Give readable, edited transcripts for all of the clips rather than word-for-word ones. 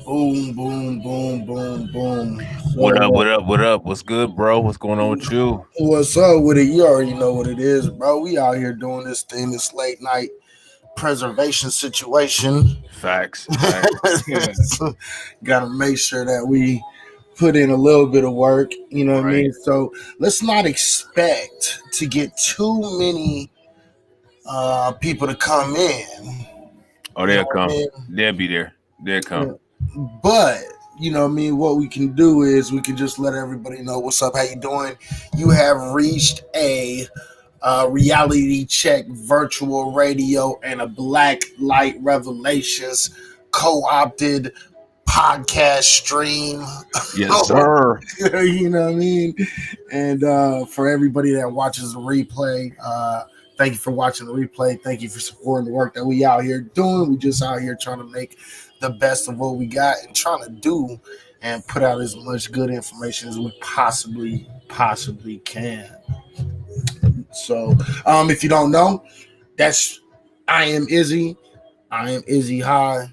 Boom, boom, boom, boom, boom. What up? So, What up? What up? What's good, bro? What's going on with you? what's up with it? You already know what it is, bro. We out here doing this thing, this late night preservation situation. Facts, facts. Yeah. So, gotta make sure that we put in a little bit of work. You know what I Right. mean? So, let's not expect to get too many people to come in. Oh, You know they'll what I come. mean? They'll be there. They'll come. But you know what I mean, what we can do is we can just let everybody know what's up, how you doing. You have reached a reality check virtual radio and a black light revelations co-opted podcast stream. Yes, sir. You know what I mean? And for everybody that watches the replay, thank you for watching the replay. Thank you for supporting the work that we out here doing. We just out here trying to make the best of what we got and trying to do and put out as much good information as we possibly can. So, if you don't know, that's I am Izzy. I am Izzy High,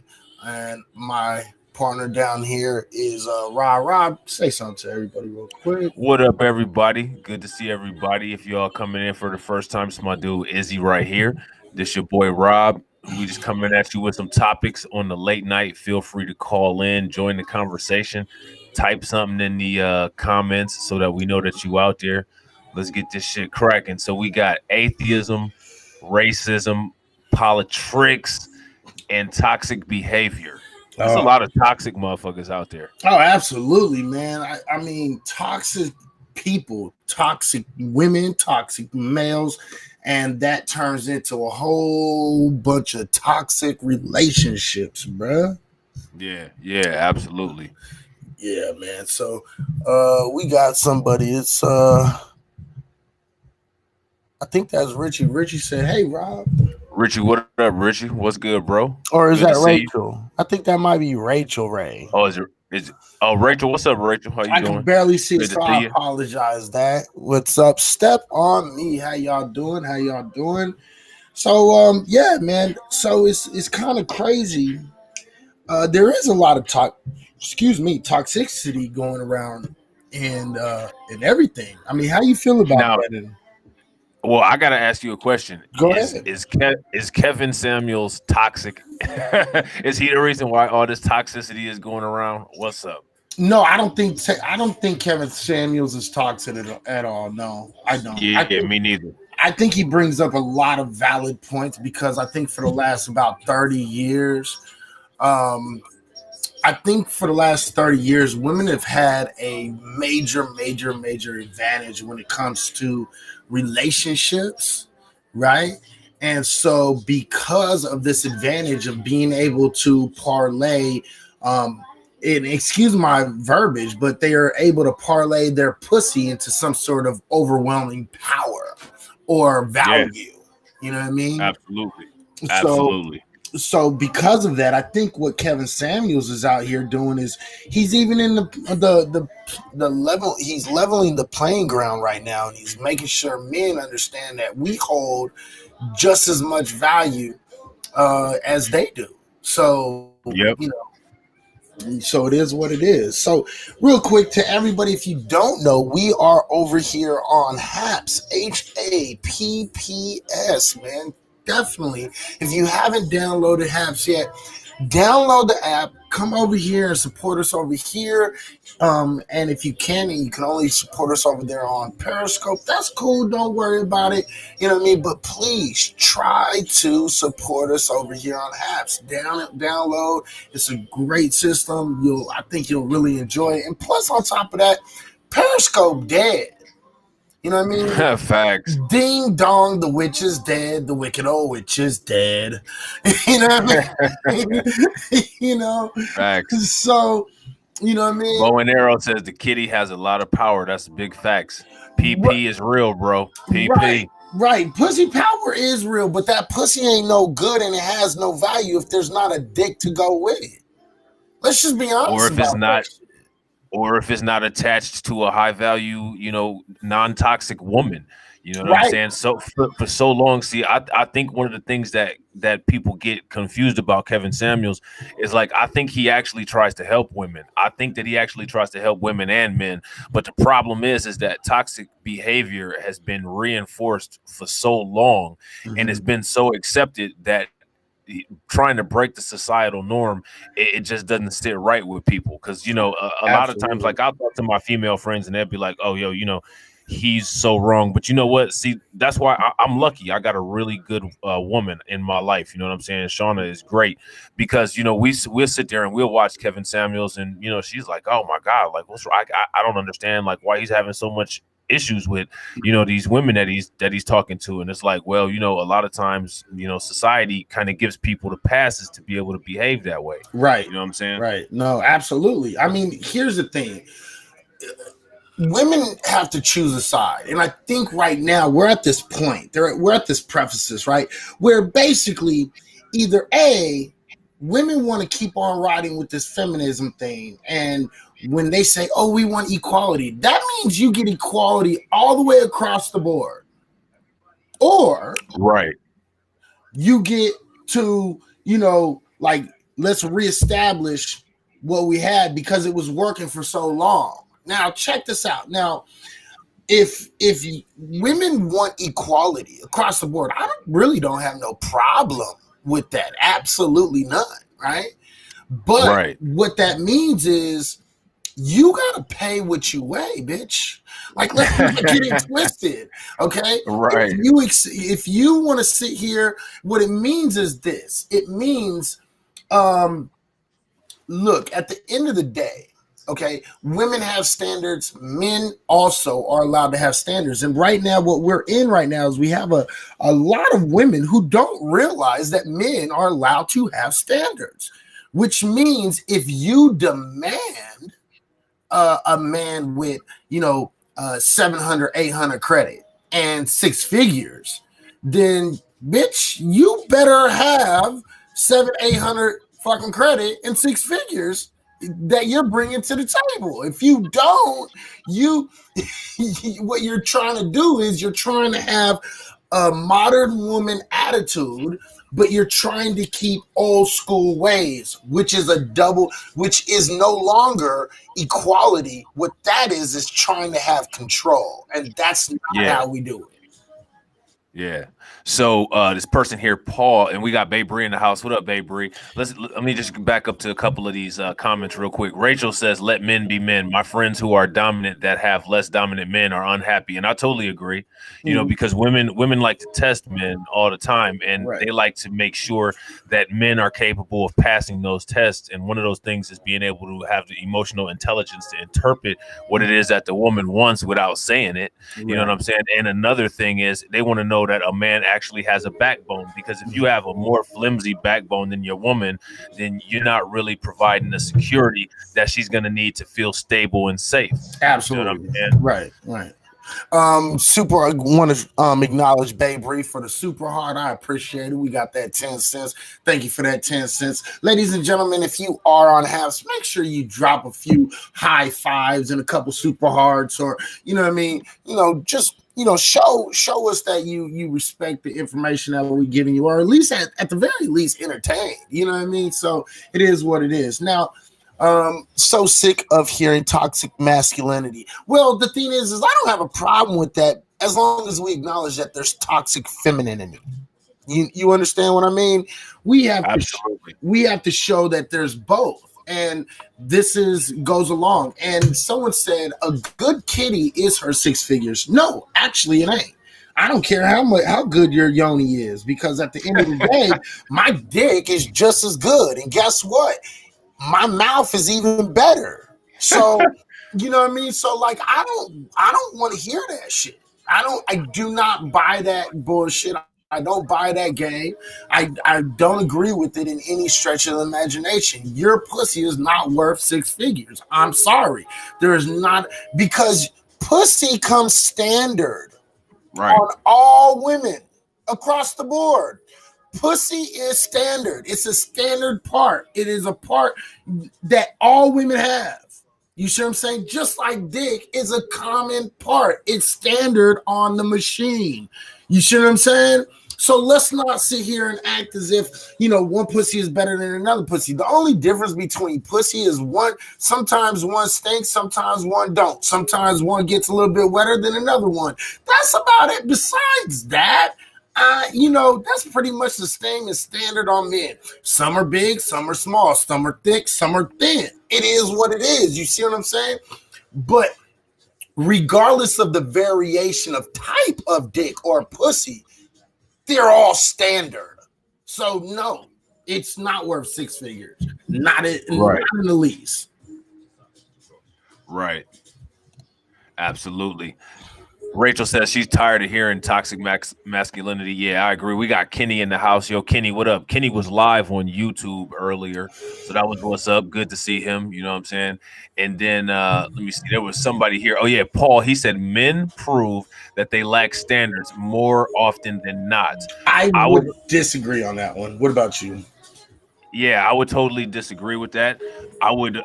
and my partner down here is Rob. Rob, say something to everybody real quick. What up, everybody? Good to see everybody. If y'all coming in for the first time, it's my dude Izzy right here. This your boy Rob. We just coming at you with some topics on the late night. Feel free to call in, join the conversation, type something in the comments so that we know that you out there. Let's get this shit cracking. So we got atheism, racism, politrix, and toxic behavior. There's a Oh, lot of toxic motherfuckers out there. absolutely, man. I mean, toxic people, toxic women, toxic males, and that turns into a whole bunch of toxic relationships, bruh. Yeah, absolutely. Yeah, man. So, we got somebody. It's I think that's Richie. Richie said, "Hey, Rob," Richie, what up, Richie? What's good, bro? or is Good to that see you. Rachel? I think that might be Rachel Ray. Oh, oh, Rachel? What's up, Rachel? How you I can doing? barely see it, Good to so see I you. apologize. That what's up? Step on me. How y'all doing? How y'all doing? So, yeah, man. So it's kind of crazy. There is a lot of toxicity going around, and everything. I mean, how you feel about Now, that? And well, I gotta ask you a question. go Is ahead. is is Kevin Samuels toxic? Is he the reason why all this toxicity is going around? What's up? No, I don't think Kevin Samuels is toxic at all. No, I don't. Yeah, me neither. I think he brings up a lot of valid points because I think for the last about 30 years, um, I think for the last 30 years, women have had a major advantage when it comes to relationships, right? And so, because of this advantage of being able to parlay, and excuse my verbiage, but they are able to parlay their pussy into some sort of overwhelming power or Yeah, value. You know what I mean? absolutely, So, absolutely. because of that, I think what Kevin Samuels is out here doing is he's even in the level, he's leveling the playing ground right now, and he's making sure men understand that we hold just as much value as they do. So Yep. so it is what it is. So, real quick to everybody, if you don't know, we are over here on HAPS, HAPPS, man. Definitely. If you haven't downloaded HAPS yet, download the app, come over here and support us over here. And if you can, and you can only support us over there on Periscope, that's cool. Don't worry about it. You know what I mean? But please try to support us over here on apps. Download. It's a great system. I think you'll really enjoy it. And plus, on top of that, Periscope dead. You know what I mean? Facts. Ding dong, the witch is dead. The wicked old witch is dead. You know what I mean? You know, Facts. so you know what I mean? Bow and Arrow says the kitty has a lot of power. That's big facts. PP is real, bro. Right, PP. right. Pussy power is real, but that pussy ain't no good and it has no value if there's not a dick to go with it. Let's just be Or honest if it's about that not, shit. or if it's not attached to a high value, non toxic woman. You know what I'm Right. saying? So for so long, see, I think one of the things that people get confused about Kevin Samuels is like, I think he actually tries to help women. I think that he actually tries to help women and men. But the problem is that toxic behavior has been reinforced for so long, and it's been so accepted that trying to break the societal norm, it just doesn't sit right with people. Because a lot of times, like, I'll talk to my female friends and they'll be like, oh, yo, he's so wrong. But you know what? See, that's why I'm lucky. I got a really good woman in my life. You know what I'm saying? Shauna is great because we'll sit there and we'll watch Kevin Samuels, and she's like, oh my God, like, what's wrong? I don't understand like why he's having so much issues with these women that he's talking to. And it's like, well, a lot of times society kind of gives people the passes to be able to behave that way. Right. You know what I'm saying? Right. No, absolutely. I mean, here's the thing. Women have to choose a side. And I think right now we're at this point. We're at this prefaces, right? Where basically either A, women want to keep on riding with this feminism thing. And when they say, oh, we want equality, that means you get equality all the way across the board. Or right, you get to, like, let's reestablish what we had because it was working for so long. Now, check this out. Now, if women want equality across the board, I really don't have no problem with that. Absolutely none, right? But what that means is you got to pay what you weigh, bitch. Like, let's not get it twisted, okay? Right. If you want to sit here, what it means is this. It means, look, at the end of the day, okay, women have standards. Men also are allowed to have standards. And right now, what we're in right now is we have a lot of women who don't realize that men are allowed to have standards, which means if you demand a man with, 700, 800 credit and 6 figures, then bitch, you better have 800 fucking credit and 6 figures that you're bringing to the table. If you don't, what you're trying to do is you're trying to have a modern woman attitude, but you're trying to keep old school ways, which is no longer equality. What that is trying to have control. And that's not how we do it. Yeah. So this person here, Paul, and we got Babe Bree in the house. What up, Babe Bree? Let me just back up to a couple of these comments real quick. Rachel says, let men be men. My friends who are dominant that have less dominant men are unhappy. And I totally agree, because women like to test men all the time, and they like to make sure that men are capable of passing those tests. And one of those things is being able to have the emotional intelligence to interpret what it is that the woman wants without saying it. You know what I'm saying? And another thing is they want to know that a man actually has a backbone, because if you have a more flimsy backbone than your woman, then you're not really providing the security that she's going to need to feel stable and safe. Absolutely. You know right. Super, I want to acknowledge Babe Bree for the super hard. I appreciate it. We got that 10 cents. Thank you for that 10 cents. Ladies and gentlemen, if you are on Halves, make sure you drop a few high fives and a couple super hards, or just show us that you respect the information that we're giving you, or at least at the very least entertained. You know what I mean? So it is what it is. Now, so sick of hearing toxic masculinity. Well, the thing is I don't have a problem with that as long as we acknowledge that there's toxic femininity. You understand what I mean? We have to show that there's both. And this goes along. And someone said a good kitty is her 6 figures. No, actually it ain't. I don't care how good your yoni is, because at the end of the day, my dick is just as good. And guess what? My mouth is even better. So, you know what I mean? So, like, I don't want to hear that shit. I do not buy that bullshit. I don't buy that game. I don't agree with it in any stretch of the imagination. Your pussy is not worth 6 figures. I'm sorry. There is not, because pussy comes standard on all women across the board. Pussy is standard. It's a standard part. It is a part that all women have. You see what I'm saying? Just like dick is a common part. It's standard on the machine. You see what I'm saying? So let's not sit here and act as if, one pussy is better than another pussy. The only difference between pussy is sometimes one stinks, sometimes one don't. Sometimes one gets a little bit wetter than another one. That's about it. Besides that, that's pretty much the same as standard on men. Some are big, some are small, some are thick, some are thin. It is what it is. You see what I'm saying? But regardless of the variation of type of dick or pussy, they're all standard. So no, it's not worth six figures. Not in the least. Right. Absolutely. Rachel says she's tired of hearing toxic masculinity. Yeah, I agree. We got Kenny in the house. Yo, Kenny, what up? Kenny was live on YouTube earlier. So that was what's up. Good to see him. You know what I'm saying? And then let me see. There was somebody here. Oh, yeah, Paul. He said men prove that they lack standards more often than not. I would disagree on that one. What about you? Yeah, I would totally disagree with that. I would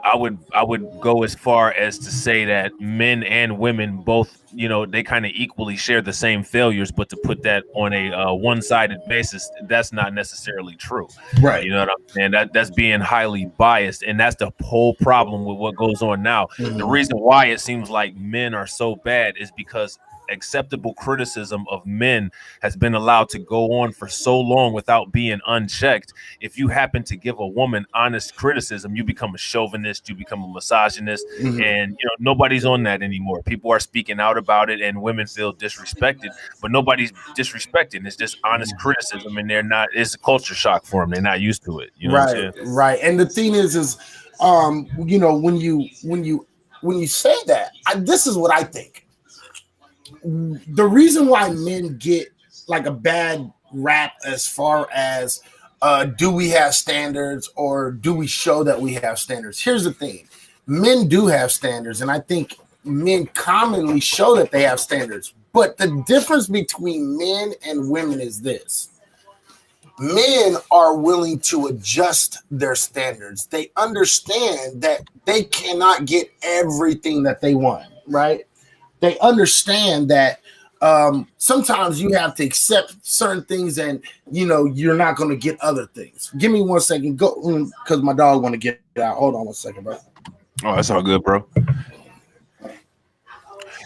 go as far as to say that men and women both, they kind of equally share the same failures, but to put that on a one-sided basis, that's not necessarily true. Right. You know what I'm saying? That's being highly biased, and that's the whole problem with what goes on now. Mm-hmm. The reason why it seems like men are so bad is because acceptable criticism of men has been allowed to go on for so long without being unchecked. If you happen to give a woman honest criticism, you become a chauvinist, you become a misogynist, mm-hmm. and nobody's on that anymore. People are speaking out about it, and women feel disrespected, but nobody's disrespecting. It's just honest criticism, and it's a culture shock for them. They're not used to it. You know what I'm saying? Right. And the thing is when you say that, this is what I think. The reason why men get like a bad rap as far as do we have standards or do we show that we have standards? Here's the thing. Men do have standards, and I think men commonly show that they have standards. But the difference between men and women is this. Men are willing to adjust their standards. They understand that they cannot get everything that they want, right? They understand that sometimes you have to accept certain things and, you're not going to get other things. Give me 1 second. Go, because my dog want to get out. Hold on 1 second, bro. Oh, that's all good, bro.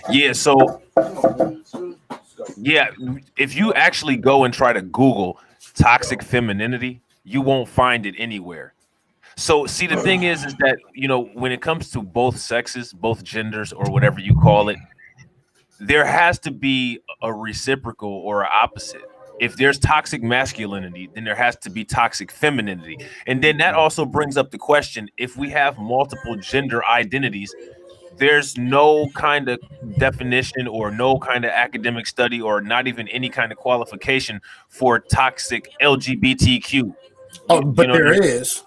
Yeah, so, if you actually go and try to Google toxic femininity, you won't find it anywhere. So, see, the thing is that, when it comes to both sexes, both genders, or whatever you call it, there has to be a reciprocal or an opposite. If there's toxic masculinity, then there has to be toxic femininity. And then that also brings up the question, if we have multiple gender identities, there's no kind of definition or no kind of academic study or not even any kind of qualification for toxic LGBTQ. Oh, but there is.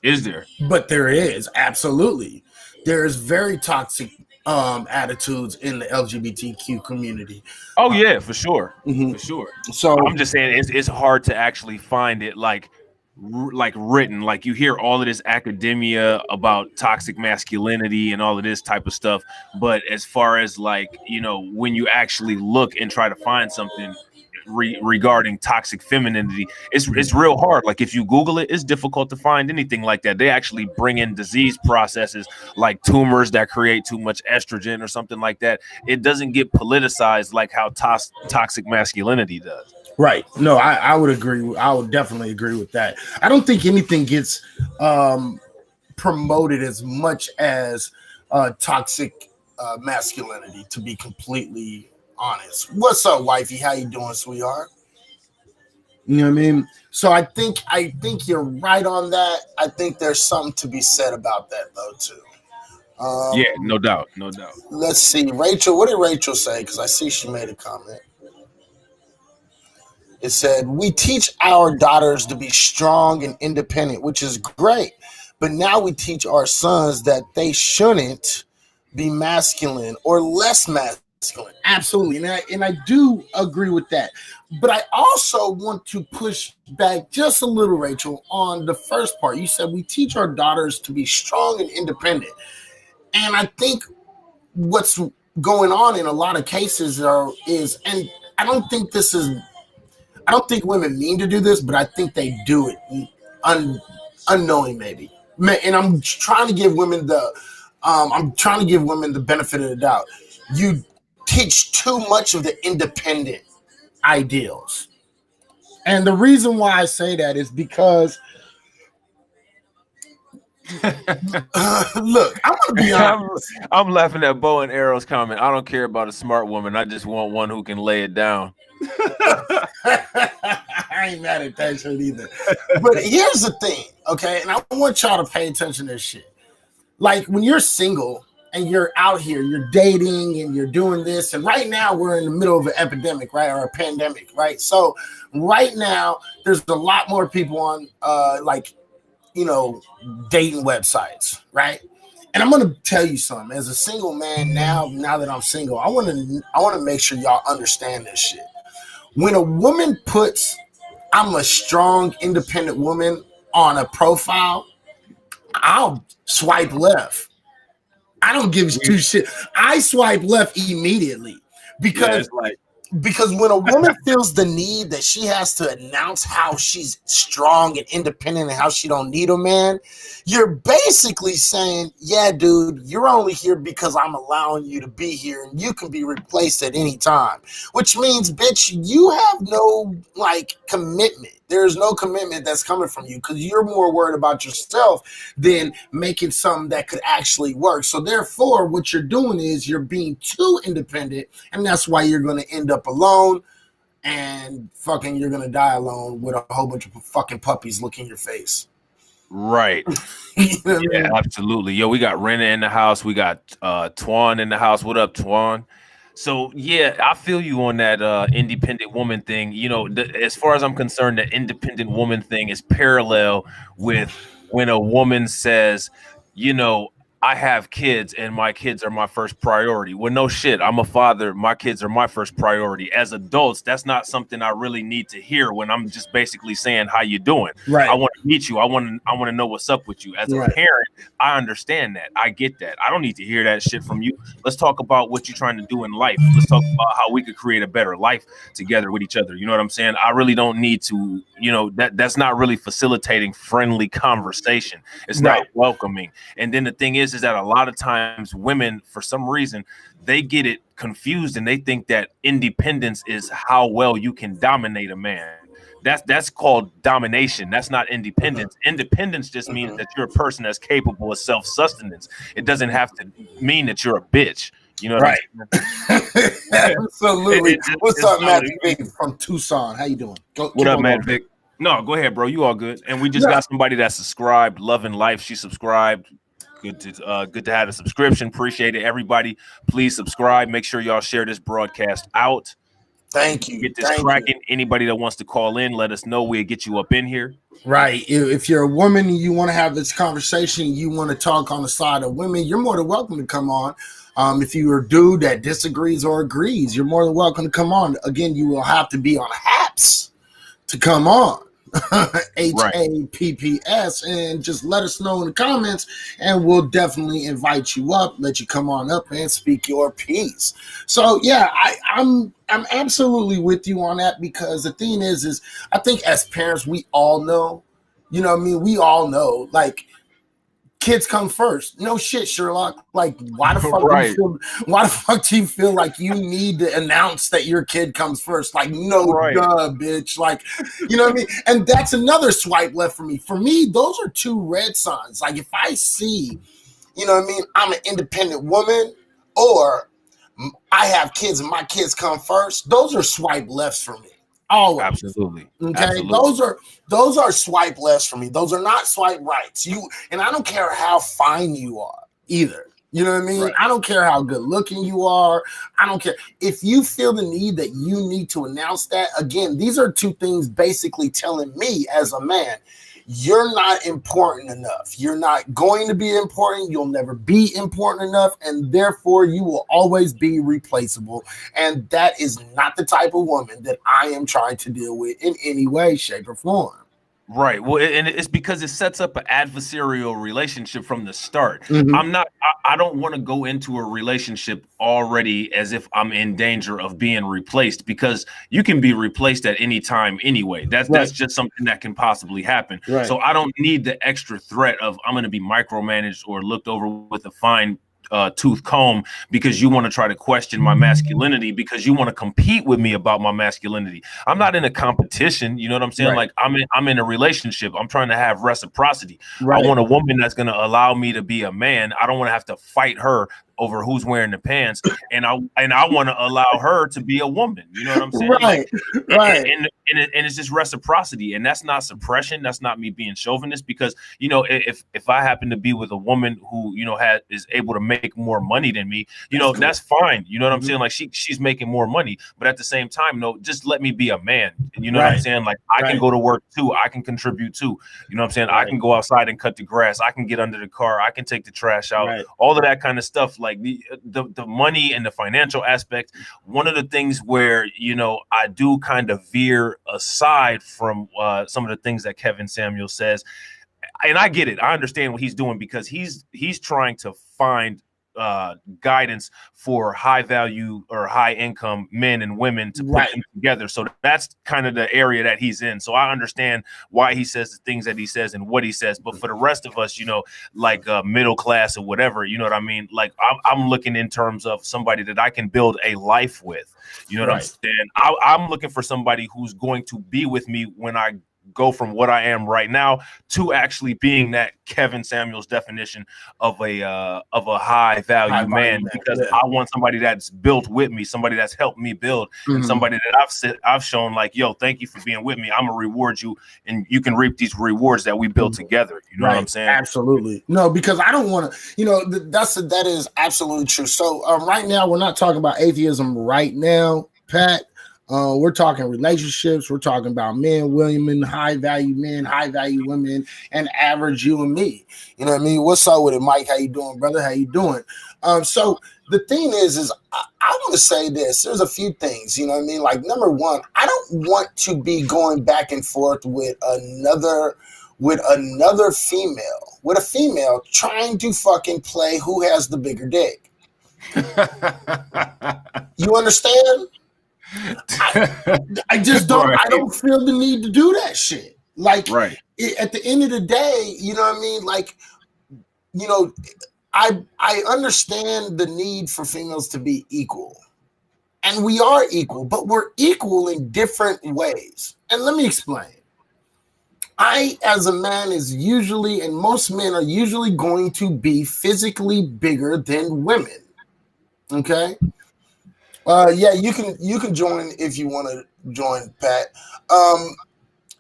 Is there? But there is. Absolutely. There is very toxic attitudes in the LGBTQ community. Oh yeah, for sure. Mm-hmm. For sure. So I'm just saying it's hard to actually find it like written. Like you hear all of this academia about toxic masculinity and all of this type of stuff, but as far as when you actually look and try to find something regarding toxic femininity, it's real hard. Like if you Google it, it's difficult to find anything like that. They actually bring in disease processes like tumors that create too much estrogen or something like that. It doesn't get politicized like how toxic masculinity does. Right. No, I would agree. I would definitely agree with that. I don't think anything gets promoted as much as toxic masculinity, to be completely honest. What's up, wifey? How you doing, sweetheart? You know what I mean? So I think you're right on that. I think there's something to be said about that though too. Yeah, no doubt. Let's see, Rachel. What did Rachel say? Because I see she made a comment. It said, "We teach our daughters to be strong and independent, which is great. But now we teach our sons that they shouldn't be masculine or less masculine." Absolutely. And I do agree with that. But I also want to push back just a little, Rachel, on the first part. You said we teach our daughters to be strong and independent. And I think what's going on in a lot of cases is, and I don't think women mean to do this, but I think they do it unknowing maybe. And I'm trying to give women the benefit of the doubt. You teach too much of the independent ideals. And the reason why I say that is because look, I'm gonna be honest. I'm laughing at Bow and Arrow's comment. I don't care about a smart woman. I just want one who can lay it down. I ain't mad at that shit either. But here's the thing, okay? And I want y'all to pay attention to this shit. Like when you're single and you're out here, you're dating and you're doing this. And right now we're in the middle of an epidemic, right? Or a pandemic, right? So right now there's a lot more people on dating websites, right? And I'm gonna tell you something. As a single man now that I'm single, I want to make sure y'all understand this shit. When a woman puts "I'm a strong, independent woman" on a profile, I'll swipe left. I don't give two shit. I swipe left immediately because when a woman feels the need that she has to announce how she's strong and independent and how she don't need a man, you're basically saying, yeah, dude, you're only here because I'm allowing you to be here and you can be replaced at any time, which means, bitch, you have no commitment. There's no commitment that's coming from you because you're more worried about yourself than making something that could actually work. So therefore, what you're doing is you're being too independent, and that's why you're going to end up alone and fucking you're going to die alone with a whole bunch of fucking puppies looking your face. Right. You know what I mean? Absolutely. Yo, we got Rena in the house. We got Twan in the house. What up, Twan? So, yeah, I feel you on that independent woman thing. You know, as far as I'm concerned, the independent woman thing is parallel with when a woman says, you know, I have kids and my kids are my first priority. Well, no shit. I'm a father. My kids are my first priority. As adults, that's not something I really need to hear when I'm just basically saying, how you doing? Right. I want to meet you. I want to know what's up with you. As a parent, I understand that. I get that. I don't need to hear that shit from you. Let's talk about what you're trying to do in life. Let's talk about how we could create a better life together with each other. You know what I'm saying? I really don't need to, you know, that's not really facilitating friendly conversation. It's not welcoming. And then the thing is that a lot of times women, for some reason, they get it confused and they think that independence is how well you can dominate a man. That's called domination. That's not independence. Independence just means that you're a person that's capable of self-sustenance. It doesn't have to mean that you're a bitch. You know what I'm saying? Absolutely. What's up, Matt Vic from Tucson? How you doing? What up, Matt Vic? No, go ahead, bro. You all good. And we just got somebody that subscribed, loving life. She subscribed. Good to have a subscription. Appreciate it, everybody. Please subscribe. Make sure y'all share this broadcast out. Thank you. Get this cracking. Anybody that wants to call in, let us know. We'll get you up in here. Right. If you're a woman and you want to have this conversation, you want to talk on the side of women, you're more than welcome to come on. If you're a dude that disagrees or agrees, you're more than welcome to come on. Again, you will have to be on HAPS to come on. HAPPS, and just let us know in the comments and we'll definitely invite you up, let you come on up and speak your piece. So yeah, I'm absolutely with you on that, because the thing is I think as parents we all know, you know what I mean, we all know, like, kids come first. No shit, Sherlock. Like, why the fuck do you feel like you need to announce that your kid comes first? Like, no, duh, bitch. Like, you know what I mean? And that's another swipe left for me. For me, those are two red signs. Like, if I see, you know what I mean, I'm an independent woman, or I have kids and my kids come first, those are swipe lefts for me. Always. Absolutely. Okay. Absolutely. Those are swipe lefts for me. Those are not swipe rights. And I don't care how fine you are either. You know what I mean? Right. I don't care how good looking you are. I don't care. If you feel the need that you need to announce that, again, these are two things basically telling me as a man, you're not important enough. You're not going to be important. You'll never be important enough. And therefore, you will always be replaceable. And that is not the type of woman that I am trying to deal with in any way, shape, or form. Right. Well, and it's because it sets up an adversarial relationship from the start. Mhm. I don't want to go into a relationship already as if I'm in danger of being replaced, because you can be replaced at any time anyway. That's just something that can possibly happen. Right. So I don't need the extra threat of I'm going to be micromanaged or looked over with a fine tooth comb because you want to try to question my masculinity, because you want to compete with me about my masculinity. I'm not in a competition. You know what I'm saying? Right. Like I'm in a relationship. I'm trying to have reciprocity. Right. I want a woman that's going to allow me to be a man. I don't want to have to fight her over who's wearing the pants, and I want to allow her to be a woman. You know what I'm saying? Right. Right. And it's just reciprocity, and that's not suppression. That's not me being chauvinist, because if I happen to be with a woman who is able to make more money than me, that's fine. You know what I'm saying? Like she's making more money, but at the same time, just let me be a man. You know what I'm saying? Like I can go to work too. I can contribute too. You know what I'm saying? I can go outside and cut the grass. I can get under the car. I can take the trash out. All of that kind of stuff. Like the money and the financial aspect. One of the things where I do kind of veer aside from some of the things that Kevin Samuel says, and I get it. I understand what he's doing, because he's trying to find guidance for high value or high income men and women to put them together. So that's kind of the area that he's in. So I understand why he says the things that he says and what he says. But for the rest of us, like middle class or whatever, you know what I mean? Like I'm looking in terms of somebody that I can build a life with. You know what I'm saying? I'm looking for somebody who's going to be with me when I go from what I am right now to actually being that Kevin Samuel's definition of a high value man, because I want somebody that's built with me, somebody that's helped me build, and somebody that I've shown like, yo, thank you for being with me. I'm gonna reward you, and you can reap these rewards that we built together. You know what I'm saying? Absolutely. No, because I don't want to. That is absolutely true. So right now we're not talking about atheism right now, Pat. We're talking relationships. We're talking about men, women, high value men, high value women, and average you and me. You know what I mean? What's up with it, Mike? How you doing, brother? How you doing? So the thing is I want to say this. There's a few things. You know what I mean? Like, number one, I don't want to be going back and forth with another female, with a female trying to fucking play who has the bigger dick. You understand? I just don't. I don't feel the need to do that shit. Like, at the end of the day, you know what I mean? Like, I understand the need for females to be equal, and we are equal, but we're equal in different ways. And let me explain. I, as a man, is usually, and most men are usually going to be physically bigger than women. Okay. Yeah, you can join if you want to join, Pat.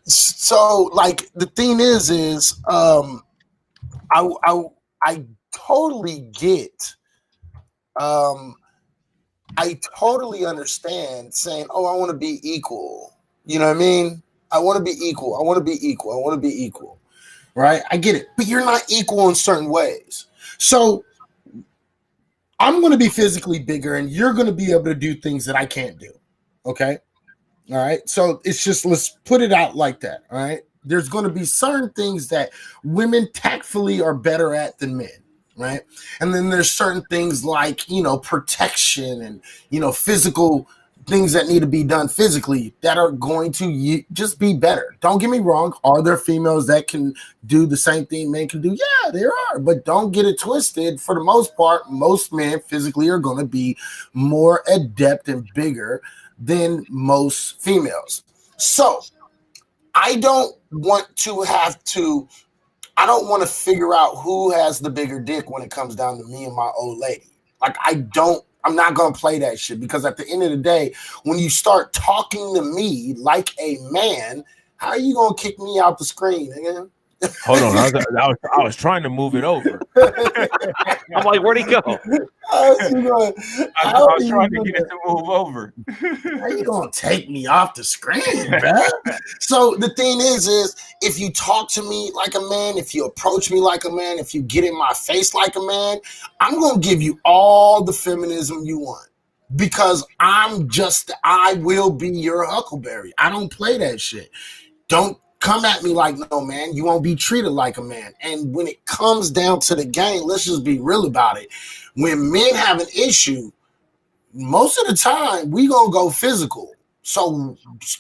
So like the thing is I totally get, I totally understand saying, oh, I want to be equal. You know what I mean? I want to be equal. I want to be equal. I want to be equal. Right? I get it, but you're not equal in certain ways. So I'm going to be physically bigger, and you're going to be able to do things that I can't do. Okay. All right. So it's just, let's put it out like that. All right. There's going to be certain things that women tactfully are better at than men. Right. And then there's certain things like, protection and, physical things that need to be done physically that are going to just be better. Don't get me wrong. Are there females that can do the same thing men can do? Yeah, there are. But don't get it twisted. For the most part, most men physically are going to be more adept and bigger than most females. So I don't want to figure out who has the bigger dick when it comes down to me and my old lady. Like, I'm not going to play that shit, because at the end of the day, when you start talking to me like a man, how are you going to kick me out the screen again? Hold on. I was trying to move it over. I'm like, where'd he go? I was trying to get it to move over. How you going to take me off the screen, bro? So the thing is if you talk to me like a man, if you approach me like a man, if you get in my face like a man, I'm going to give you all the feminism you want, because I will be your Huckleberry. I don't play that shit. Don't come at me like, no, man, you won't be treated like a man. And when it comes down to the game, let's just be real about it. When men have an issue, most of the time we gonna go physical. So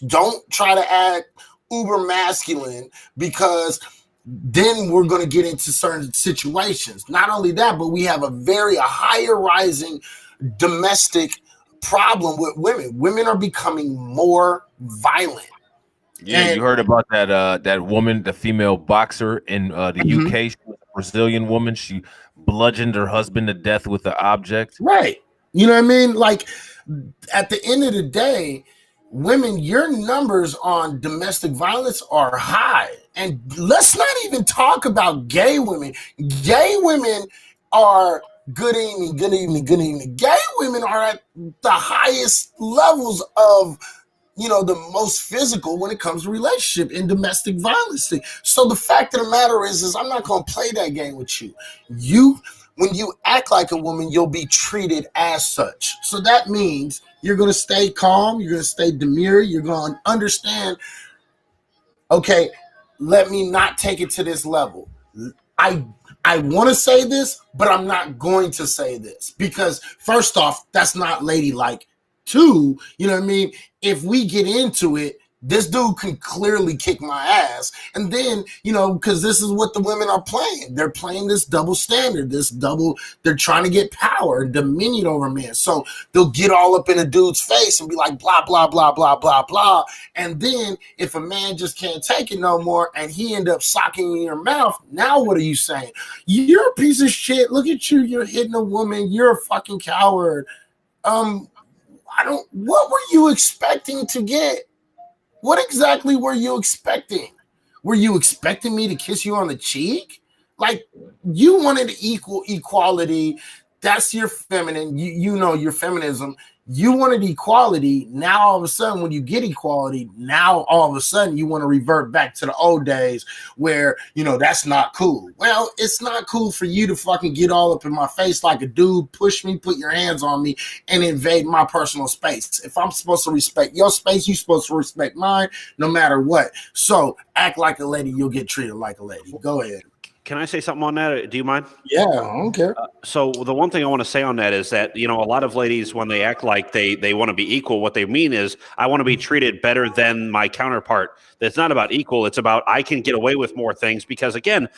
don't try to act uber masculine, because then we're going to get into certain situations. Not only that, but we have a higher rising domestic problem with women. Women are becoming more violent. Yeah, and you heard about that woman, the female boxer in the UK, she was a Brazilian woman. She bludgeoned her husband to death with an object. Right. You know what I mean? Like, at the end of the day, women, your numbers on domestic violence are high. And let's not even talk about gay women. Gay women are good evening, good evening, good evening. Gay women are at the highest levels of, you know, the most physical when it comes to relationship and domestic violence. So the fact of the matter is I'm not going to play that game with you. When you act like a woman, you'll be treated as such. So that means you're going to stay calm. You're going to stay demure. You're going to understand, okay, let me not take it to this level. I want to say this, but I'm not going to say this, because first off, that's not ladylike. Two, you know what I mean? If we get into it, this dude can clearly kick my ass. And then, you know, because this is what the women are playing. They're playing this double standard, they're trying to get power and dominion over men. So they'll get all up in a dude's face and be like, blah, blah, blah, blah, blah, blah. And then if a man just can't take it no more and he end up socking you in your mouth, now what are you saying? You're a piece of shit. Look at you. You're hitting a woman. You're a fucking coward. What were you expecting to get? What exactly were you expecting? Were you expecting me to kiss you on the cheek? Like, you wanted equality. That's your feminine. You know your feminism. You wanted equality. Now all of a sudden, when you get equality, now all of a sudden you want to revert back to the old days where, you know, that's not cool. Well, it's not cool for you to fucking get all up in my face like a dude, push me, put your hands on me, and invade my personal space. If I'm supposed to respect your space, you're supposed to respect mine, no matter what. So act like a lady, you'll get treated like a lady. Go ahead. Can I say something on that? Do you mind? Yeah, I don't care. So the one thing I want to say on that is that, you know, a lot of ladies, when they act like they want to be equal, what they mean is, I want to be treated better than my counterpart. It's not about equal. It's about, I can get away with more things, because again,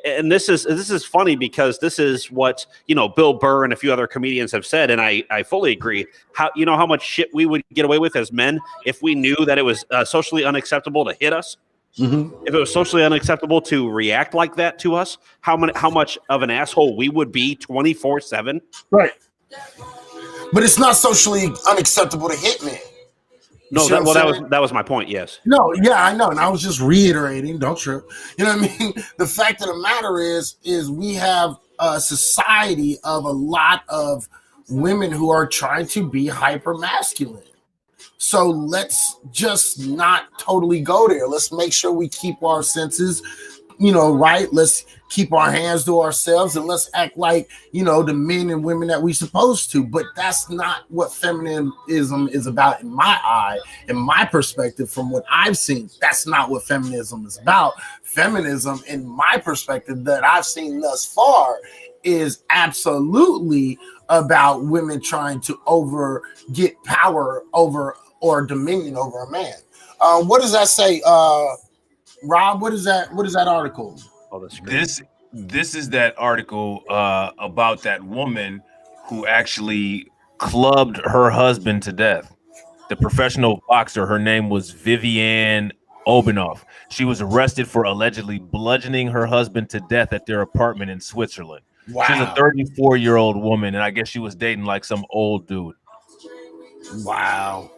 and this is funny, because this is what, you know, Bill Burr and a few other comedians have said, and I fully agree. How much shit we would get away with as men if we knew that it was socially unacceptable to hit us. Mm-hmm. If it was socially unacceptable to react like that to us, how much of an asshole we would be 24/7. Right. But it's not socially unacceptable to hit men. No, that was my point. Yes. No, yeah, I know, and I was just reiterating. Don't trip. You know what I mean? The fact of the matter is we have a society of a lot of women who are trying to be hyper masculine. So let's just not totally go there. Let's make sure we keep our senses, you know, right. Let's keep our hands to ourselves, and let's act like, you know, the men and women that we're supposed to. But that's not what feminism is about in my eye, in my perspective, from what I've seen. That's not what feminism is about. Feminism, in my perspective, that I've seen thus far, is absolutely about women trying to get power over or dominion over a man. What does that say, Rob? What is that article? Oh, this is that article about that woman who actually clubbed her husband to death. The professional boxer, her name was Viviane Obanoff. She was arrested for allegedly bludgeoning her husband to death at their apartment in Switzerland. Wow. She's a 34-year-old woman, and I guess she was dating like some old dude. Wow.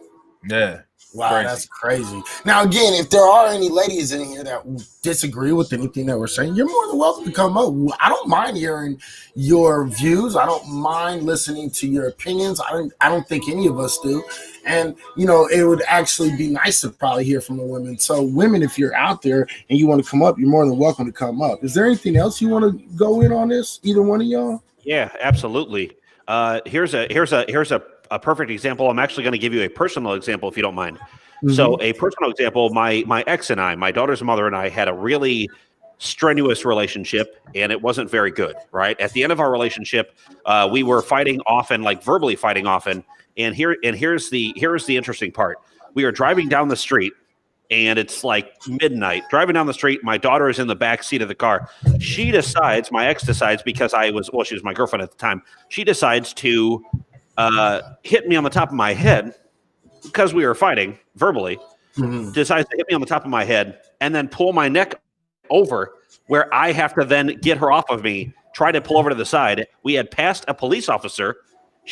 Yeah. Wow, crazy. That's crazy. Now, again, if there are any ladies in here that disagree with anything that we're saying, you're more than welcome to come up. I don't mind hearing your views. I don't mind listening to your opinions. I don't think any of us do. And, you know, it would actually be nice to probably hear from the women. So, women, if you're out there and you want to come up, you're more than welcome to come up. Is there anything else you want to go in on this? Either one of y'all? Yeah, absolutely. Here's a perfect example. I'm actually going to give you a personal example, if you don't mind. So a personal example, my ex and I, my daughter's mother and I had a really strenuous relationship, and it wasn't very good, right? At the end of our relationship, we were fighting often, like verbally fighting often. And here's the interesting part. We are driving down the street, and it's like midnight. Driving down the street, my daughter is in the back seat of the car. She decides, my ex decides, because she was my girlfriend at the time. She decides to hit me on the top of my head because we were fighting verbally. Decides to hit me on the top of my head and then pull my neck over, where I have to then get her off of me, try to pull over to the side. We had passed a police officer.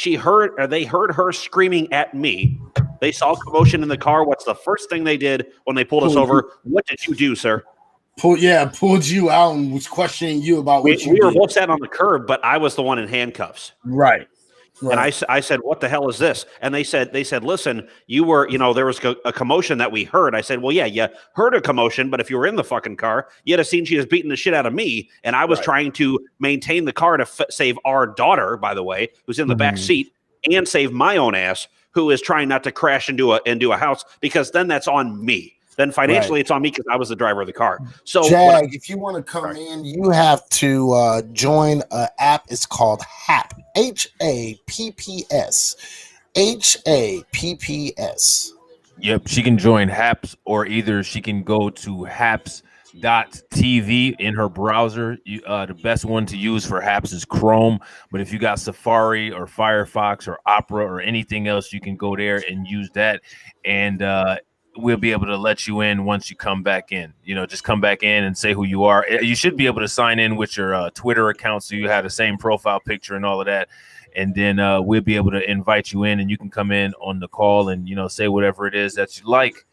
They heard her screaming at me. They saw commotion in the car. What's the first thing they did when they pulled us over? What did you do, sir? Pulled you out and was questioning you about what you did. We were both sat on the curb, but I was the one in handcuffs. Right. And I said, what the hell is this? And they said, listen, you were, there was a commotion that we heard. I said, well, yeah, you heard a commotion, but if you were in the fucking car, you'd have seen she was beating the shit out of me. And I was trying to maintain the car to save our daughter, by the way, who's in the back seat, and save my own ass, who is trying not to crash into a house, because then that's on me. Then financially it's on me because I was the driver of the car. So Jag, if you want to come in, you have to join an app. It's called HAPPS. HAPPS. HAPPS. Yep, she can join HAPS, or either she can go to haps.tv in her browser. The best one to use for HAPS is Chrome, but if you got Safari or Firefox or Opera or anything else, you can go there and use that, and we'll be able to let you in once you come back in. Just come back in and say who you are. You should be able to sign in with your Twitter account, so you have the same profile picture and all of that. And then we'll be able to invite you in, and you can come in on the call and, say whatever it is that you like.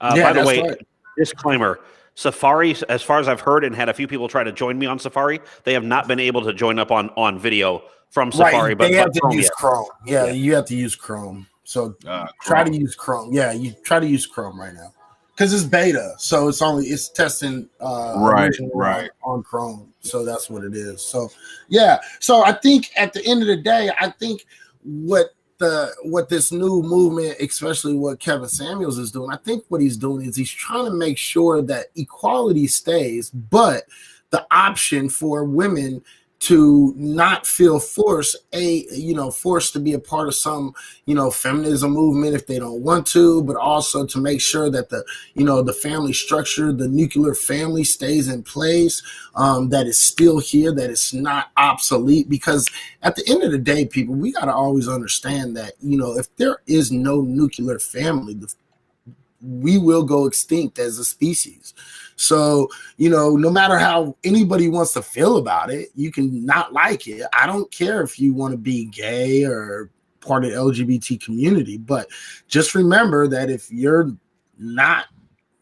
By the way, disclaimer, Safari, as far as I've heard and had a few people try to join me on Safari, they have not been able to join up on video from Safari. But they have to use Chrome. Yeah, you have to use Chrome. So try to use Chrome. Yeah, you try to use Chrome right now because it's beta. So it's testing right on Chrome. So that's what it is. So yeah. So I think at the end of the day, I think what this new movement, especially what Kevin Samuels is doing, I think what he's doing is he's trying to make sure that equality stays, but the option for women to not feel forced to be a part of some, feminism movement if they don't want to, but also to make sure that the family structure, the nuclear family stays in place, that is still here, that it's not obsolete. Because at the end of the day, people, we got to always understand that, if there is no nuclear family, we will go extinct as a species. So, no matter how anybody wants to feel about it, you can not like it. I don't care if you want to be gay or part of the LGBT community, but just remember that if you're not,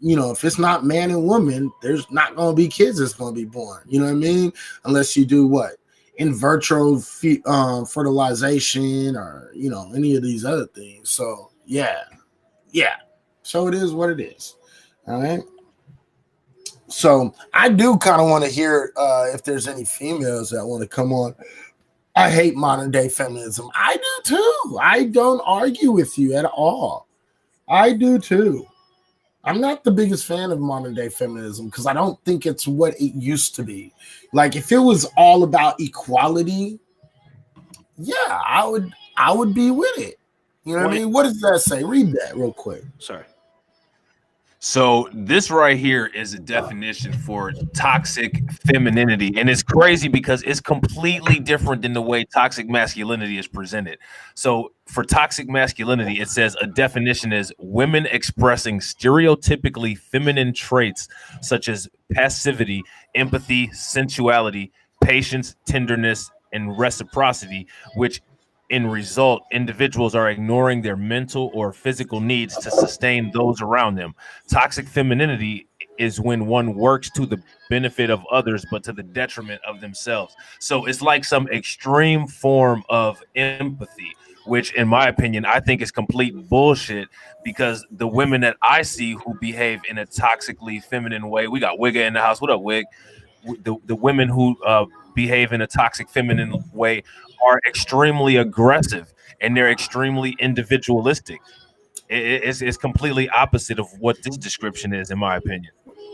if it's not man and woman, there's not going to be kids that's going to be born. You know what I mean? Unless you do what? In vitro fertilization or, any of these other things. So, yeah. So it is what it is. All right. So I do kind of want to hear if there's any females that want to come on. I hate modern day feminism. I do too. I don't argue with you at all. I do too. I'm not the biggest fan of modern day feminism because I don't think it's what it used to be. Like if it was all about equality, yeah, I would be with it. You know what I mean? What does that say? Read that real quick. Sorry. So this right here is a definition for toxic femininity. And it's crazy because it's completely different than the way toxic masculinity is presented. So for toxic masculinity, it says a definition is women expressing stereotypically feminine traits such as passivity, empathy, sensuality, patience, tenderness, and reciprocity, which in result, individuals are ignoring their mental or physical needs to sustain those around them. Toxic femininity is when one works to the benefit of others, but to the detriment of themselves. So it's like some extreme form of empathy, which in my opinion, I think is complete bullshit because the women that I see who behave in a toxically feminine way, we got Wigga in the house. What up, Wig? The women who behave in a toxic feminine way are extremely aggressive and they're extremely individualistic. It's completely opposite of what this description is, in my opinion.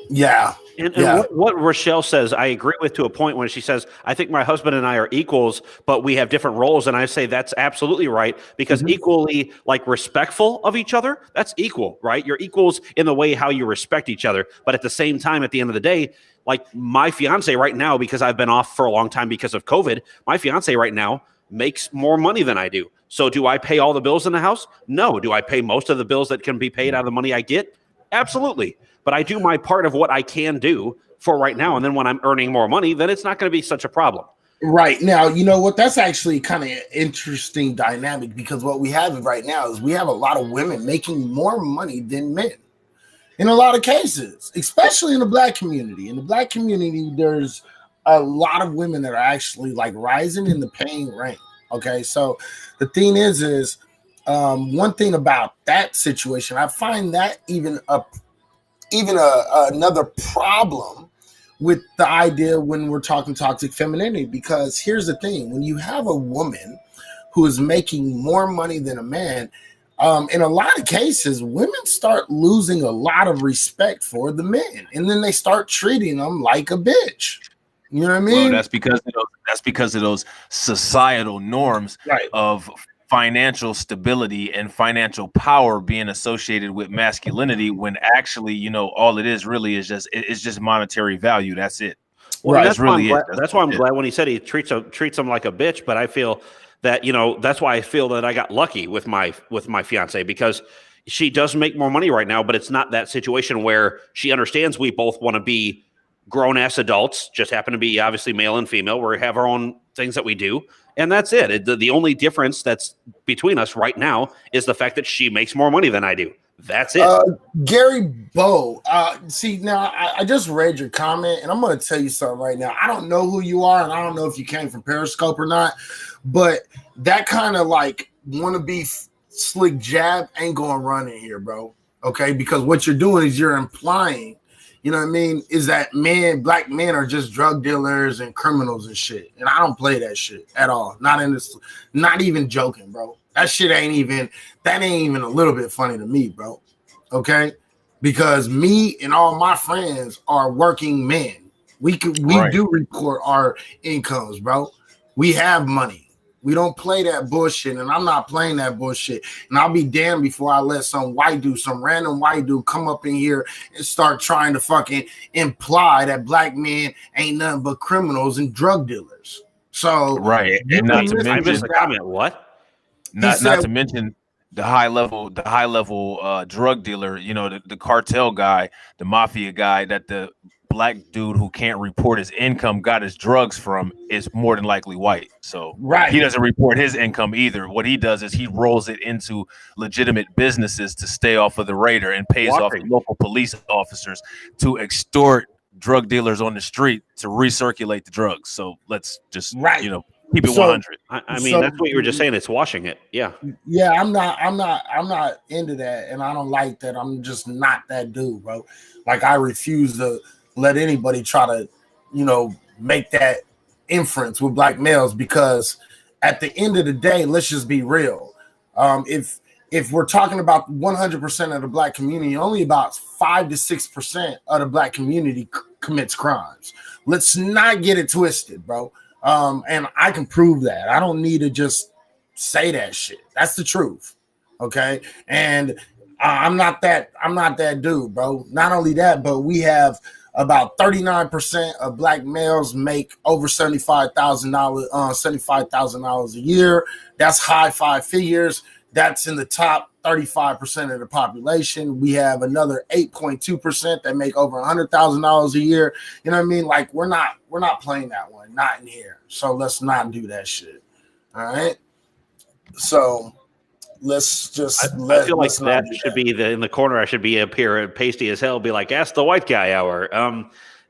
Yeah. And what Rochelle says, I agree with to a point when she says, I think my husband and I are equals, but we have different roles. And I say that's absolutely right, because equally like respectful of each other, that's equal, right? You're equals in the way how you respect each other. But at the same time, at the end of the day, like my fiance right now, because I've been off for a long time because of COVID, my fiance right now makes more money than I do. So do I pay all the bills in the house? No. Do I pay most of the bills that can be paid out of the money I get? Absolutely. But I do my part of what I can do for right now. And then when I'm earning more money, then it's not going to be such a problem. Right. Now, you know what? That's actually kind of an interesting dynamic, because what we have right now is we have a lot of women making more money than men in a lot of cases, especially in the Black community. In the Black community, there's a lot of women that are actually like rising in the paying rank. Okay. So the thing is one thing about that situation, I find that even another problem with the idea when we're talking toxic femininity, because here's the thing: when you have a woman who is making more money than a man, in a lot of cases, women start losing a lot of respect for the men, and then they start treating them like a bitch. You know what I mean? Well, that's because of those societal norms, right, of financial stability and financial power being associated with masculinity, when actually, you know, all it is really is just monetary value. That's it. Well, right. That's really it. That's why I'm glad when he said he treats them like a bitch. But I feel that, you know, that's why I feel that I got lucky with my fiance, because she does make more money right now, but it's not that situation where she understands we both want to be grown ass adults, just happen to be obviously male and female. We have our own things that we do. And that's it. The only difference that's between us right now is the fact that she makes more money than I do. That's it. Gary Bowe. See, now I just read your comment, and I'm going to tell you something right now. I don't know who you are, and I don't know if you came from Periscope or not, but that kind of like wannabe slick jab ain't going to run in here, bro. Okay? Because what you're doing is you're implying, you know what I mean, is that black men are just drug dealers and criminals and shit. And I don't play that shit at all. Not even joking, bro. That shit ain't even a little bit funny to me, bro. Okay? Because me and all my friends are working men. We do report our incomes, bro. We have money. We don't play that bullshit, and I'm not playing that bullshit. And I'll be damned before I let some random white dude come up in here and start trying to fucking imply that black men ain't nothing but criminals and drug dealers. So right, and not to mention the comment. What? Not to mention the high level drug dealer. You know, the cartel guy, the mafia guy that the black dude who can't report his income got his drugs from is more than likely white. So he doesn't report his income either. What he does is he rolls it into legitimate businesses to stay off of the radar and pays off the local police officers to extort drug dealers on the street to recirculate the drugs. So let's just you know, keep it 100. I mean, that's what you were just saying. It's washing it. Yeah. Yeah. I'm not into that. And I don't like that. I'm just not that dude, bro. Like, I refuse to let anybody try to, you know, make that inference with black males, because at the end of the day, let's just be real. If we're talking about 100% of the black community, only about 5 to 6% of the black community commits crimes. Let's not get it twisted, bro. And I can prove that. I don't need to just say that shit. That's the truth. Okay. And I'm not that dude, bro. Not only that, but we have about 39% of black males make over $75,000 a year. That's high five figures. That's in the top 35% of the population. We have another 8.2% that make over $100,000 a year. You know what I mean? Like, we're not playing that one, not in here. So let's not do that shit. All right. So let's just. I feel like that should be in the corner. I should be up here and pasty as hell. Be like, ask the white guy hour.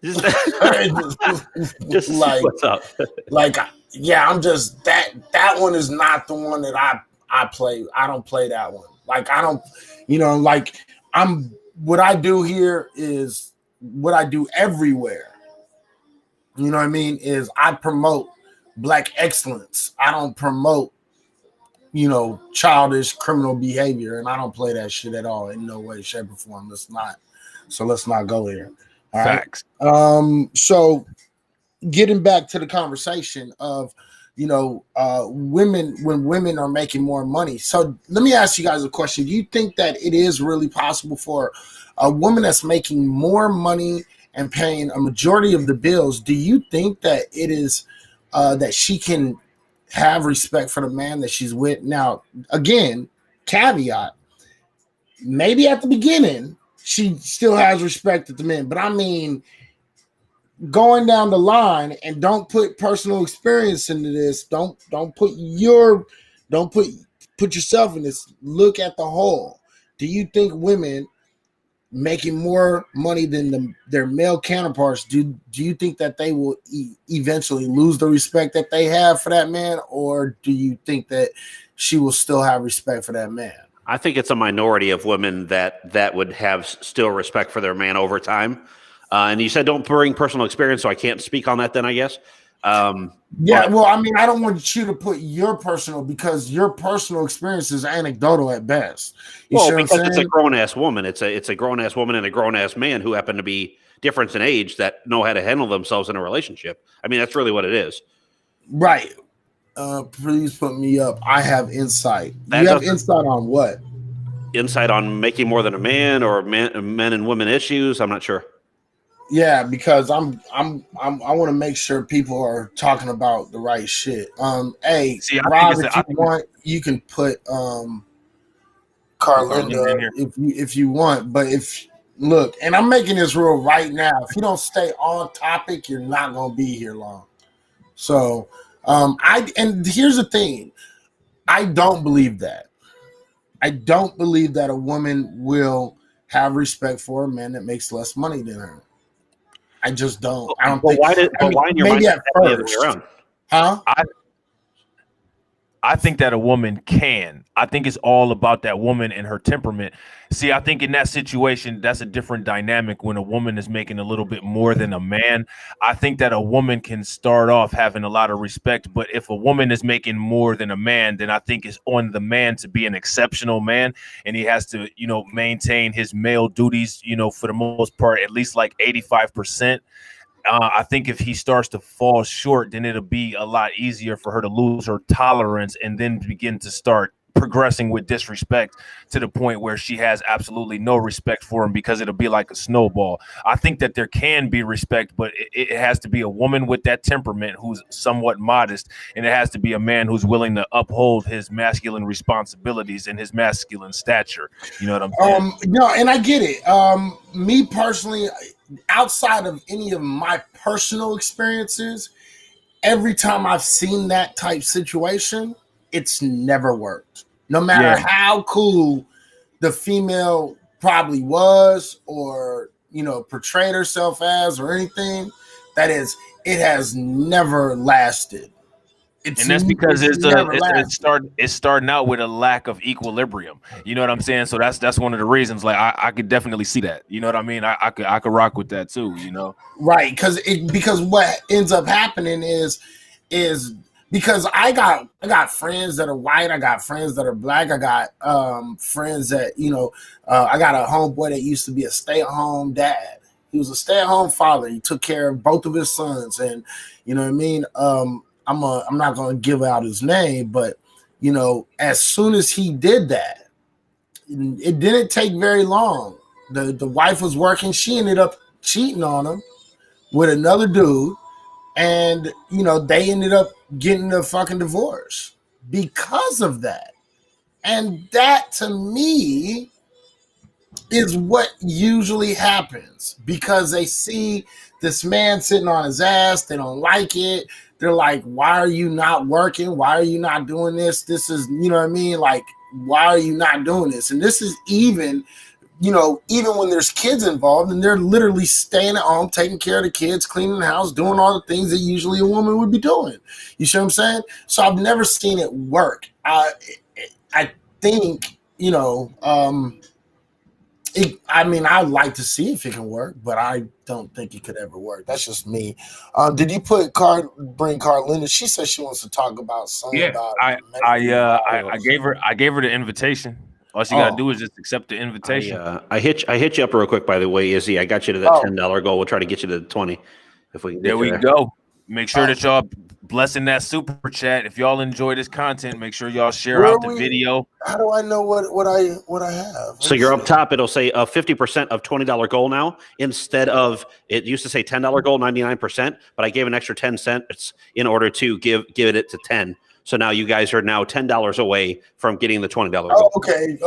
Just like, what's up? Like, yeah, I'm just that one is not the one that I play. I don't play that one. Like, I don't, you know, like, what I do here is what I do everywhere. You know what I mean? Is I promote black excellence. I don't promote, childish criminal behavior, and I don't play that shit at all in no way, shape, or form. Let's not go there. All Facts. Right. So getting back to the conversation of women, when women are making more money. So let me ask you guys a question. Do you think that it is really possible for a woman that's making more money and paying a majority of the bills? Do you think that it is that she can have respect for the man that she's with? Now, again, caveat, maybe at the beginning she still has respect at the men, but I mean, going down the line, and don't put personal experience into this. Don't put yourself in this. Look at the whole. Do you think women making more money than their male counterparts, do you think that they will eventually lose the respect that they have for that man, or do you think that she will still have respect for that man? I think it's a minority of women that would have still respect for their man over time. And you said don't bring personal experience, so I can't speak on that then, I guess. Well, I mean, I don't want you to put your personal, because your personal experience is anecdotal at best. Because it's a grown-ass woman. It's a grown-ass woman and a grown-ass man who happen to be different in age that know how to handle themselves in a relationship. I mean, that's really what it is. Right. Please put me up. I have insight. You have insight on what? Insight on making more than a man, or men and women issues? I'm not sure. Yeah, because I want to make sure people are talking about the right shit. Hey, Rob, if you want, you can put Carlinda if you want. But look, and I'm making this rule right now. If you don't stay on topic, you're not gonna be here long. So and here's the thing. I don't believe that. I don't believe that a woman will have respect for a man that makes less money than her. I just don't. I don't think. Why in your mind at first? Huh? I think that a woman can. I think it's all about that woman and her temperament. See, I think in that situation, that's a different dynamic when a woman is making a little bit more than a man. I think that a woman can start off having a lot of respect, but if a woman is making more than a man, then I think it's on the man to be an exceptional man, and he has to, maintain his male duties, for the most part, at least like 85%. I think if he starts to fall short, then it'll be a lot easier for her to lose her tolerance and then begin to start progressing with disrespect to the point where she has absolutely no respect for him, because it'll be like a snowball. I think that there can be respect, but it has to be a woman with that temperament who's somewhat modest, and it has to be a man who's willing to uphold his masculine responsibilities and his masculine stature. You know what I'm saying? No, and I get it. Me personally, outside of any of my personal experiences, every time I've seen that type situation, it's never worked. No matter how cool the female probably was, or portrayed herself as, or anything, it has never lasted. And that's because it's starting out with a lack of equilibrium. You know what I'm saying? So that's one of the reasons. Like I could definitely see that. You know what I mean? I could rock with that too. Right? Because what ends up happening is because I got friends that are white, I got friends that are black, I got friends that I got a homeboy that used to be a stay-at-home dad. He was a stay-at-home father. He took care of both of his sons, and you know what I mean. I'm not going to give out his name, but as soon as he did that, it didn't take very long. The wife was working. She ended up cheating on him with another dude, and they ended up getting a fucking divorce because of that. And that, to me, is what usually happens, because they see this man sitting on his ass. They don't like it. They're like, why are you not working? Why are you not doing this? This is, you know what I mean? Like, why are you not doing this? And this is even when there's kids involved, and they're literally staying at home, taking care of the kids, cleaning the house, doing all the things that usually a woman would be doing. You see what I'm saying? So I've never seen it work. I think, I mean, I'd like to see if it can work, but I don't think it could ever work. That's just me. Did you bring Carlinda? She said she wants to talk about something about. I gave her the invitation. All she gotta do is just accept the invitation. I hit you up real quick, by the way, Izzy. I got you to that $10 goal. We'll try to get you to the 20 if we can. There we go. Make sure that y'all blessing that super chat. If y'all enjoy this content, make sure y'all share out the video. How do I know what I have? So you're up top. It'll say 50% of $20 goal now. Instead of it used to say $10 goal, 99%, but I gave an extra 10 cents in order to give it to 10. So now you guys are now $10 away from getting the $20 goal. Oh,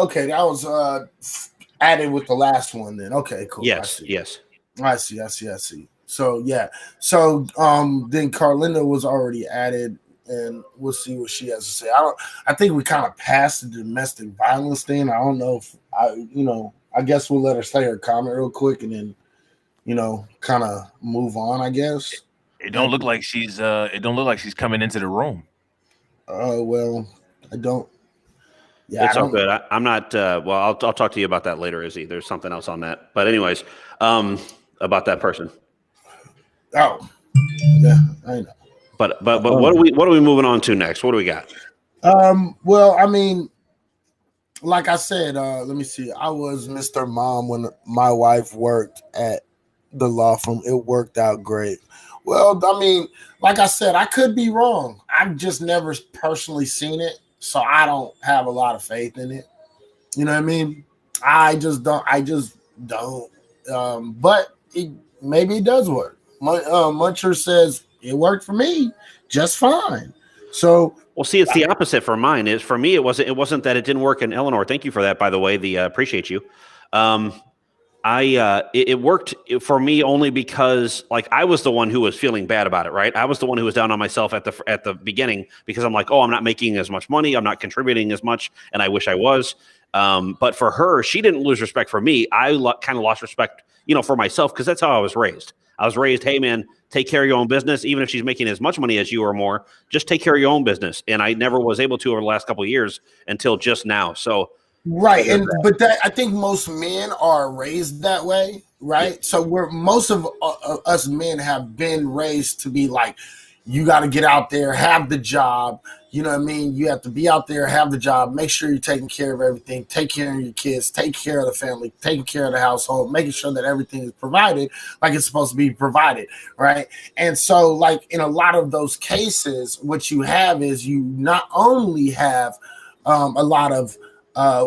okay. That was added with the last one then. Okay, cool. Yes. I see. So yeah. So then Carlinda was already added, and we'll see what she has to say. I think we kind of passed the domestic violence thing. I don't know if I guess we'll let her say her comment real quick and then kind of move on, I guess. It don't look like she's coming into the room. Well, I don't. Yeah, it's all good. I'm not. Well, I'll talk to you about that later, Izzy. There's something else on that. But anyways, about that person. Oh, yeah, I know. But what are we moving on to next? What do we got? Well, I mean, like I said, let me see. I was Mr. Mom when my wife worked at the law firm. It worked out great. Well, I mean, like I said, I could be wrong. I've just never personally seen it, so I don't have a lot of faith in it. You know what I mean? I just don't. But maybe it does work. Muncher says it worked for me just fine. So, well, see, it's the opposite for mine. For me, it wasn't that it didn't work in Eleanor. Thank you for that, by the way. Appreciate you. It worked for me only because I was the one who was feeling bad about it, right? I was the one who was down on myself at the beginning because I'm like, oh, I'm not making as much money, I'm not contributing as much, and I wish I was. But for her, she didn't lose respect for me. I kind of lost respect, for myself because that's how I was raised. I was raised, hey man, take care of your own business. Even if she's making as much money as you or more, just take care of your own business. And I never was able to over the last couple of years until just now. So. Right, but I think most men are raised that way, right? Yeah. So most of us men have been raised to be like, you got to get out there, have the job. You know what I mean? You have to be out there, have the job, make sure you're taking care of everything, take care of your kids, take care of the family, taking care of the household, making sure that everything is provided like it's supposed to be provided, right? And so, in a lot of those cases, what you have is you not only have a lot of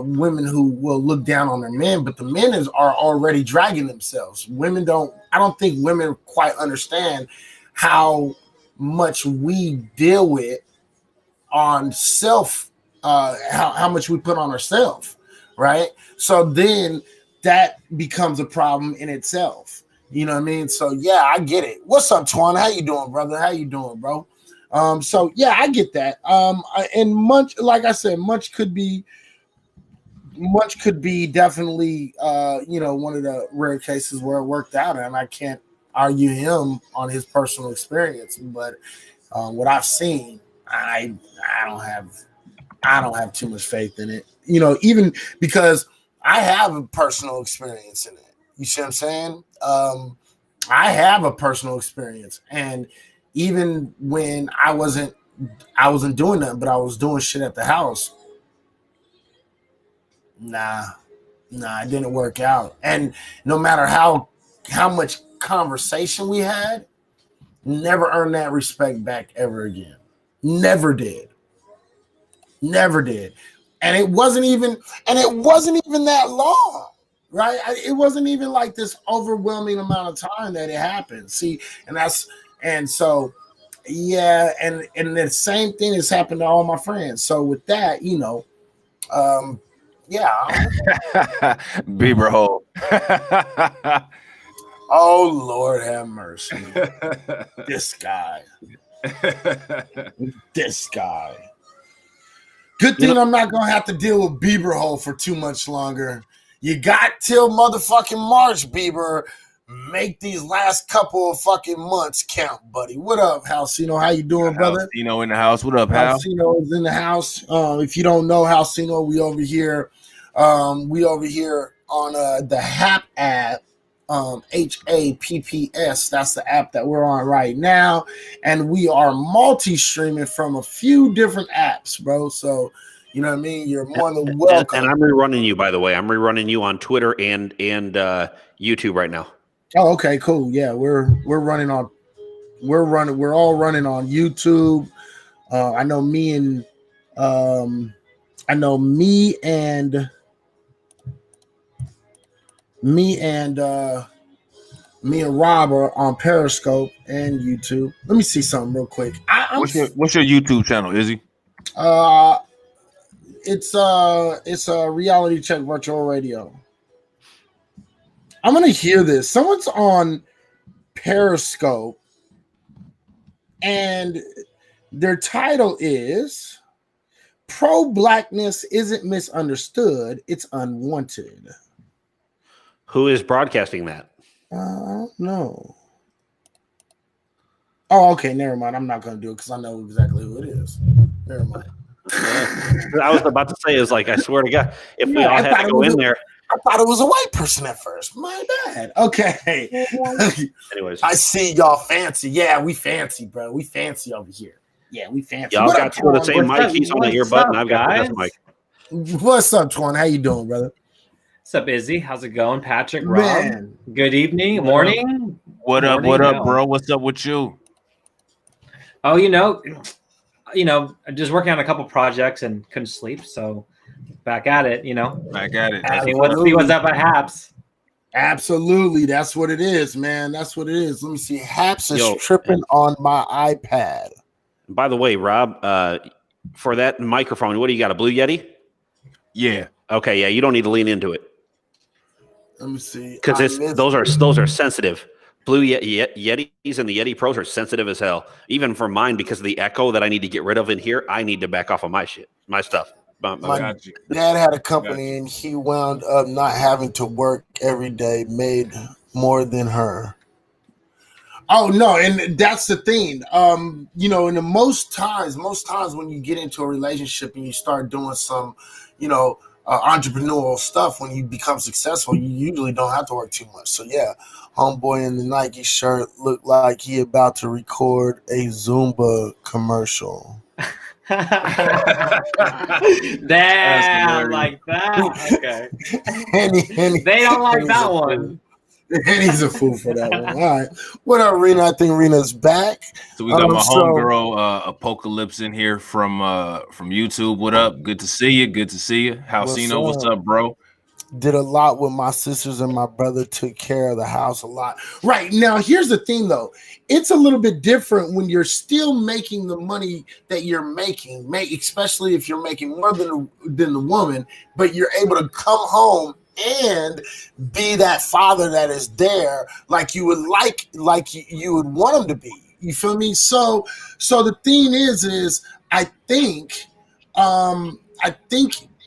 women who will look down on their men, but the men are already dragging themselves. I don't think women quite understand how much we deal with on self, how much we put on ourselves, right? So then that becomes a problem in itself. You know what I mean? So yeah, I get it. What's up, Twan? How you doing, brother? How you doing, bro? So yeah, I get that. And much, like I said, much could be definitely, one of the rare cases where it worked out, and I can't argue him on his personal experience. But what I've seen, I don't have too much faith in it. Even because I have a personal experience in it. You see what I'm saying? I have a personal experience, and even when I wasn't doing that, but I was doing shit at the house. Nah, it didn't work out. And no matter how much conversation we had, never earned that respect back ever again. Never did. And it wasn't even that long, right? It wasn't even like this overwhelming amount of time that it happened. See, and so yeah, and the same thing has happened to all my friends. So with that, yeah. Bieber hole. Oh, Lord have mercy. This guy. Good thing I'm not going to have to deal with Bieber hole for too much longer. You got till motherfucking March, Bieber. Make these last couple of fucking months count, buddy. What up, Halcino? How you doing, brother? Halcino in the house. What up, Hal? Halcino is in the house. If you don't know Halcino, we over here on the HAP app, HAPPS. That's the app that we're on right now, and we are multi-streaming from a few different apps, bro. So you know what I mean. You're more than welcome. And I'm rerunning you, by the way. I'm rerunning you on Twitter and YouTube right now. Oh, okay, cool. Yeah, we're all running on YouTube. I know me and Rob are on Periscope and YouTube. Let me see something real quick. What's your YouTube channel, Izzy? It's a Reality Check Virtual Radio. I'm gonna hear this. Someone's on Periscope, and their title is "Pro-Blackness Isn't Misunderstood; It's Unwanted." Who is broadcasting that? I don't know. Oh, okay. Never mind. I'm not going to do it because I know exactly who it is. Never mind. I was about to say, is like, I swear to God, if we all had to go in there. I thought it was a white person at first. My bad. Okay. Anyways. I see y'all fancy. Yeah, we fancy, bro. We fancy over here. Yeah, we fancy. Y'all got two of the same mic. He's on the earbud, and I've got the mic. What's up, Twan? How you doing, brother? What's up, Izzy? How's it going? Patrick, Rob? Man. Good evening, morning. What up, bro? What's up with you? Oh, just working on a couple projects and couldn't sleep, so back at it, Back at it. Let's see what's up at Haps. Absolutely. That's what it is, man. That's what it is. Let me see. Haps is tripping on my iPad. By the way, Rob, for that microphone, what do you got, a Blue Yeti? Yeah. Okay, yeah, you don't need to lean into it. Let me see. Because those are sensitive. Blue Yetis and the Yeti Pros are sensitive as hell. Even for mine, because of the echo that I need to get rid of in here, I need to back off of my stuff. My dad had a company and he wound up not having to work every day, made more than her. Oh no, and that's the thing. In the most times when you get into a relationship and you start doing some, entrepreneurial stuff, when you become successful, you usually don't have to work too much. So yeah, homeboy in the Nike shirt looked like he about to record a Zumba commercial. Damn, like that. Okay. They don't like that one. And he's a fool for that one. All right. What up, Rena? I think Rena's back. So we got my homegirl Apocalypse in here from YouTube. What up? Good to see you. Good to see you. Halcino, what's up, bro? Did a lot with my sisters and my brother, took care of the house a lot. Right. Now, here's the thing, though. It's a little bit different when you're still making the money that you're making, especially if you're making more than the woman, but you're able to come home and be that father that is there like you would you would want him to be. You feel me? So the thing is I think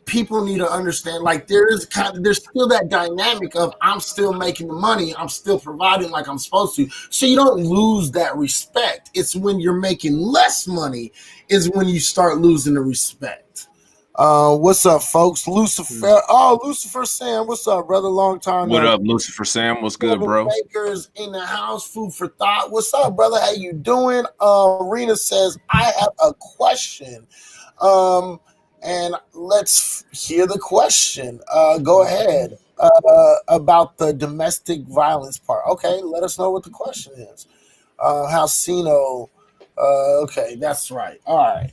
people need to understand, like, there's still that dynamic of I'm still making the money, I'm still providing like I'm supposed to. So you don't lose that respect. It's when you're making less money is when you start losing the respect. What's up, folks? Lucifer. Oh, Lucifer Sam. What's up, brother? Long time. What up, Lucifer Sam? What's good, bro? Bakers in the house. Food for thought. What's up, brother? How you doing? Rena says, I have a question. And let's hear the question. Go ahead. About the domestic violence part. Okay, let us know what the question is. Halcino. Okay, that's right. All right.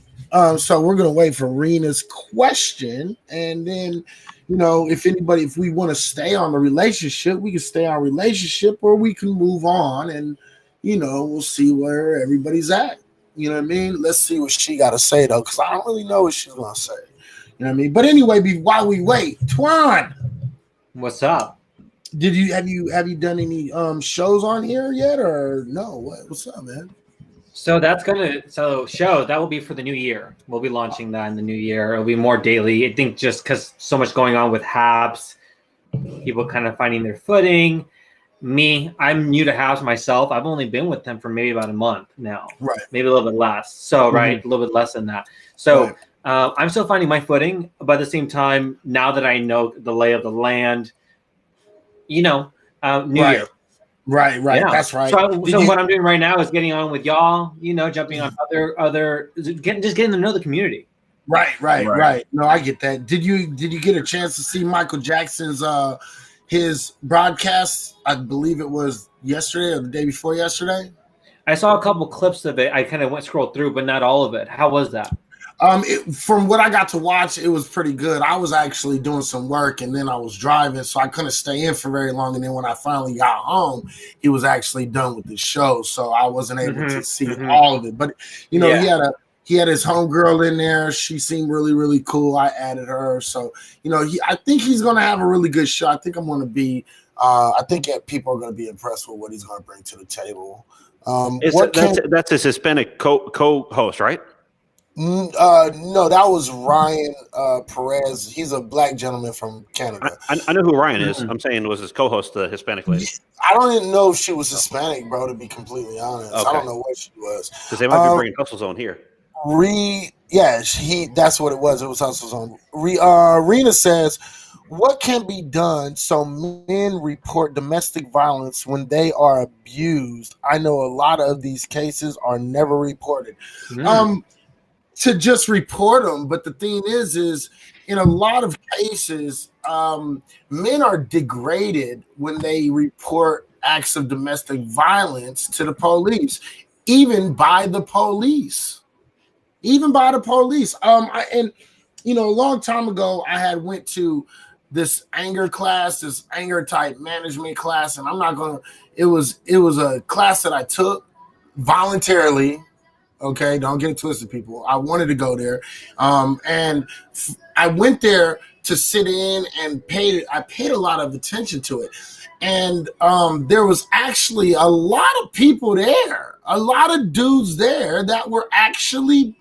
So we're gonna wait for Rena's question, and then, if we want to stay on the relationship, we can stay on relationship, or we can move on, and we'll see where everybody's at. You know what I mean? Let's see what she got to say though, because I don't really know what she's gonna say. You know what I mean? But anyway, while we wait, Twan, what's up? Have you done any shows on here yet, or no? What's up, man? So that will be for the new year. We'll be launching that in the new year. It'll be more daily. I think just because so much going on with Habs, people kind of finding their footing. Me, I'm new to Habs myself. I've only been with them for maybe about a month now. Right. Maybe a little bit less. So, right, a little bit less than that. So I'm still finding my footing. But at the same time, now that I know the lay of the land, New Right. Year. Right. Yeah. That's right. So what I'm doing right now is getting on with y'all. Jumping on other, just getting to know the community. Right. No, I get that. Did you get a chance to see Michael Jackson's his broadcast? I believe it was yesterday or the day before yesterday. I saw a couple clips of it. I kind of scrolled through, but not all of it. How was that? From what I got to watch, it was pretty good. I was actually doing some work and then I was driving, so I couldn't stay in for very long. And then when I finally got home, he was actually done with the show, so I wasn't able to see all of it. But he had his homegirl in there. She seemed really, really cool. I added her, so I think he's going to have a really good show. I think I'm going to be. I think people are going to be impressed with what he's going to bring to the table. That's his Hispanic co-host, right? No, that was Ryan Perez. He's a black gentleman from Canada. I know who Ryan is. I'm saying was his co-host, the Hispanic lady. I don't even know if she was Hispanic, bro, to be completely honest. Okay. I don't know what she was. Because they might be bringing Hustle Zone here. That's what it was. It was Hustle Zone. Rena says, what can be done so men report domestic violence when they are abused? I know a lot of these cases are never reported. To just report them, but the thing is in a lot of cases, men are degraded when they report acts of domestic violence to the police, even by the police. A long time ago, I had went to this anger class, this anger type management class, and it was a class that I took voluntarily. Okay, don't get it twisted, people. I wanted to go there, and I went there to sit in and I paid a lot of attention to it, and there was actually a lot of people there, a lot of dudes there that were actually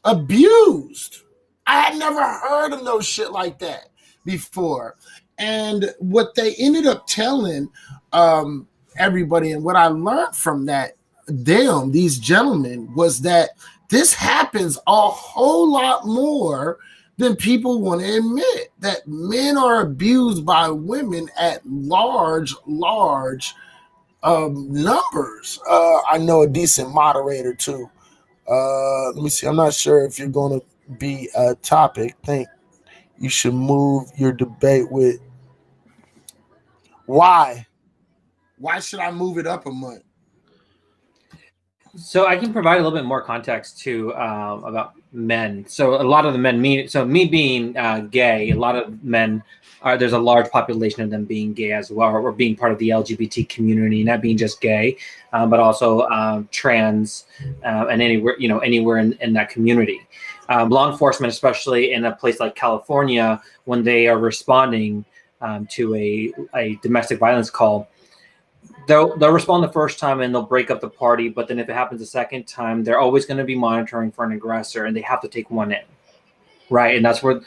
abused. I had never heard of no shit like that before, and what they ended up telling everybody, and what I learned from these gentlemen, was that this happens a whole lot more than people want to admit, that men are abused by women at large numbers. I know a decent moderator too. Let me see. I'm not sure if you're going to be a topic. Think you should move your debate with why should I move it up a month? So I can provide a little bit more context to about men. So a lot of the men, me being gay, a lot of men there's a large population of them being gay as well, or being part of the LGBT community, not being just gay, but also trans and anywhere in that community. Law enforcement, especially in a place like California, when they are responding to a domestic violence call, they'll respond the first time and they'll break up the party. But then if it happens a second time, they're always going to be monitoring for an aggressor, and they have to take one in, right? And that's where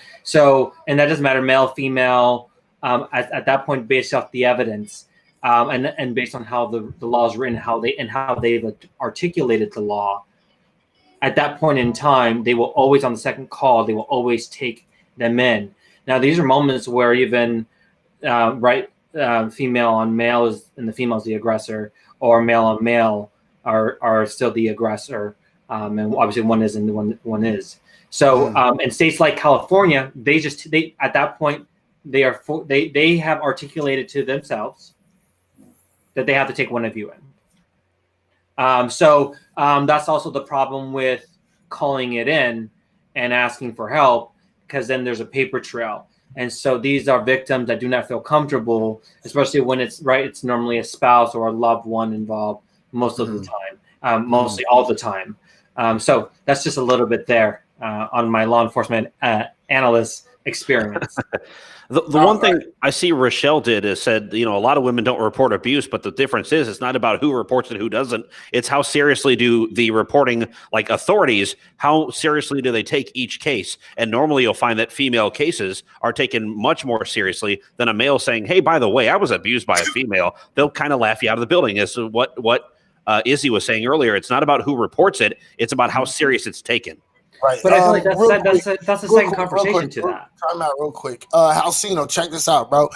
and that doesn't matter, male, female, at that point, based off the evidence and based on how the law is written, how they've articulated the law. At that point in time, they will always, on the second call, they will always take them in. Now, these are moments where even female on male is, and the female is the aggressor, or male on male are still the aggressor, and obviously one is and one is. So in states like California, they at that point they have articulated to themselves that they have to take one of you in. So that's also the problem with calling it in and asking for help, because then there's a paper trail. And so these are victims that do not feel comfortable, especially when it's normally a spouse or a loved one involved most of the time, mostly all the time. So that's just a little bit there on my law enforcement analyst experience. The one thing I see Rochelle did is said, a lot of women don't report abuse, but the difference is it's not about who reports it, who doesn't. It's how seriously do the reporting, like authorities, how seriously do they take each case? And normally you'll find that female cases are taken much more seriously than a male saying, hey, by the way, I was abused by a female. They'll kind of laugh you out of the building. As what Izzy was saying earlier, it's not about who reports it. It's about how serious it's taken. Right. But I feel like that's the second quick, conversation to that. Time out real quick. Halcino, check this out, bro.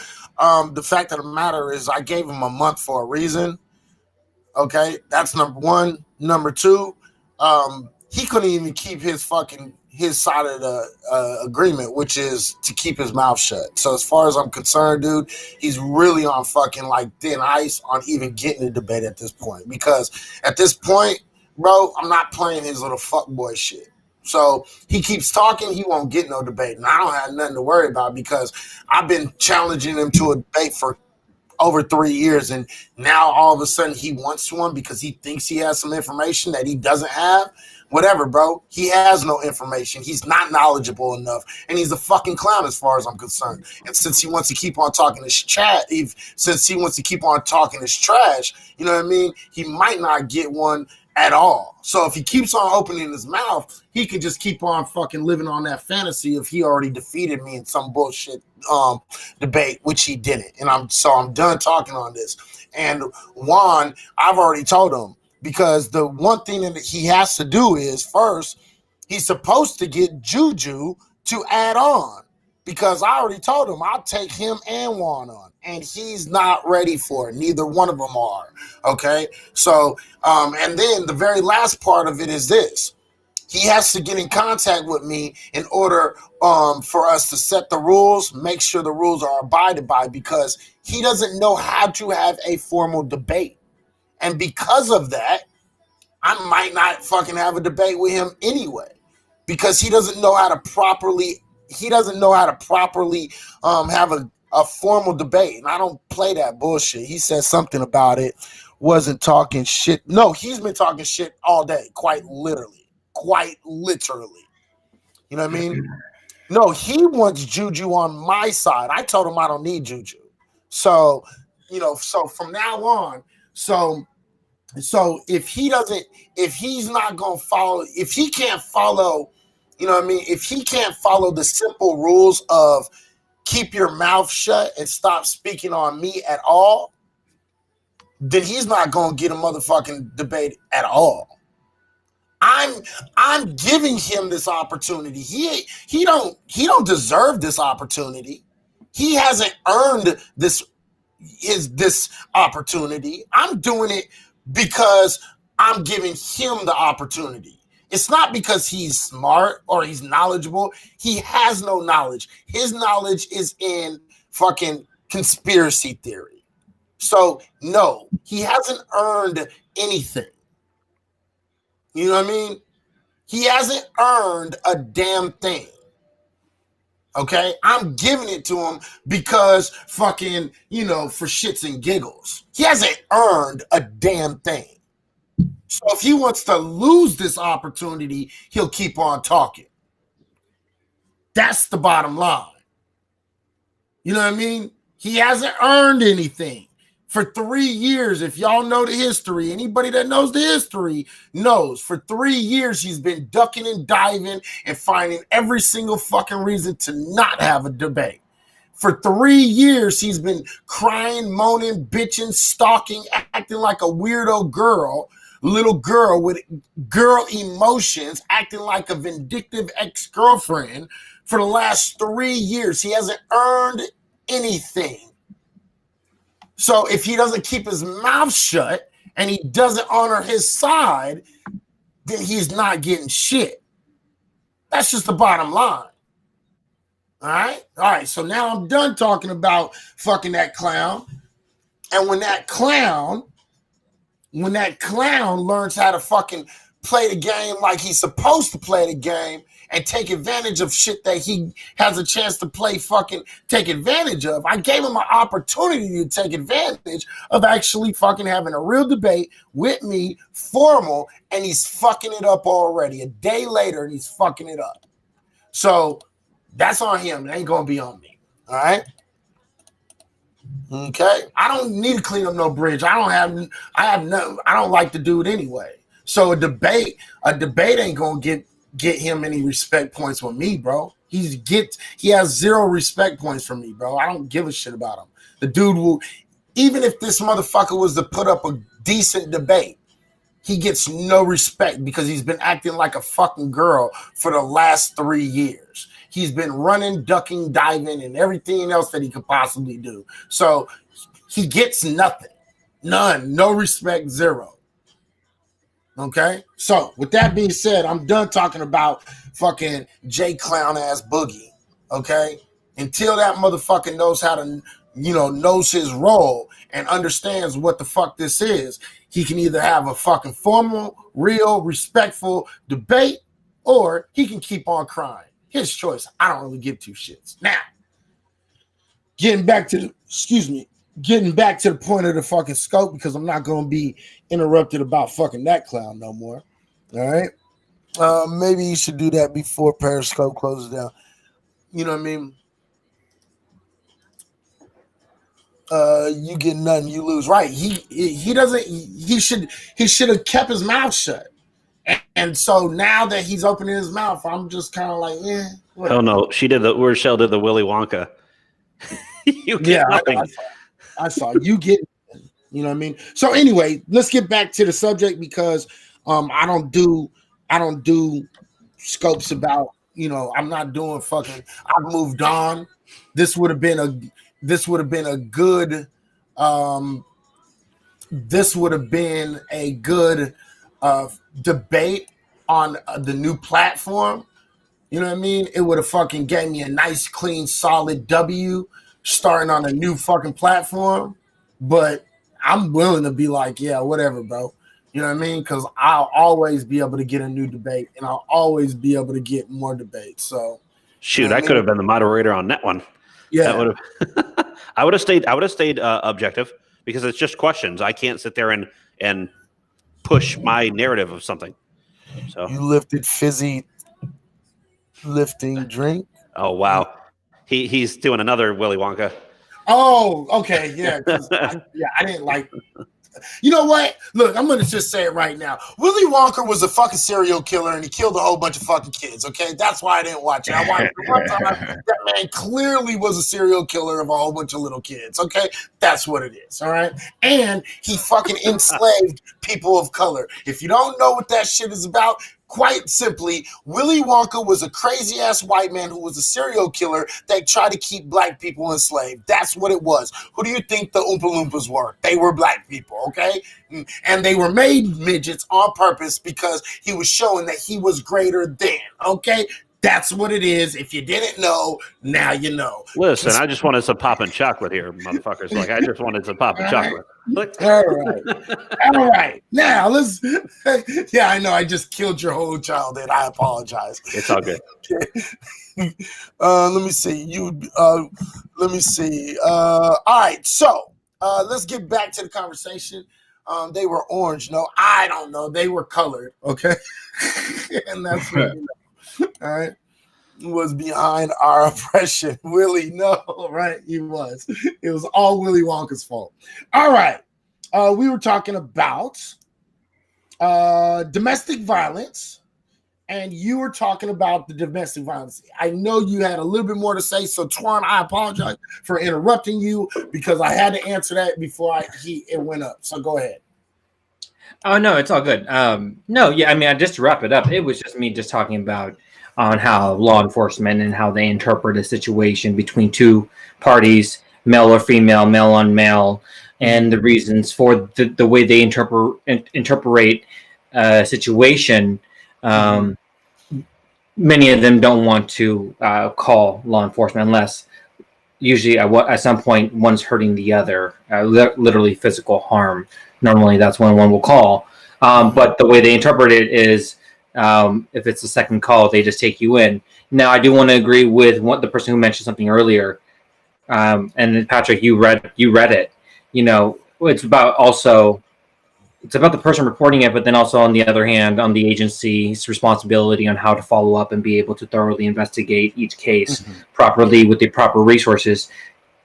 The fact of the matter is I gave him a month for a reason. Okay, that's number one. Number two, he couldn't even keep his side of the agreement, which is to keep his mouth shut. So as far as I'm concerned, dude, he's really on fucking like thin ice on even getting a debate at this point. Because at this point, bro, I'm not playing his little fuckboy shit. So he keeps talking, he won't get no debate. And I don't have nothing to worry about because I've been challenging him to a debate for over 3 years, and now all of a sudden he wants one because he thinks he has some information that he doesn't have. Whatever, bro. He has no information. He's not knowledgeable enough, and he's a fucking clown as far as I'm concerned. And since he wants to keep on talking his since he wants to keep on talking his trash, you know what I mean? He might not get one at all. So if he keeps on opening his mouth, he could just keep on fucking living on that fantasy of he already defeated me in some bullshit debate, which he didn't. And I'm done talking on this. And Juan, I've already told him, because the one thing that he has to do is first, he's supposed to get Juju to add on, because I already told him I'll take him and Juan on, and he's not ready for it. Neither one of them are. Okay. So, and then the very last part of it is this. He has to get in contact with me in order for us to set the rules, make sure the rules are abided by, because he doesn't know how to have a formal debate. And because of that, I might not fucking have a debate with him anyway, because he doesn't know how to properly have a formal debate. And I don't play that bullshit. He said something about it, wasn't talking shit. No, he's been talking shit all day, quite literally. You know what I mean? No, he wants Juju on my side. I told him I don't need Juju. So, you know, so from now on, so if he's not going to follow, if he can't follow, you know what I mean? If he can't follow the simple rules of keep your mouth shut and stop speaking on me at all, then he's not going to get a motherfucking debate at all. I'm giving him this opportunity. He don't deserve this opportunity. He hasn't earned this opportunity. I'm doing it because I'm giving him the opportunity. It's not because he's smart or he's knowledgeable. He has no knowledge. His knowledge is in fucking conspiracy theory. So no, he hasn't earned anything. You know what I mean? He hasn't earned a damn thing. Okay? I'm giving it to him because fucking, you know, for shits and giggles. He hasn't earned a damn thing. So if he wants to lose this opportunity, he'll keep on talking. That's the bottom line. You know what I mean? He hasn't earned anything. For 3 years, if y'all know the history, anybody that knows the history knows, for 3 years he's been ducking and diving and finding every single fucking reason to not have a debate. For 3 years he's been crying, moaning, bitching, stalking, acting like a weirdo girl, little girl with girl emotions, acting like a vindictive ex-girlfriend for the last 3 years. He hasn't earned anything. So if he doesn't keep his mouth shut and he doesn't honor his side, then he's not getting shit. That's just the bottom line. All right? All right, so now I'm done talking about fucking that clown. And when that clown learns how to fucking play the game like he's supposed to play the game and take advantage of shit that he has a chance to take advantage of. I gave him an opportunity to take advantage of actually fucking having a real debate with me, formal, and he's fucking it up already. A day later, and he's fucking it up. So that's on him. It ain't gonna be on me. All right? Okay? I don't need to clean up no bridge. I don't like the dude anyway. So a debate ain't gonna get him any respect points with me, bro. He has 0 respect points from me, bro. I don't give a shit about him. The dude will, even if this motherfucker was to put up a decent debate, he gets no respect because he's been acting like a fucking girl for the last 3 years. He's been running, ducking, diving, and everything else that he could possibly do. So he gets nothing. None. No respect, zero. Okay? So with that being said, I'm done talking about fucking J Clown ass Boogie. Okay? Until that motherfucker knows how to, knows his role and understands what the fuck this is, he can either have a fucking formal, real, respectful debate, or he can keep on crying. His choice. I don't really give two shits. Now, getting back to the point of the fucking scope, because I'm not going to be interrupted about fucking that clown no more. All right? Maybe you should do that before Periscope closes down. You know what I mean? You get nothing, you lose. Right? He doesn't. He should have kept his mouth shut. And so now that he's opening his mouth, I'm just kind of like, yeah. Oh no, Rochelle did the Willy Wonka. You get nothing. I saw you get. You know what I mean? So anyway, let's get back to the subject, because I don't do scopes about, I'm not doing fucking. I've moved on. This would have been a good debate on the new platform. You know what I mean? It would have fucking gave me a nice, clean, solid W starting on a new fucking platform. But I'm willing to be like, yeah, whatever, bro. You know what I mean? Because I'll always be able to get a new debate, and I'll always be able to get more debates. So shoot, I could have been the moderator on that one. Yeah, that would have. I would have stayed objective, because it's just questions. I can't sit there and push my narrative of something. So you lifted fizzy lifting drink. Oh wow, he's doing another Willy Wonka. Oh, okay, yeah, I didn't like. You know what? Look, I'm going to just say it right now. Willy Wonka was a fucking serial killer, and he killed a whole bunch of fucking kids, okay? That's why I didn't watch it. I watched it one time. That man clearly was a serial killer of a whole bunch of little kids, okay? That's what it is, all right? And he fucking enslaved people of color. If you don't know what that shit is about, quite simply, Willy Wonka was a crazy-ass white man who was a serial killer that tried to keep black people enslaved. That's what it was. Who do you think the Oompa Loompas were? They were black people, okay? And they were made midgets on purpose because he was showing that he was greater than, okay? That's what it is. If you didn't know, now you know. Listen, I just wanted some popping chocolate here, motherfuckers. Like, I just wanted some popping chocolate. All right. Now let's. Yeah, I know. I just killed your whole childhood. I apologize. It's all good. Let me see. Let me see. All right. So let's get back to the conversation. They were orange. No, I don't know. They were colored. Okay, and that's what you know. All right. Was behind our oppression. Willie, no, right? He was. It was all Willy Wonka's fault. All right. We were talking about domestic violence, and you were talking about the domestic violence. I know you had a little bit more to say, so Twan, I apologize for interrupting you, because I had to answer that before it went up. So go ahead. Oh no, it's all good. Just to wrap it up, it was just me just talking about on how law enforcement and how they interpret a situation between two parties, male or female, male on male, and the reasons for the way they interpret a situation. Many of them don't want to call law enforcement unless usually at some point one's hurting the other, literally physical harm. Normally that's when one will call. But the way they interpret it is, if it's a second call, they just take you in. Now, I do want to agree with the person who mentioned something earlier. And Patrick, you read it. It's about the person reporting it, but then also on the other hand, on the agency's responsibility on how to follow up and be able to thoroughly investigate each case properly with the proper resources.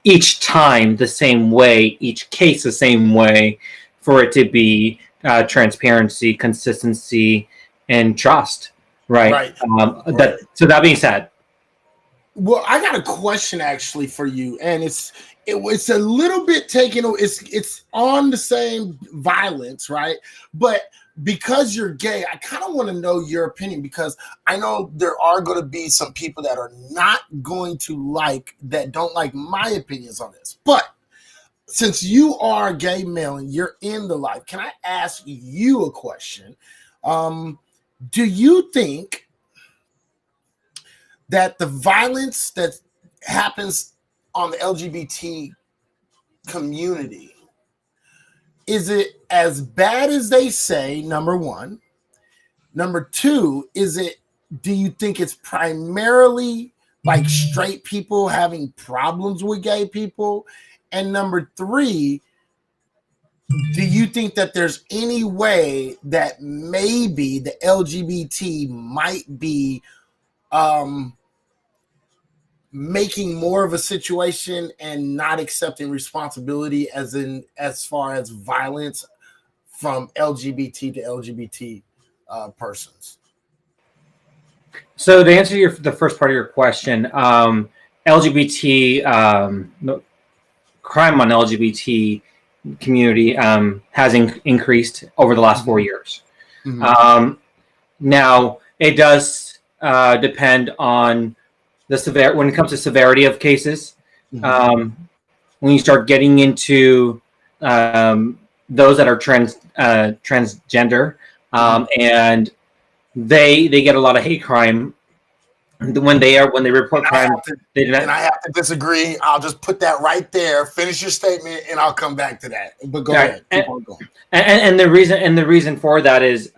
Each time the same way, each case the same way, for it to be transparency, consistency, and trust, right? Right. So that being said, Well, I got a question actually for you, and it's a little bit taken. It's on the same violence, right? But because you're gay, I kind of want to know your opinion, because I know there are going to be some people that are not going to that don't like my opinions on this. But since you are a gay male and you're in the life, can I ask you a question? Do you think that the violence that happens on the LGBT community, is it as bad as they say, number one? Number two, do you think it's primarily like straight people having problems with gay people? And number three, do you think that there's any way that maybe the LGBT might be making more of a situation and not accepting responsibility as far as violence from LGBT to LGBT persons? So to answer the first part of your question, LGBT crime on LGBT community has increased over the last 4 years. Mm-hmm. Now it does depend on the when it comes to severity of cases. Mm-hmm. When you start getting into those that are transgender, and they get a lot of hate crime when they report crime. And I have to disagree. I'll just put that right there. Finish your statement, and I'll come back to that. But go ahead. Keep on going. And the reason for that is,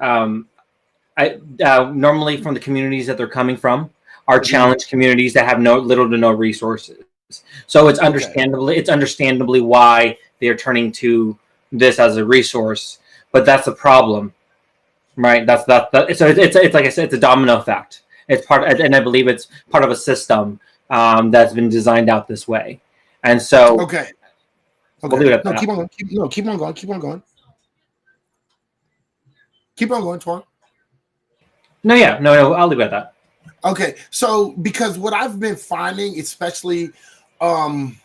normally from the communities that they're coming from are challenged communities that have little to no resources. So it's understandably why they are turning to this as a resource. But that's the problem, right? So it's like I said, it's a domino effect. It's and I believe it's part of a system that's been designed out this way. And so, okay. We'll leave it at no, that. keep on going. Keep on going. Keep on going, Twan. No, I'll leave it at that. Okay, so because what I've been finding, especially, and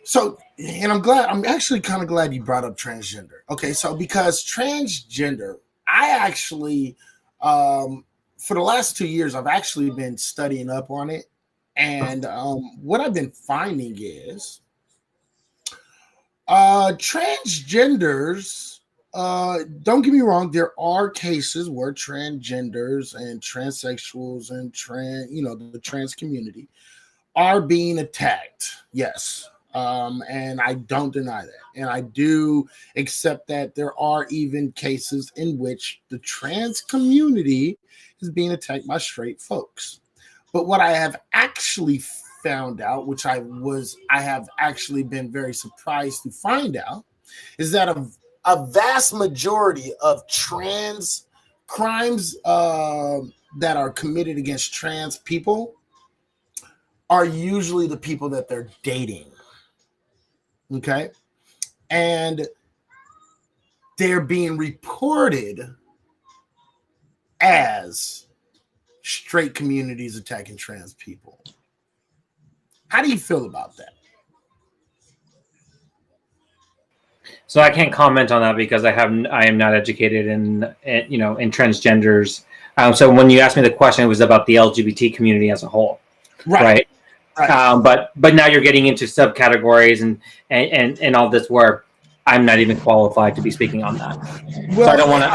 I'm actually kind of glad you brought up transgender. Okay, so because transgender, I actually, for the last 2 years, I've actually been studying up on it, and what I've been finding is, transgenders. Don't get me wrong, there are cases where transgenders and transsexuals and the trans community are being attacked. Yes. And I don't deny that. And I do accept that there are even cases in which the trans community is being attacked by straight folks. But what I have actually found out, which I have actually been very surprised to find out, is that a vast majority of trans crimes that are committed against trans people are usually the people that they're dating. Okay? And they're being reported as straight communities attacking trans people. How do you feel about that? So I can't comment on that because I am not educated in transgenders. So when you asked me the question, it was about the LGBT community as a whole, right? But now you're getting into subcategories and all this where I'm not even qualified to be speaking on that. Well, so I don't want to.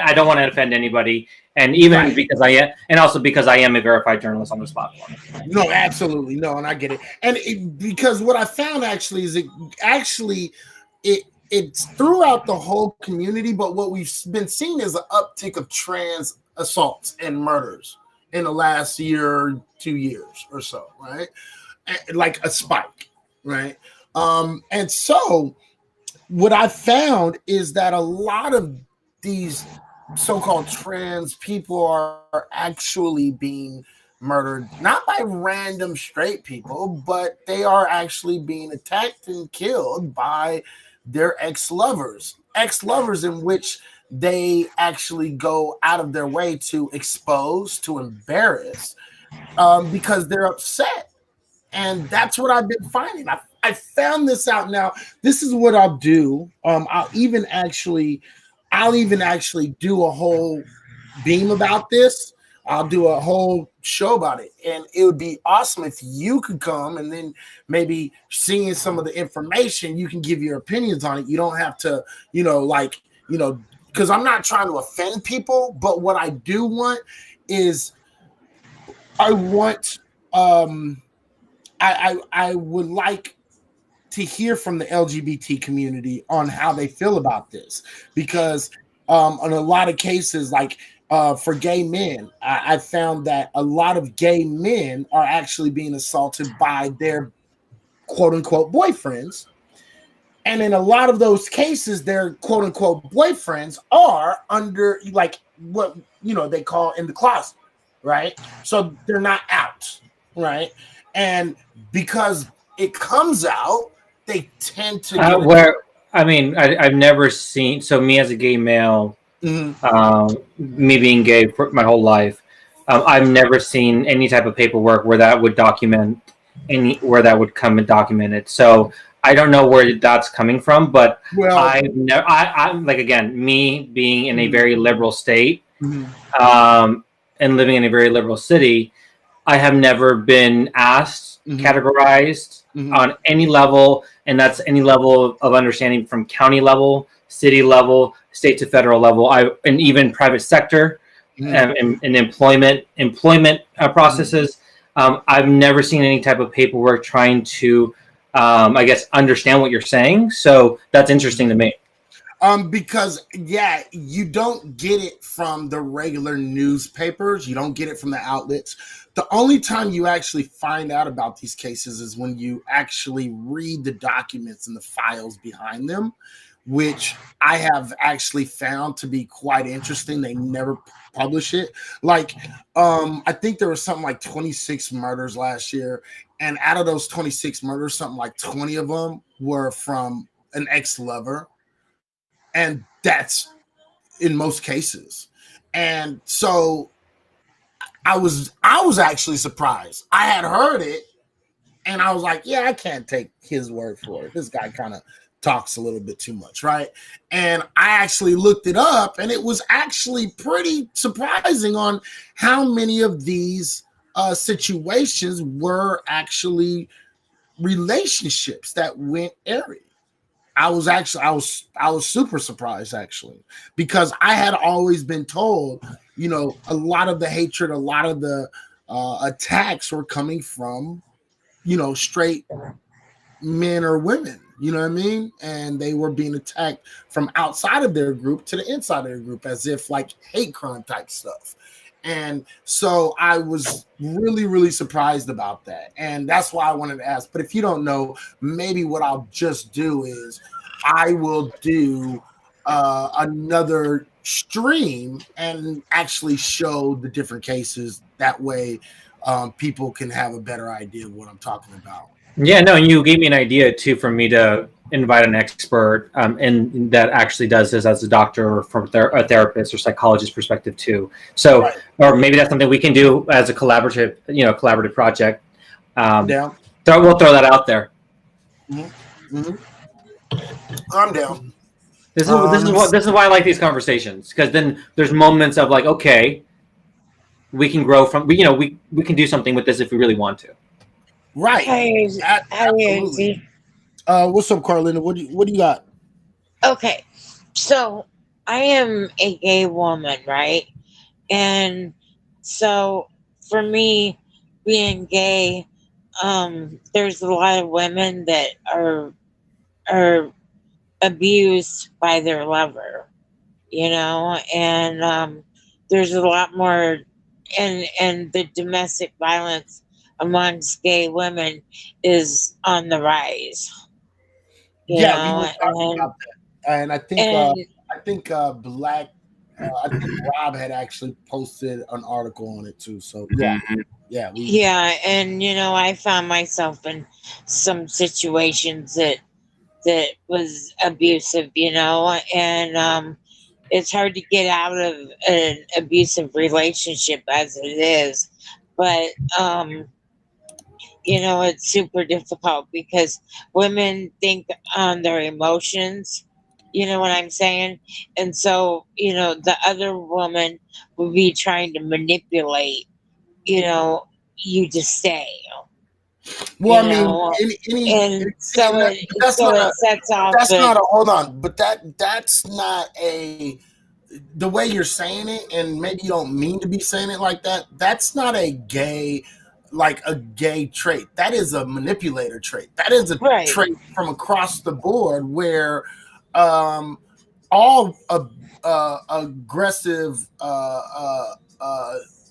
I don't want to offend anybody, and even because because I am a verified journalist on this platform. No, absolutely no, and I get it. And because what I found actually is it's throughout the whole community, but what we've been seeing is an uptick of trans assaults and murders in the last year, 2 years or so, right? Like a spike, right? And so what I found is that a lot of these so-called trans people are actually being murdered, not by random straight people, but they are actually being attacked and killed by their ex-lovers in which they actually go out of their way to expose, to embarrass, because they're upset. And that's what I've been finding. I found this out now. This is what I'll do. I'll even actually do a whole beam about this. I'll do a whole show about it. And it would be awesome if you could come, and then maybe seeing some of the information, you can give your opinions on it. You don't have to, because I'm not trying to offend people, but what I do want is I want I would like to hear from the LGBT community on how they feel about this, because in a lot of cases, like for gay men, I found that a lot of gay men are actually being assaulted by their quote unquote boyfriends. And in a lot of those cases, their quote unquote boyfriends are under like what they call in the closet, right? So they're not out, right? And because it comes out, they tend to I've never seen. So me as a gay male, me being gay for my whole life, I've never seen any type of paperwork where that would come and document it. So I don't know where that's coming from, but I'm like, again, me being in a very liberal state, and living in a very liberal city, I have never been asked, categorized on any level, and that's any level of understanding from county level, city level, state to federal level, and even private sector and employment processes. I've never seen any type of paperwork trying to, I guess, understand what you're saying. So that's interesting to me. Because you don't get it from the regular newspapers. You don't get it from the outlets. The only time you actually find out about these cases is when you actually read the documents and the files behind them, which I have actually found to be quite interesting. They never publish it. Like, I think there was something like 26 murders last year. And out of those 26 murders, something like 20 of them were from an ex-lover. And that's in most cases. And so I was actually surprised. I had heard it and I was like, yeah, I can't take his word for it. This guy kind of talks a little bit too much, right? And I actually looked it up, and it was actually pretty surprising on how many of these situations were actually relationships that went airy. I was super surprised, actually, because I had always been told, a lot of the hatred, a lot of the attacks were coming from, straight men or women, you know what I mean? And they were being attacked from outside of their group to the inside of their group, as if like hate crime type stuff. And so I was really, really surprised about that. And that's why I wanted to ask. But if you don't know, maybe what I'll just do is I will do another stream and actually show the different cases. That way people can have a better idea of what I'm talking about. Yeah, no, and you gave me an idea too for me to invite an expert and that actually does this as a doctor or from a therapist or psychologist perspective too. So, right. Or maybe that's something we can do as a collaborative project. Down. We'll throw that out there. I'm down. This is why I like these conversations, because then there's moments of like, okay, we can grow from we can do something with this if we really want to. Right. Hey, absolutely. What's up, Carlina? What do you got? Okay, so I am a gay woman, right? And so for me, being gay, there's a lot of women that are abused by their lover, and there's a lot more, and the domestic violence amongst gay women is on the rise. We were talking about that, and I think Rob had actually posted an article on it too. So and I found myself in some situations that was abusive, and it's hard to get out of an abusive relationship as it is. but you know, it's super difficult because women think on their emotions. You know what I'm saying? And so, you know, the other woman would be trying to manipulate, you know, you to stay. Well, You I mean, know, any and so that, it that's so not it a sets off that's a not a hold on, but that's not a the way you're saying it, and maybe you don't mean to be saying it like that. That's not a gay trait. That is a manipulator trait. That is a right, trait from across the board where um, all aggressive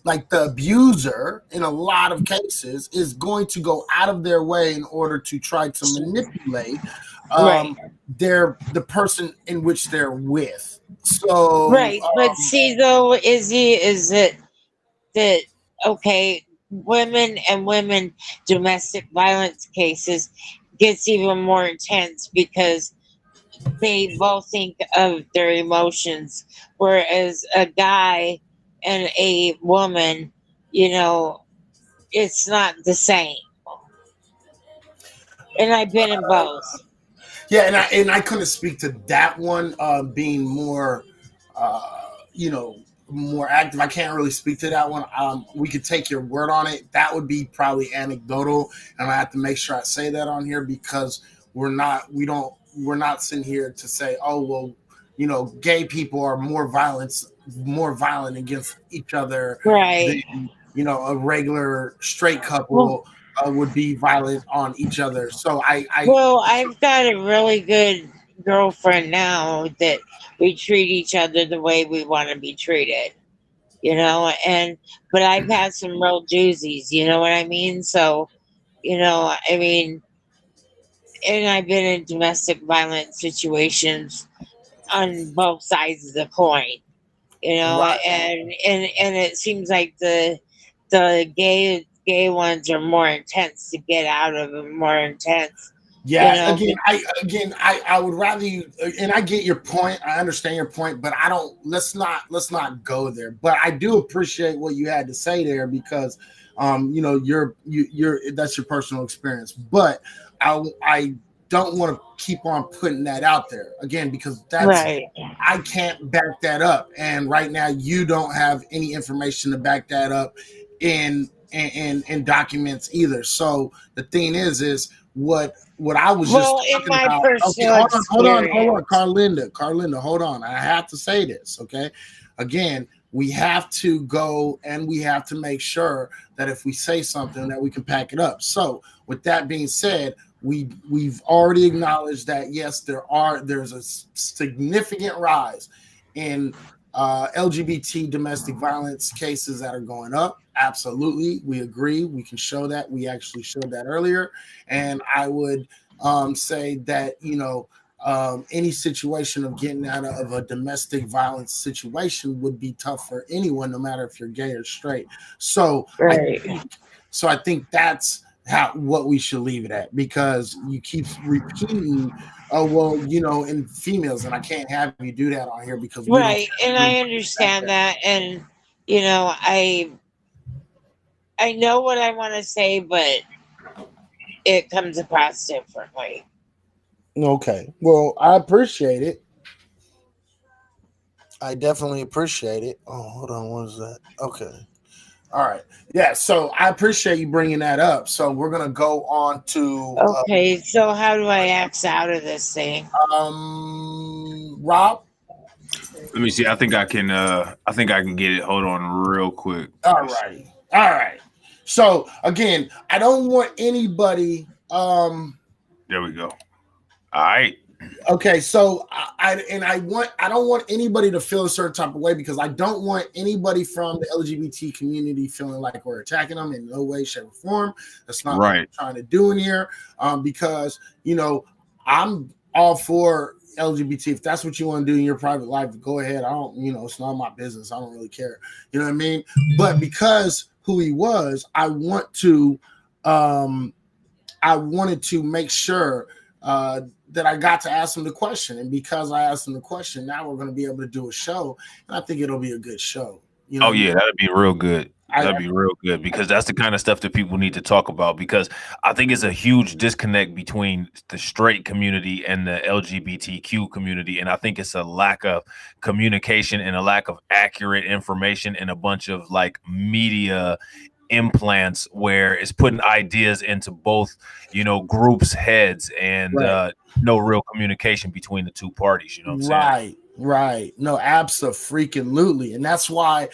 like the abuser in a lot of cases is going to go out of their way in order to try to manipulate right, the person in which they're with. So right. But see, though, Izzy, is that okay? Women domestic violence cases gets even more intense because they both think of their emotions, whereas a guy and a woman, you know, it's not the same. And I've been in both. yeah, and I couldn't speak to that one being more, you know, more active. I can't really speak to that one. We could take your word on it. That would be probably anecdotal, and I have to make sure I say that on here because we're not sitting here to say, oh well, you know, gay people are more violent against each other Right. than you know a regular straight Well, couple would be violent on each other. So well, I've got a really good girlfriend now that we treat each other the way we want to be treated, you know, and but I've had some real doozies, you know what I mean? So, you know, I mean, and I've been in domestic violence situations on both sides of the coin, you know, right. and it seems like the gay ones are more intense to get out of and more intense, you Yeah, know. I would rather you, and I get your point. I understand your point, but I don't. Let's not go there. But I do appreciate what you had to say there because, you know, you're that's your personal experience. But I don't want to keep on putting that out there again because Right. I can't back that up, and right now you don't have any information to back that up in documents either. So the thing is what I was just Well, in talking my about. Okay, personal experience. Carlinda, hold on. I have to say this, okay? Again, we have to go and we have to make sure that if we say something that we can pack it up. So, with that being said, we've already acknowledged that yes, there's a significant rise in LGBT domestic violence cases that are going up. Absolutely, we agree. We can show that. We actually showed that earlier, and I would say that you know any situation of getting out of a domestic violence situation would be tough for anyone, no matter if you're gay or straight. So Right. I think that's what we should leave it at because you keep repeating. Oh well, you know, in females, and I can't have you do that on here because we don't. Right. And I understand that. And, you know, I know what I want to say, but it comes across differently. Okay. Well, I appreciate it. I definitely appreciate it. Oh, hold on. What is that? Okay. All right. Yeah. So I appreciate you bringing that up. So we're gonna go on to Okay, so how do I X out of this thing? Rob. Let me see. I think I can. I think I can get it. Hold on, real quick. All right. All right. So again, I don't want anybody. There we go. All right. Okay, so I don't want anybody to feel a certain type of way because I don't want anybody from the LGBT community feeling like we're attacking them in no way, shape, or form. That's not what I'm trying to do in here. Because you know I'm all for LGBT. If that's what you want to do in your private life, go ahead. I don't, you know, it's not my business. I don't really care. You know what I mean? But because who he was, I wanted to make sure that I got to ask him the question. And because I asked him the question, now we're going to be able to do a show. And I think it'll be a good show. You know Oh yeah, that'd be real good. I- That'd be real good because that's the kind of stuff that people need to talk about, because I think it's a huge disconnect between the straight community and the LGBTQ community. And I think it's a lack of communication and a lack of accurate information and a bunch of like media implants where it's putting ideas into both, groups' heads, and Right. no real communication between the two parties. You know what I'm saying? Right. No, abso-freaking-lutely. And that's why,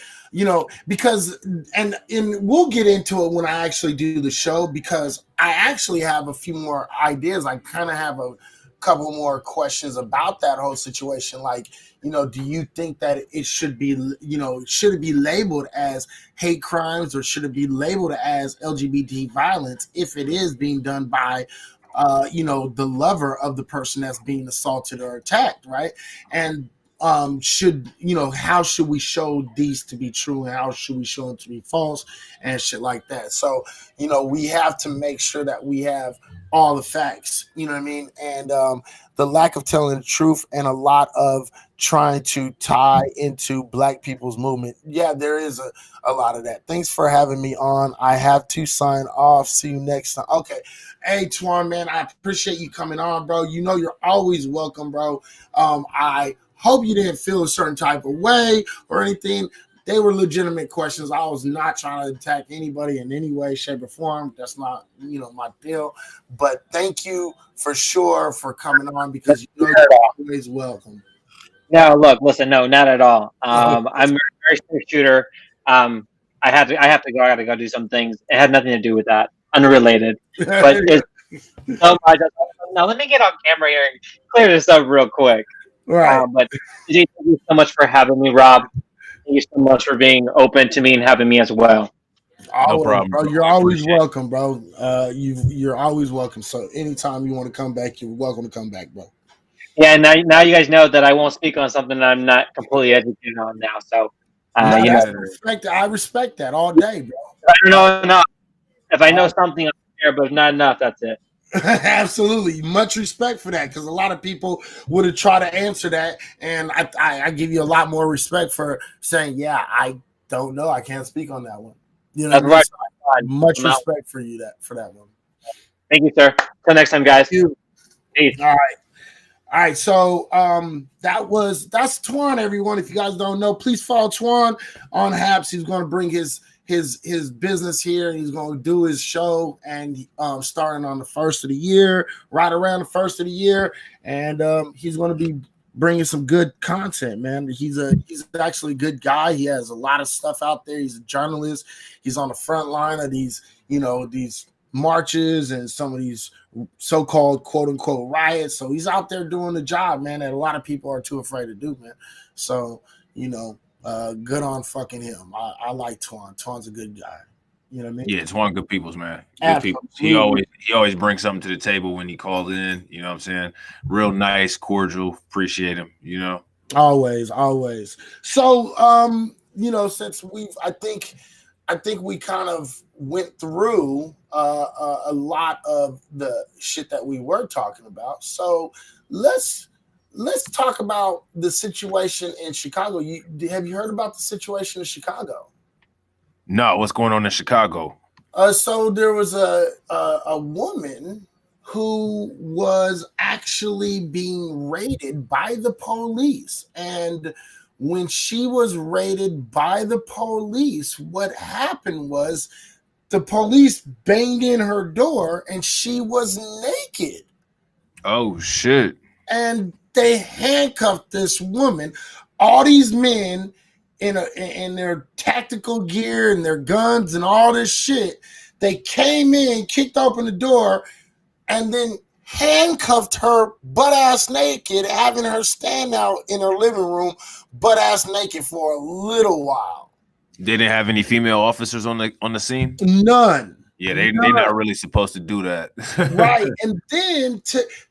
because and we'll get into it when I actually do the show, because I actually have a few more ideas. I kind of have a couple more questions about that whole situation. Like, do you think that it should be, should it be labeled as hate crimes, or should it be labeled as LGBT violence if it is being done by the lover of the person that's being assaulted or attacked, right? And how should we show these to be true, and how should we show them to be false, and shit like that. So, we have to make sure that we have all the facts, you know what I mean? And the lack of telling the truth, and a lot of trying to tie into Black people's movement. Yeah, there is a lot of that. Thanks for having me on. I have to sign off. See you next time. Okay. Hey, Twan, man, I appreciate you coming on, bro. You're always welcome, bro. I hope you didn't feel a certain type of way or anything. They were legitimate questions. I was not trying to attack anybody in any way, shape, or form. That's not, my deal. But thank you for sure for coming on, because you're always welcome. No, look, listen, no, not at all. I'm a very straight shooter. I have to go. I got to go do some things. It had nothing to do with that. Unrelated. But it's so much. Now let me get on camera here and clear this up real quick. Right. But thank you so much for having me, Rob. Thank you so much for being open to me and having me as well. No problem, bro. You're always welcome, bro. You're always welcome. So anytime you want to come back, you're welcome to come back, bro. Yeah, now you guys know that I won't speak on something that I'm not completely educated on now. So, I respect that all day, bro. I don't know enough. If I know something, I'm there, but if not enough, that's it. Absolutely. Much respect for that, because a lot of people would have tried to answer that, and I give you a lot more respect for saying, yeah, I don't know. I can't speak on that one. That's right. So much respect for you for that one. Thank you, sir. Till next time, guys. Thank you. Peace. All right, so that's Twan, everyone. If you guys don't know, please follow Twan on Haps. He's going to bring his business here, and he's going to do his show, and starting on the first of the year, right around the first of the year, and he's going to be bringing some good content, man. He's actually a good guy. He has a lot of stuff out there. He's a journalist. He's on the front line of these marches and some of these so-called quote-unquote riots. So he's out there doing the job, man, that a lot of people are too afraid to do, man. So, good on fucking him. I like Twan. Twan's a good guy. You know what I mean? Yeah, Twan, good peoples, man. Good people. He always brings something to the table when he calls in. You know what I'm saying? Real nice, cordial. Appreciate him. Always. So, since I think we kind of went through a lot of the shit that we were talking about. So let's talk about the situation in Chicago. Have you heard about the situation in Chicago? No, what's going on in Chicago? So there was a woman who was actually being raided by the police, and when she was raided by the police, what happened was the police banged in her door and she was naked. Oh, shit. And they handcuffed this woman. All these men in their tactical gear and their guns and all this shit, they came in, kicked open the door, and then handcuffed her butt-ass naked, having her stand out in her living room butt-ass naked for a little while. They didn't have any female officers on the scene? None. Yeah, they're not really supposed to do that. Right. And then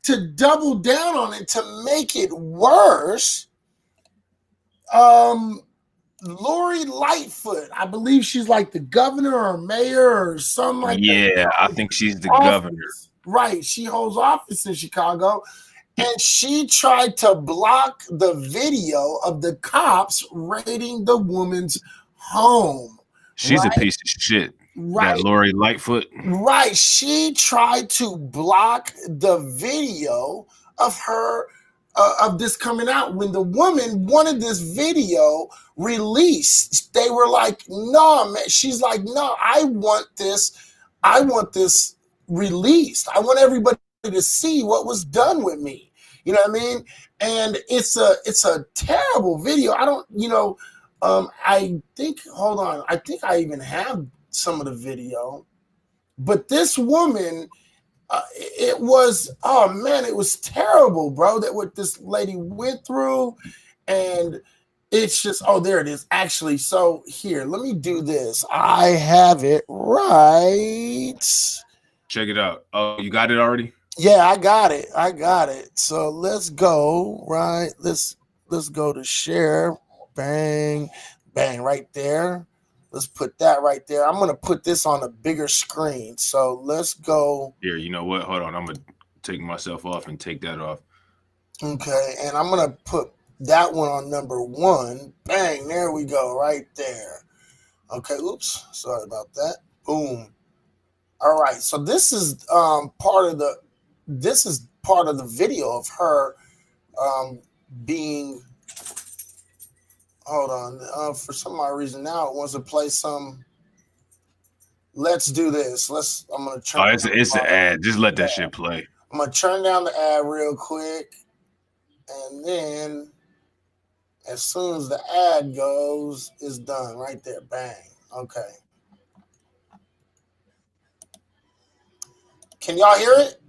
to double down on it, to make it worse, Lori Lightfoot, I believe she's like the governor or mayor or something like that. Yeah, I think she's the governor. Right. She holds office in Chicago. And she tried to block the video of the cops raiding the woman's home. She's right? a piece of shit. Right. That Lori Lightfoot. Right. She tried to block the video of her of this coming out. When the woman wanted this video released, they were like, no, man. She's like, no, I want this released. I want everybody to see what was done with me. You know what I mean? And it's a terrible video. I don't, I think, hold on. I think I even have some of the video. But this woman, it was, oh man, it was terrible, bro, that what this lady went through. And it's just, oh, there it is. Actually, so here, let me do this. I have it right. Check it out. Oh, you got it already? Yeah, I got it. So let's go, right? Let's go to share. Bang, bang, right there. Let's put that right there. I'm going to put this on a bigger screen. So let's go. Here, you know what? Hold on. I'm going to take myself off and take that off. Okay, and I'm going to put that one on number 1. Bang, there we go, right there. Okay, oops, sorry about that. Boom. All right, so this is part of the video of her being. Hold on. For some odd reason now it wants to play some. Let's do this. I'm gonna turn. Oh, it's an ad. Just let that shit play. I'm gonna turn down the ad real quick, and then as soon as the ad goes, it's done right there. Bang. Okay. Can y'all hear it?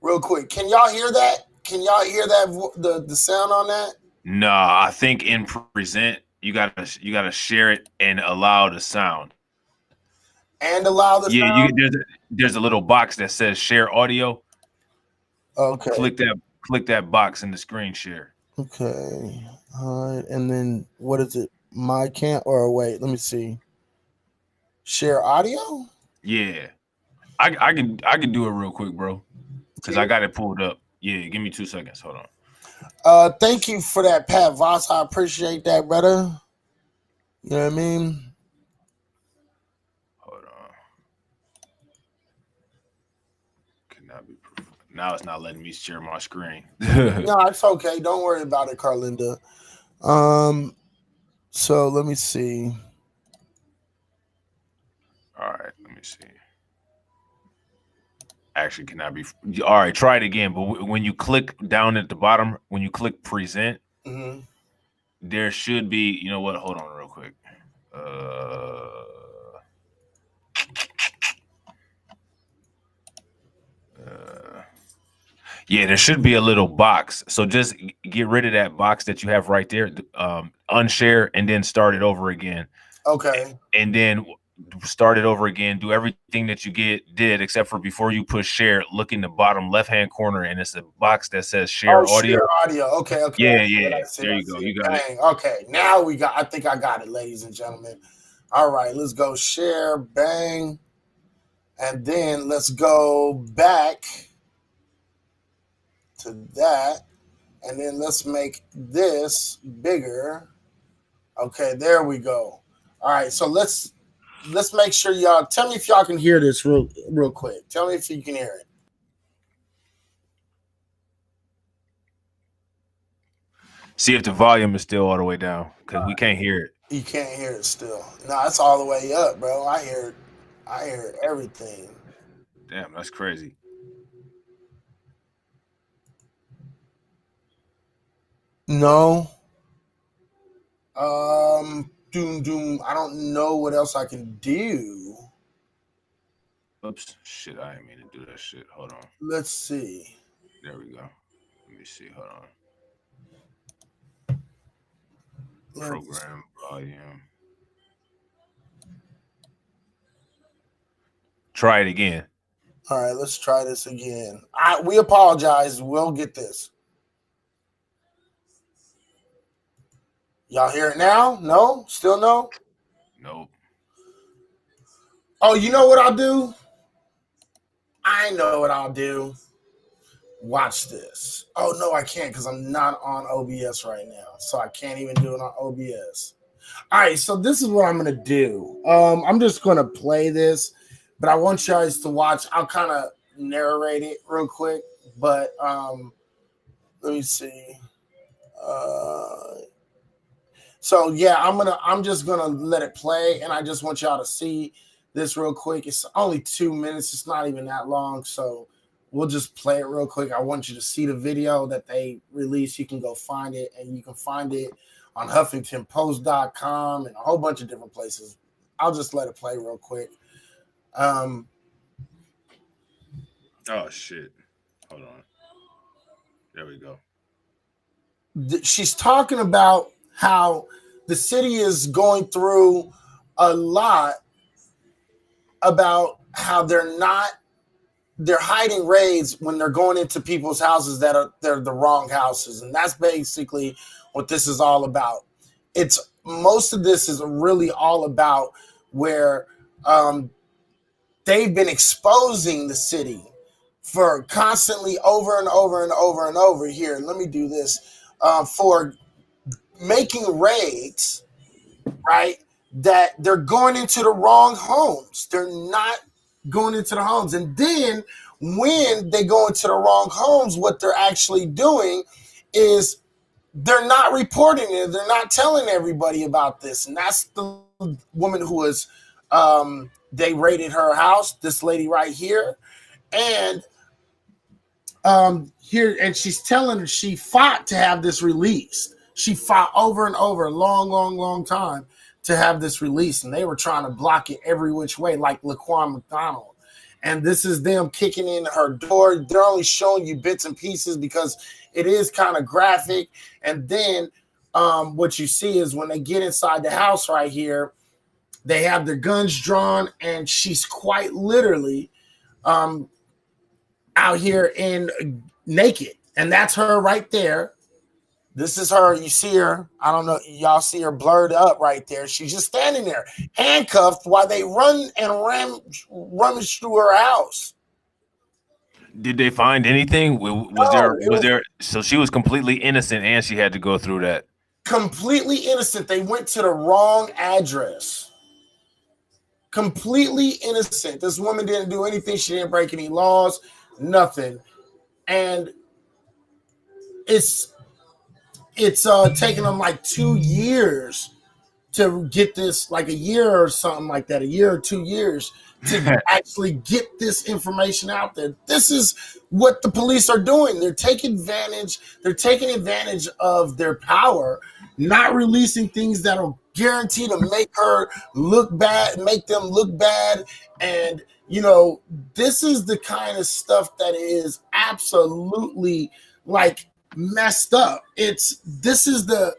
Real quick. Can y'all hear that? Can y'all hear that the sound on that? No, I think in present you gotta share it and allow the sound. And allow the sound? There's a little box that says share audio. Okay. Click that box in the screen share. Okay. All right. And then what is it? My can't or wait, let me see. Share audio? Yeah. I can do it real quick, bro. Because I got it pulled up. Yeah, give me 2 seconds. Hold on. Thank you for that, Pat Voss. I appreciate that, brother. You know what I mean? Hold on. Cannot be. Now it's not letting me share my screen. No, it's okay. Don't worry about it, Carlinda. So let me see. All right, let me see. Actually cannot be. All right, try it again. But when you click down at the bottom, when you click present, there should be, you know what? Hold on real quick. Yeah, there should be a little box. So just get rid of that box that you have right there, unshare, and then start it over again. Okay. And then start it over again. Do everything that you did except for before you push share. Look in the bottom left-hand corner, and it's a box that says share audio. Share audio. Okay. Yeah. There you go. You got it. Okay. Now I think I got it, ladies and gentlemen. All right, let's go share. Bang. And then let's go back to that. And then let's make this bigger. Okay, there we go. All right, so let's make sure y'all tell me if y'all can hear this real quick. Tell me if you can hear it. See if the volume is still all the way down, because we can't hear it. You can't hear it still. No, it's all the way up, bro. I hear everything. Damn, that's crazy. No. Doom. I don't know what else I can do. Oops. Shit, I didn't mean to do that shit. Hold on. Let's see. There we go. Let me see. Hold on. Program volume. Try it again. All right, let's try this again. We apologize. We'll get this. Y'all hear it now? No? Still no? Nope. Oh, you know what I'll do? I know what I'll do. watch this. Oh no, I can't because I'm not on OBS right now, so I can't even do it on OBS. All right, so this is what I'm gonna do. I'm just gonna play this, but I want you guys to watch. I'll kind of narrate it real quick, but let me see. So yeah, I'm just gonna let it play, and I just want y'all to see this real quick. It's only 2 minutes. It's not even that long, so we'll just play it real quick. I want you to see the video that they released. You can go find it, and you can find it on HuffingtonPost.com and a whole bunch of different places. I'll just let it play real quick. Oh shit! Hold on. There we go. She's talking about how the city is going through a lot about how they're hiding raids when they're going into people's houses they're the wrong houses. And that's basically what this is all about. Most of this is really all about where they've been exposing the city for constantly over and over and over and over. Here, let me do this. For making raids, right? That they're going into the wrong homes. They're not going into the homes. And then when they go into the wrong homes, what they're actually doing is they're not reporting it. They're not telling everybody about this. And that's the woman who was, they raided her house, this lady right here. And here, and she's telling her she fought to have this released. She fought over and over a long time to have this released, and they were trying to block it every which way, like Laquan McDonald. And this is them kicking in her door. They're only showing you bits and pieces because it is kind of graphic. And then what you see is when they get inside the house right here, they have their guns drawn, and she's quite literally out here in naked. And that's her right there. This is her. You see her. I don't know. Y'all see her blurred up right there. She's just standing there, handcuffed, while they run and rummage through her house. Did they find anything? Was there? So she was completely innocent, and she had to go through that. Completely innocent. They went to the wrong address. Completely innocent. This woman didn't do anything. She didn't break any laws. Nothing. And it's taken them like 2 years to get this, like a year or something like that, a year or 2 years to actually get this information out there. This is what the police are doing. They're taking advantage of their power, not releasing things that are guaranteed to make her look bad, make them look bad. And, you know, this is the kind of stuff that is absolutely like messed up. This is the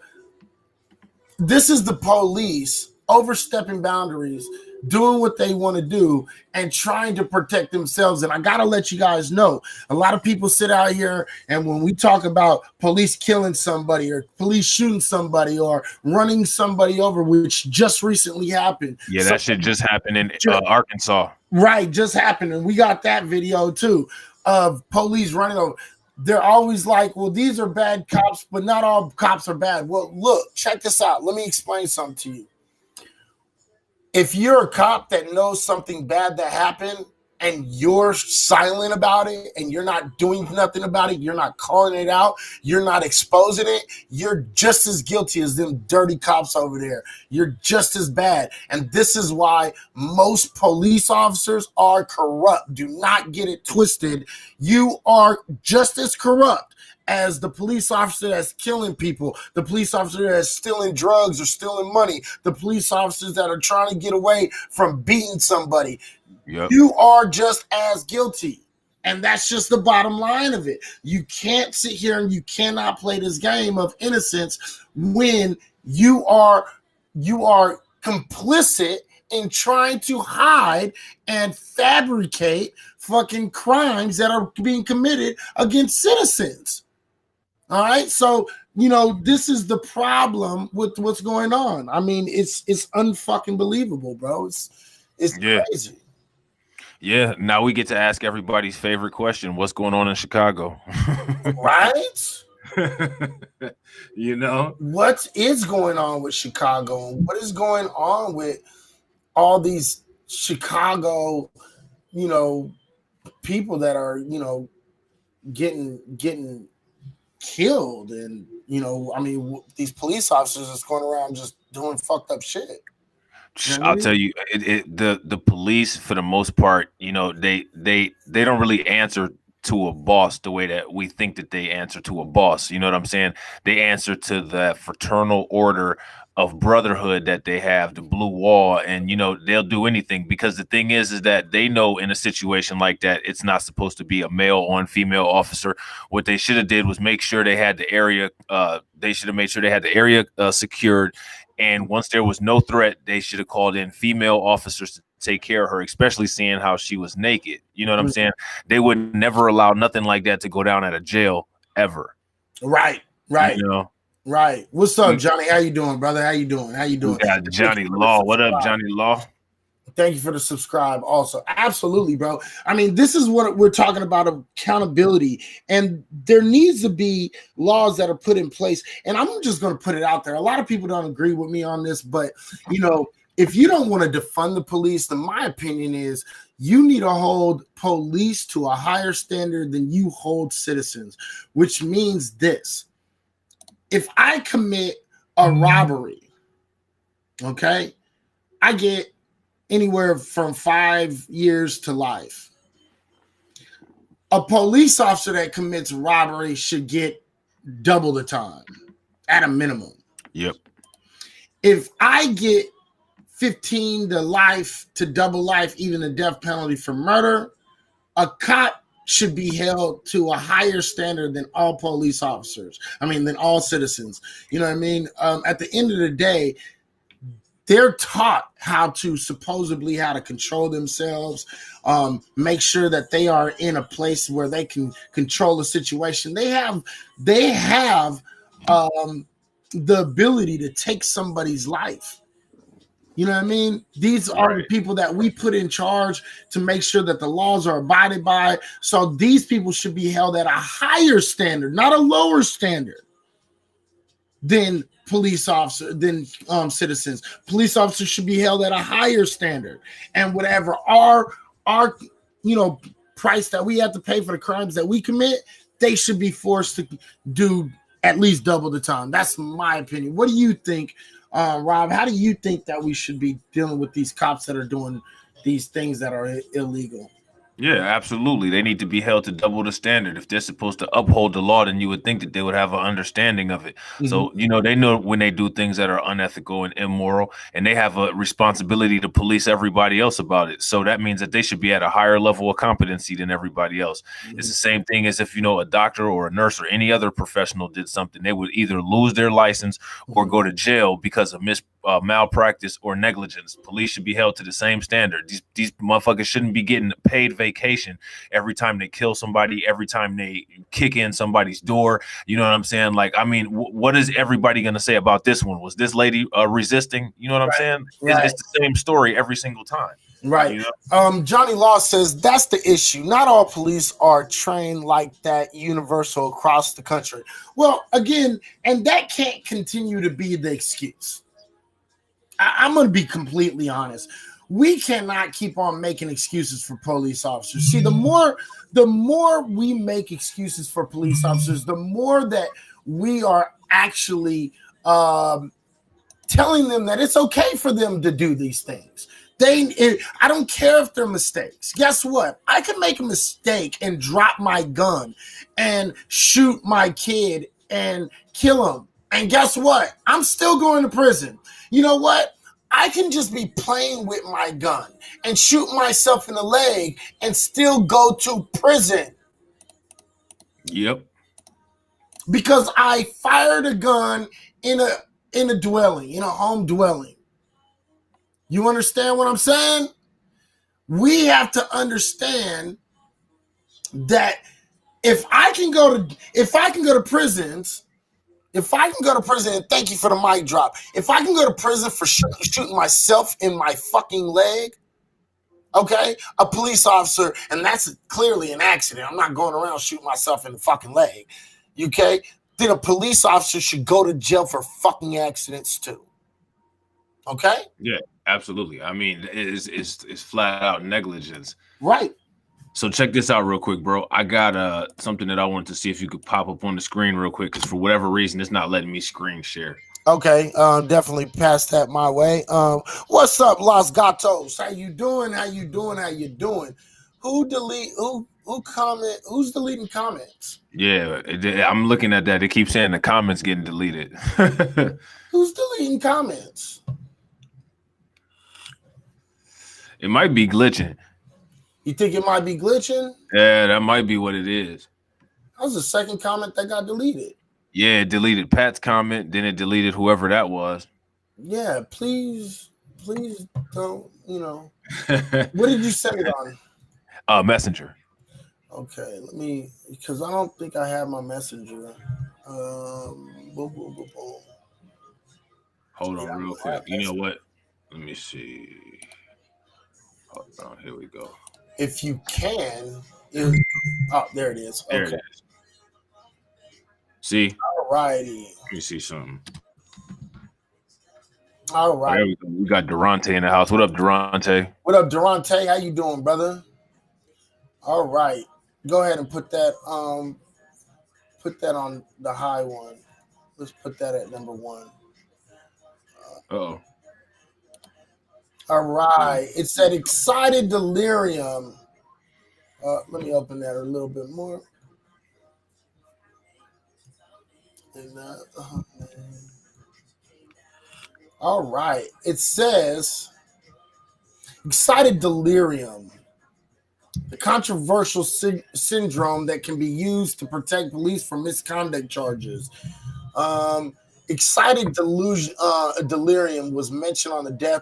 police overstepping boundaries, doing what they want to do, and trying to protect themselves. And I gotta let you guys know, a lot of people sit out here, and when we talk about police killing somebody or police shooting somebody or running somebody over, which just recently happened. Yeah, that shit just happened in Arkansas. Right, just happened, and we got that video too of police running over. They're always like, well, these are bad cops, but not all cops are bad. Well, look, check this out. Let me explain something to you. If you're a cop that knows something bad that happened and you're silent about it and you're not doing nothing about it, you're not calling it out, you're not exposing it, you're just as guilty as them dirty cops over there. You're just as bad. And this is why most police officers are corrupt. Do not get it twisted. You are just as corrupt as the police officer that's killing people, the police officer that's stealing drugs or stealing money, the police officers that are trying to get away from beating somebody. Yep. You are just as guilty. And that's just the bottom line of it. You can't sit here and you cannot play this game of innocence when you are complicit in trying to hide and fabricate fucking crimes that are being committed against citizens. All right, so you know this is the problem with what's going on. I mean, it's unfucking believable, bro. It's crazy. Yeah, now we get to ask everybody's favorite question. What's going on in Chicago? Right? You know? What is going on with Chicago? What is going on with all these Chicago, people that are, getting killed, and these police officers that's going around just doing fucked up shit. I'll tell you, the police, for the most part, they don't really answer to a boss the way that we think that they answer to a boss. You know what I'm saying? They answer to the fraternal order of brotherhood that they have, the blue wall, and they'll do anything, because the thing is that they know in a situation like that it's not supposed to be a male on female officer. What they should have did was make sure they had the area. They should have made sure they had the area secured. And once there was no threat, they should have called in female officers to take care of her, especially seeing how she was naked. You know what I'm saying? They would never allow nothing like that to go down at a jail ever. Right. Right. What's up, Johnny? How you doing, brother? How you doing? Yeah, Johnny Law. What up, Johnny Law? Thank you for the subscribe also. Absolutely, bro. I mean, this is what we're talking about, accountability. And there needs to be laws that are put in place. And I'm just going to put it out there. A lot of people don't agree with me on this, but, if you don't want to defund the police, then my opinion is you need to hold police to a higher standard than you hold citizens, which means this. If I commit a robbery, okay, I get anywhere from 5 years to life. A police officer that commits robbery should get double the time at a minimum. Yep. If I get 15 to life to double life, even a death penalty for murder, a cop should be held to a higher standard than all police officers. Than all citizens. You know what I mean? At the end of the day, they're taught how to control themselves, make sure that they are in a place where they can control the situation. They have the ability to take somebody's life. You know what I mean? These are the people that we put in charge to make sure that the laws are abided by. So these people should be held at a higher standard, not a lower standard than police officers, than citizens. Police officers should be held at a higher standard. And whatever our price that we have to pay for the crimes that we commit, they should be forced to do at least double the time. That's my opinion. What do you think? Rob, how do you think that we should be dealing with these cops that are doing these things that are illegal? Yeah, absolutely. They need to be held to double the standard. If they're supposed to uphold the law, then you would think that they would have an understanding of it. Mm-hmm. So, they know when they do things that are unethical and immoral, and they have a responsibility to police everybody else about it. So that means that they should be at a higher level of competency than everybody else. Mm-hmm. It's the same thing as if, a doctor or a nurse or any other professional did something. They would either lose their license or go to jail because of malpractice or negligence. Police should be held to the same standard. These motherfuckers shouldn't be getting paid vacation every time they kill somebody, every time they kick in somebody's door. You know what I'm saying? What is everybody going to say about this one? Was this lady resisting? You know what I'm saying? Right. It's the same story every single time. Right. Johnny Law says that's the issue. Not all police are trained like that universal across the country. Well, again, and that can't continue to be the excuse. I'm going to be completely honest. We cannot keep on making excuses for police officers. See, the more we make excuses for police officers, the more that we are actually telling them that it's okay for them to do these things. I don't care if they're mistakes. Guess what? I can make a mistake and drop my gun and shoot my kid and kill him. And guess what? I'm still going to prison. You know what? I can just be playing with my gun and shoot myself in the leg and still go to prison. Yep. Because I fired a gun in a dwelling, in a home dwelling. You understand what I'm saying? We have to understand that if I can go to prisons. If I can go to prison, and thank you for the mic drop. If I can go to prison for shooting myself in my fucking leg, Okay, a police officer, and that's clearly an accident. I'm not going around shooting myself in the fucking leg. Okay, then a police officer should go to jail for fucking accidents too. Okay. Yeah, absolutely. I mean, it's flat out negligence. Right. So check this out real quick, bro. I got something that I wanted to see if you could pop up on the screen real quick, because for whatever reason, it's not letting me screen share. Okay, definitely pass that my way. What's up, Los Gatos? How you doing? How you doing? How you doing? Who comment? Who's deleting comments? Yeah, I'm looking at that. It keeps saying the comments getting deleted. Who's deleting comments? It might be glitching. You think it might be glitching? Yeah, that might be what it is. That was the second comment that got deleted. Yeah, it deleted Pat's comment, then it deleted whoever that was. Yeah, please don't, What did you send it on? Messenger. Okay, let me, because I don't think I have my messenger. Boom, boom, boom, boom. Hold on real quick. You know what? Let me see. Hold on, here we go. If you can, there it is. There it is. See? All righty. Let me see something. All right. There we go. We got Durante in the house. What up, Durante? What up, Durante? How you doing, brother? All right. Go ahead and put that on the high one. Let's put that at number 1. Uh-oh. All right. It said excited delirium. Let me open that a little bit more. And all right. It says excited delirium, the controversial syndrome that can be used to protect police from misconduct charges. Excited delirium was mentioned on the death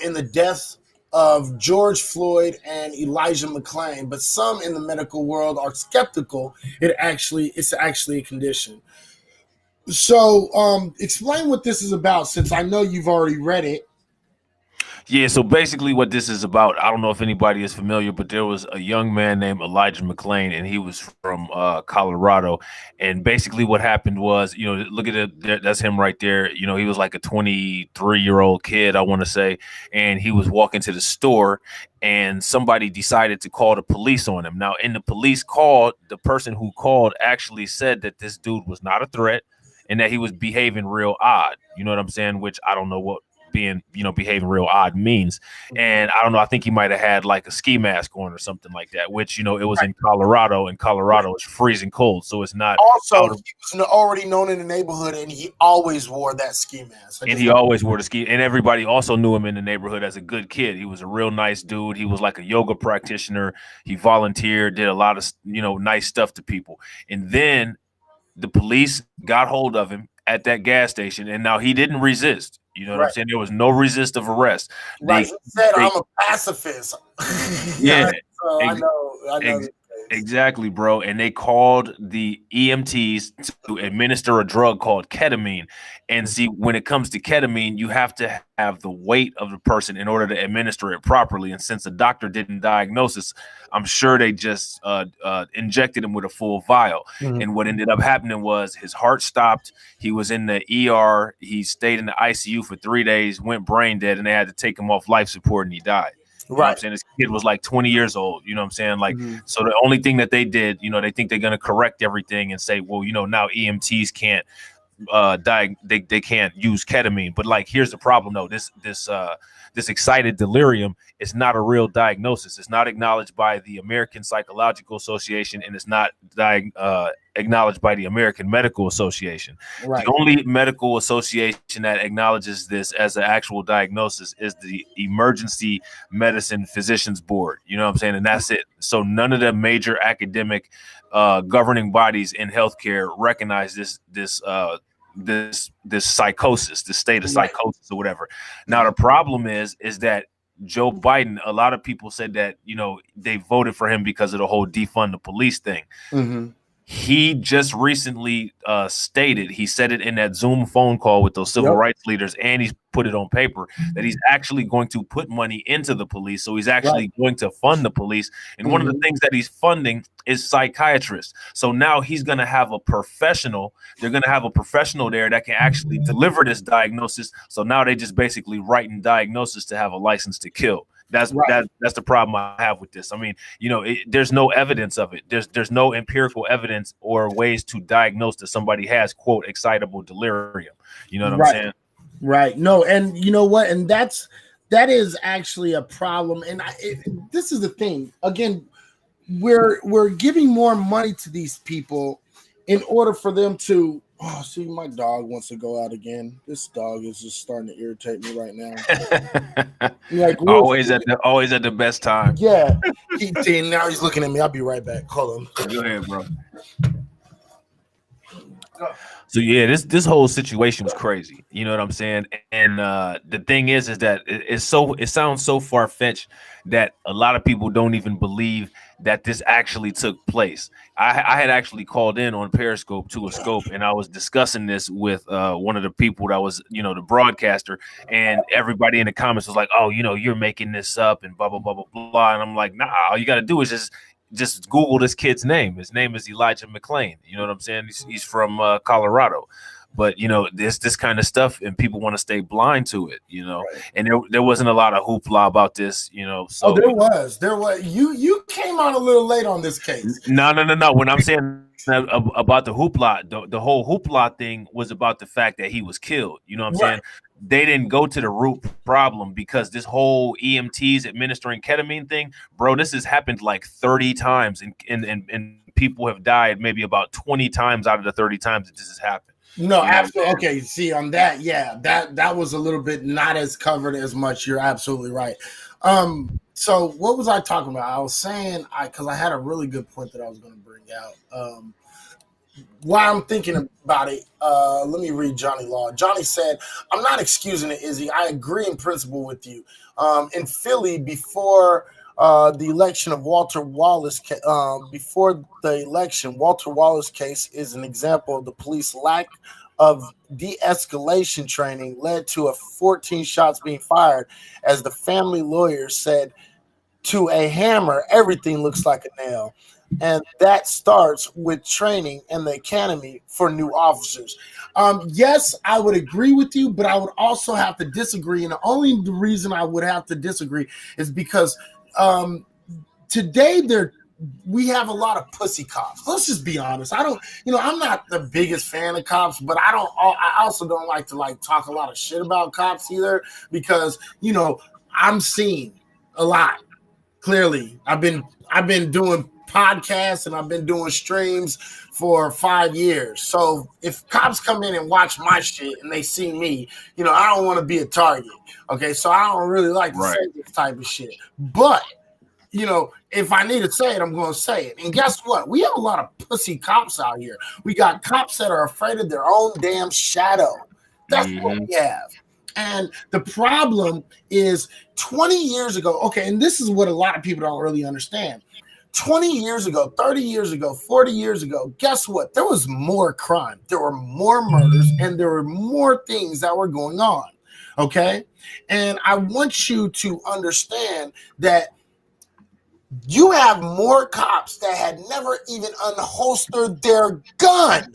in the death of George Floyd and Elijah McClain, but some in the medical world are skeptical it's actually a condition. So explain what this is about, since I know you've already read it. Yeah, so basically what this is about, I don't know if anybody is familiar, but there was a young man named Elijah McClain, and he was from Colorado. And basically what happened was, look at it, that's him right there. He was like a 23-year-old kid, I want to say, and he was walking to the store, and somebody decided to call the police on him. Now, in the police call, the person who called actually said that this dude was not a threat and that he was behaving real odd. You know what I'm saying? Which I don't know what behaving real odd means. And I don't know, I think he might have had like a ski mask on or something like that, which, it was in Colorado, and Colorado is freezing cold. So it's not. Also, he was already known in the neighborhood, and he always wore that ski mask. And he always wore the ski, and everybody also knew him in the neighborhood as a good kid. He was a real nice dude. He was like a yoga practitioner. He volunteered, did a lot of, nice stuff to people. And then the police got hold of him at that gas station, and now he didn't resist. You know what I'm saying? There was no resistive arrest. Right. He said, I'm a pacifist. Yeah. So I know. Exactly, bro. And they called the EMTs to administer a drug called ketamine. And see, when it comes to ketamine, you have to have the weight of the person in order to administer it properly. And since the doctor didn't diagnose it, I'm sure they just injected him with a full vial. Mm-hmm. And what ended up happening was his heart stopped. He was in the ER. He stayed in the ICU for 3 days, went brain dead, and they had to take him off life support, and he died. You know what I'm saying? This kid was like 20 years old. You know what I'm saying? Like, so the only thing that they did, they think they're going to correct everything and say, well, now EMTs can't they can't use ketamine. But like, here's the problem though. This excited delirium is not a real diagnosis. It's not acknowledged by the American Psychological Association, and it's not acknowledged by the American Medical Association. Right. The only medical association that acknowledges this as an actual diagnosis is the Emergency Medicine Physicians Board. You know what I'm saying? And that's it. So none of the major academic governing bodies in healthcare recognize this psychosis, this state of psychosis or whatever. Now the problem is that Joe Biden, a lot of people said that they voted for him because of the whole defund the police thing. Mm-hmm. he just recently stated, he said it in that Zoom phone call with those civil rights leaders, and he's put it on paper that he's actually going to put money into the police. So he's actually going to fund the police. And one of the things that he's funding is psychiatrists. So now he's going to have a professional. They're going to have a professional there that can actually deliver this diagnosis. So now they just basically writing diagnosis to have a license to kill. That's the problem I have with this. I mean, you know, there's no evidence of it. There's no empirical evidence or ways to diagnose that somebody has, quote, excitable delirium. You know what I'm saying? Right. No, and you know what? And that is actually a problem. And this is the thing. Again, we're giving more money to these people in order for them to. Oh, see, my dog wants to go out again. This dog is just starting to irritate me right now. Like always at the best time. Yeah. Now he's looking at me. I'll be right back. Hold on. Go ahead, bro. So yeah, this whole situation was crazy. You know what I'm saying? And the thing is that it sounds so far-fetched that a lot of people don't even believe that this actually took place. I had actually called in on Periscope to a scope, and I was discussing this with one of the people that was, you know, the broadcaster, and everybody in the comments was like, "Oh, you know, you're making this up," and blah blah blah blah blah. And I'm like, "Nah, all you got to do is just Google this kid's name. His name is Elijah McClain. You know what I'm saying? He's from Colorado." But, you know, this kind of stuff, and people want to stay blind to it, you know. And there wasn't a lot of hoopla about this, you know. So there was. You came on a little late on this case. No. When I'm saying about the hoopla, the whole hoopla thing was about the fact that he was killed. You know what I'm saying? They didn't go to the root problem, because this whole EMTs administering ketamine thing, bro, this has happened like 30 times, and people have died maybe about 20 times out of the 30 times that this has happened. No, absolutely. Okay, see, on that, yeah, that was a little bit not as covered as much. You're absolutely right. So what was I talking about? I was saying, because I had a really good point that I was going to bring out. While I'm thinking about it, let me read Johnny Law. Johnny said, "I'm not excusing it, Izzy. I agree in principle with you. In Philly, before the election of Walter Wallace, Walter Wallace case is an example of the police lack of de-escalation training led to 14 shots being fired. As the family lawyer said, to a hammer, everything looks like a nail. And that starts with training in the academy for new officers." Yes, I would agree with you, but I would also have to disagree. And the only reason I would have to disagree is because today we have a lot of pussy cops. Let's just be honest. I'm not the biggest fan of cops, but I also don't like to talk a lot of shit about cops either, because, you know, I'm seeing a lot. Clearly, I've been doing podcasts and I've been doing streams for 5 years. So if cops come in and watch my shit and they see me, you know, I don't want to be a target. Okay, so I don't really like to say this type of shit. But, you know, if I need to say it, I'm going to say it. And guess what? We have a lot of pussy cops out here. We got cops that are afraid of their own damn shadow. That's what we have. And the problem is 20 years ago, okay, and this is what a lot of people don't really understand. 20 years ago, 30 years ago, 40 years ago, guess what? There was more crime. There were more murders, and there were more things that were going on, okay? And I want you to understand that you have more cops that had never even unholstered their gun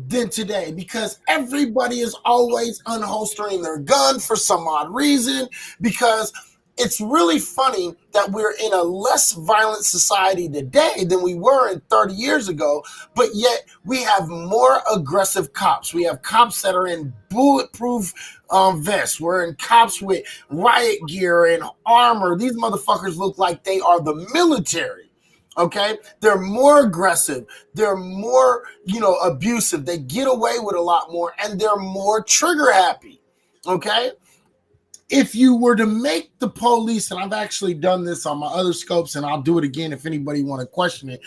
than today, because everybody is always unholstering their gun for some odd reason, because it's really funny that we're in a less violent society today than we were in 30 years ago, but yet we have more aggressive cops. We have cops that are in bulletproof vests. We're in cops with riot gear and armor. These motherfuckers look like they are the military. Okay, they're more aggressive. They're more, abusive. They get away with a lot more, and they're more trigger happy. Okay. If you were to make the police, and I've actually done this on my other scopes, and I'll do it again if anybody want to question it.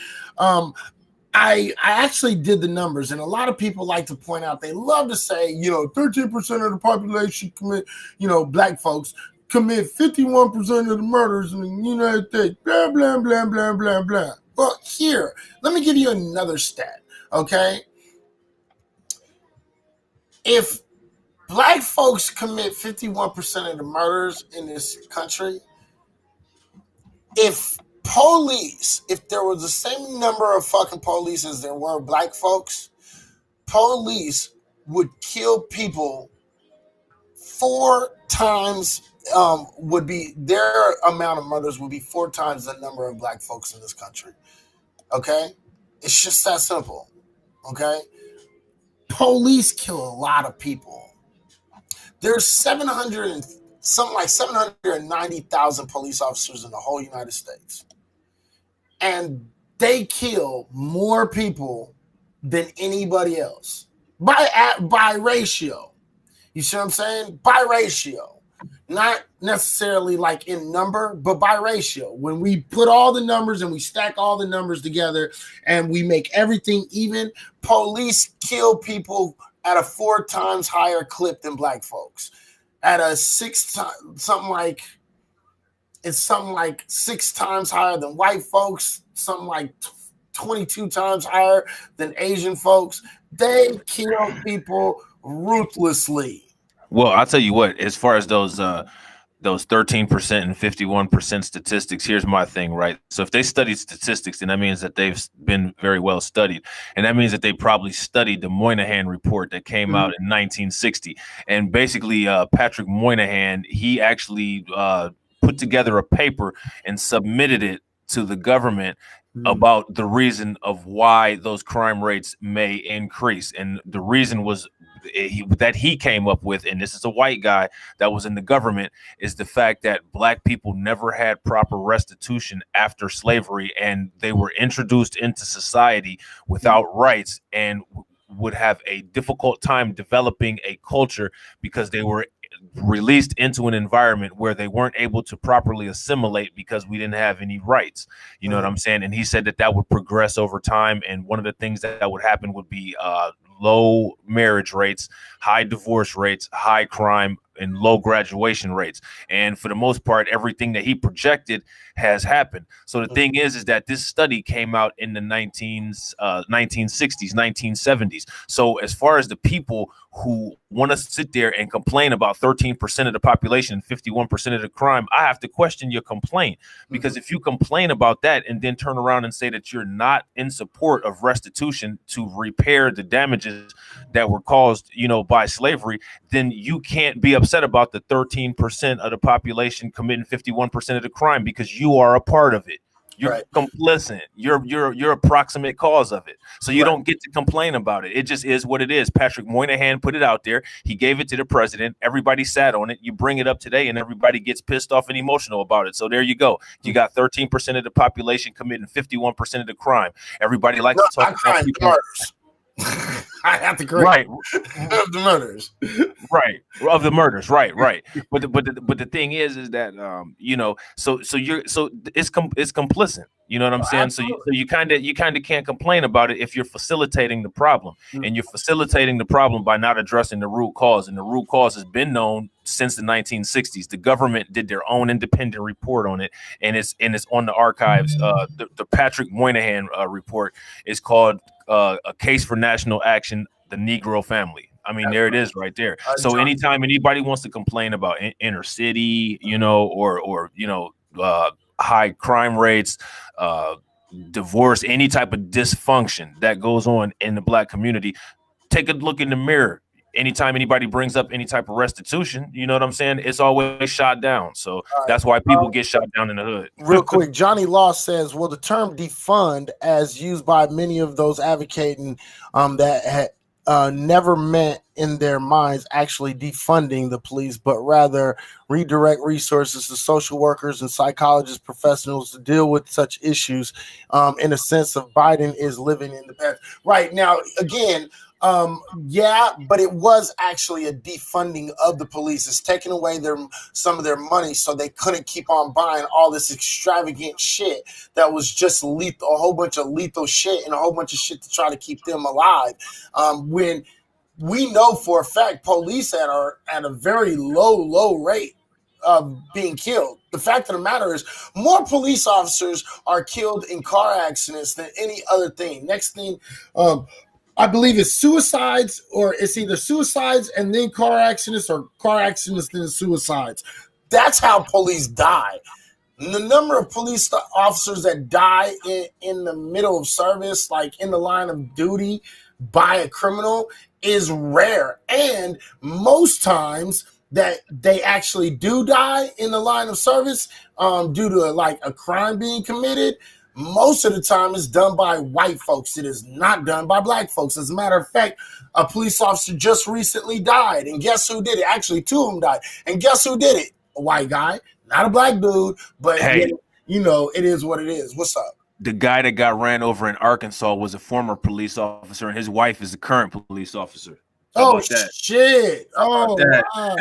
I actually did the numbers, and a lot of people like to point out, they love to say, 13% of the population commit, black folks commit 51% of the murders in the United States, blah, blah, blah, blah, blah, blah. Well, here, let me give you another stat, okay? If black folks commit 51% of the murders in this country, if there was the same number of fucking police as there were black folks, police would kill people 4 times, their amount of murders would be 4 times the number of black folks in this country. Okay? It's just that simple. Okay? Police kill a lot of people. There's 790,000 police officers in the whole United States. And they kill more people than anybody else by ratio. You see what I'm saying? By ratio. Not necessarily like in number, but by ratio. When we put all the numbers and we stack all the numbers together and we make everything even, police kill people at a 4 times higher clip than black folks. At a 6 times, something like 6 times higher than white folks, something like 22 times higher than Asian folks. They kill people ruthlessly. Well, I'll tell you what, as far as those 13% and 51% statistics, here's my thing, right? So if they studied statistics, then that means that they've been very well studied. And that means that they probably studied the Moynihan report that came out in 1960. And basically, Patrick Moynihan, he actually put together a paper and submitted it to the government about the reason of why those crime rates may increase. And the reason was that he came up with, and this is a white guy that was in the government, is the fact that black people never had proper restitution after slavery, and they were introduced into society without rights and would have a difficult time developing a culture because they were released into an environment where they weren't able to properly assimilate because we didn't have any rights. You know what I'm saying? And he said that would progress over time. And one of the things that would happen would be low marriage rates, high divorce rates, high crime, and low graduation rates. And for the most part, everything that he projected has happened. So the thing is that this study came out in the 1960s, 1970s. So as far as the people who want to sit there and complain about 13% of the population, 51% of the crime, I have to question your complaint, because if you complain about that and then turn around and say that you're not in support of restitution to repair the damages that were caused, by slavery, then you can't be upset about the 13% of the population committing 51% of the crime, because you are a part of it. You're complicit. You're a proximate cause of it. So you don't get to complain about it. It just is what it is. Patrick Moynihan put it out there. He gave it to the president. Everybody sat on it. You bring it up today and everybody gets pissed off and emotional about it. So there you go. You got 13% of the population committing 51% of the crime. Everybody likes to talk about murders. I have to correct of the murders. Of the murders. Right. But the thing is that so it's complicit. You know what I'm saying? Absolutely. So you kind of can't complain about it if you're facilitating the problem, and you're facilitating the problem by not addressing the root cause. And the root cause has been known since the 1960s. The government did their own independent report on it, and it's on the archives. The Patrick Moynihan report is called A Case for National Action: The Negro Family. I mean, there it is right there. So anytime anybody wants to complain about inner city, or high crime rates, divorce, any type of dysfunction that goes on in the black community, take a look in the mirror. Anytime anybody brings up any type of restitution, you know what I'm saying, it's always shot down. So that's why people get shot down in the hood. Real quick, Johnny Law says, well, the term defund, as used by many of those advocating that never meant in their minds actually defunding the police, but rather redirect resources to social workers and psychologists, professionals to deal with such issues. In a sense of Biden is living in the past. Right now, again, but it was actually a defunding of the police. It's taking away some of their money so they couldn't keep on buying all this extravagant shit that was just lethal, a whole bunch of lethal shit and a whole bunch of shit to try to keep them alive. When we know for a fact police are at a very low rate being killed. The fact of the matter is, more police officers are killed in car accidents than any other thing. Next thing, I believe it's suicides, or it's either suicides and then car accidents, or car accidents then suicides. That's how police die. The number of police officers that die in the middle of service, like in the line of duty by a criminal, is rare. And most times that they actually do die in the line of service due to like a crime being committed, most of the time it's done by white folks. It is not done by black folks. As a matter of fact, a police officer just recently died. And guess who did it? Actually, two of them died. And guess who did it? A white guy. Not a black dude, but hey, you know, it is what it is. What's up? The guy that got ran over in Arkansas was a former police officer, and his wife is the current police officer. Oh, shit. Oh, wow.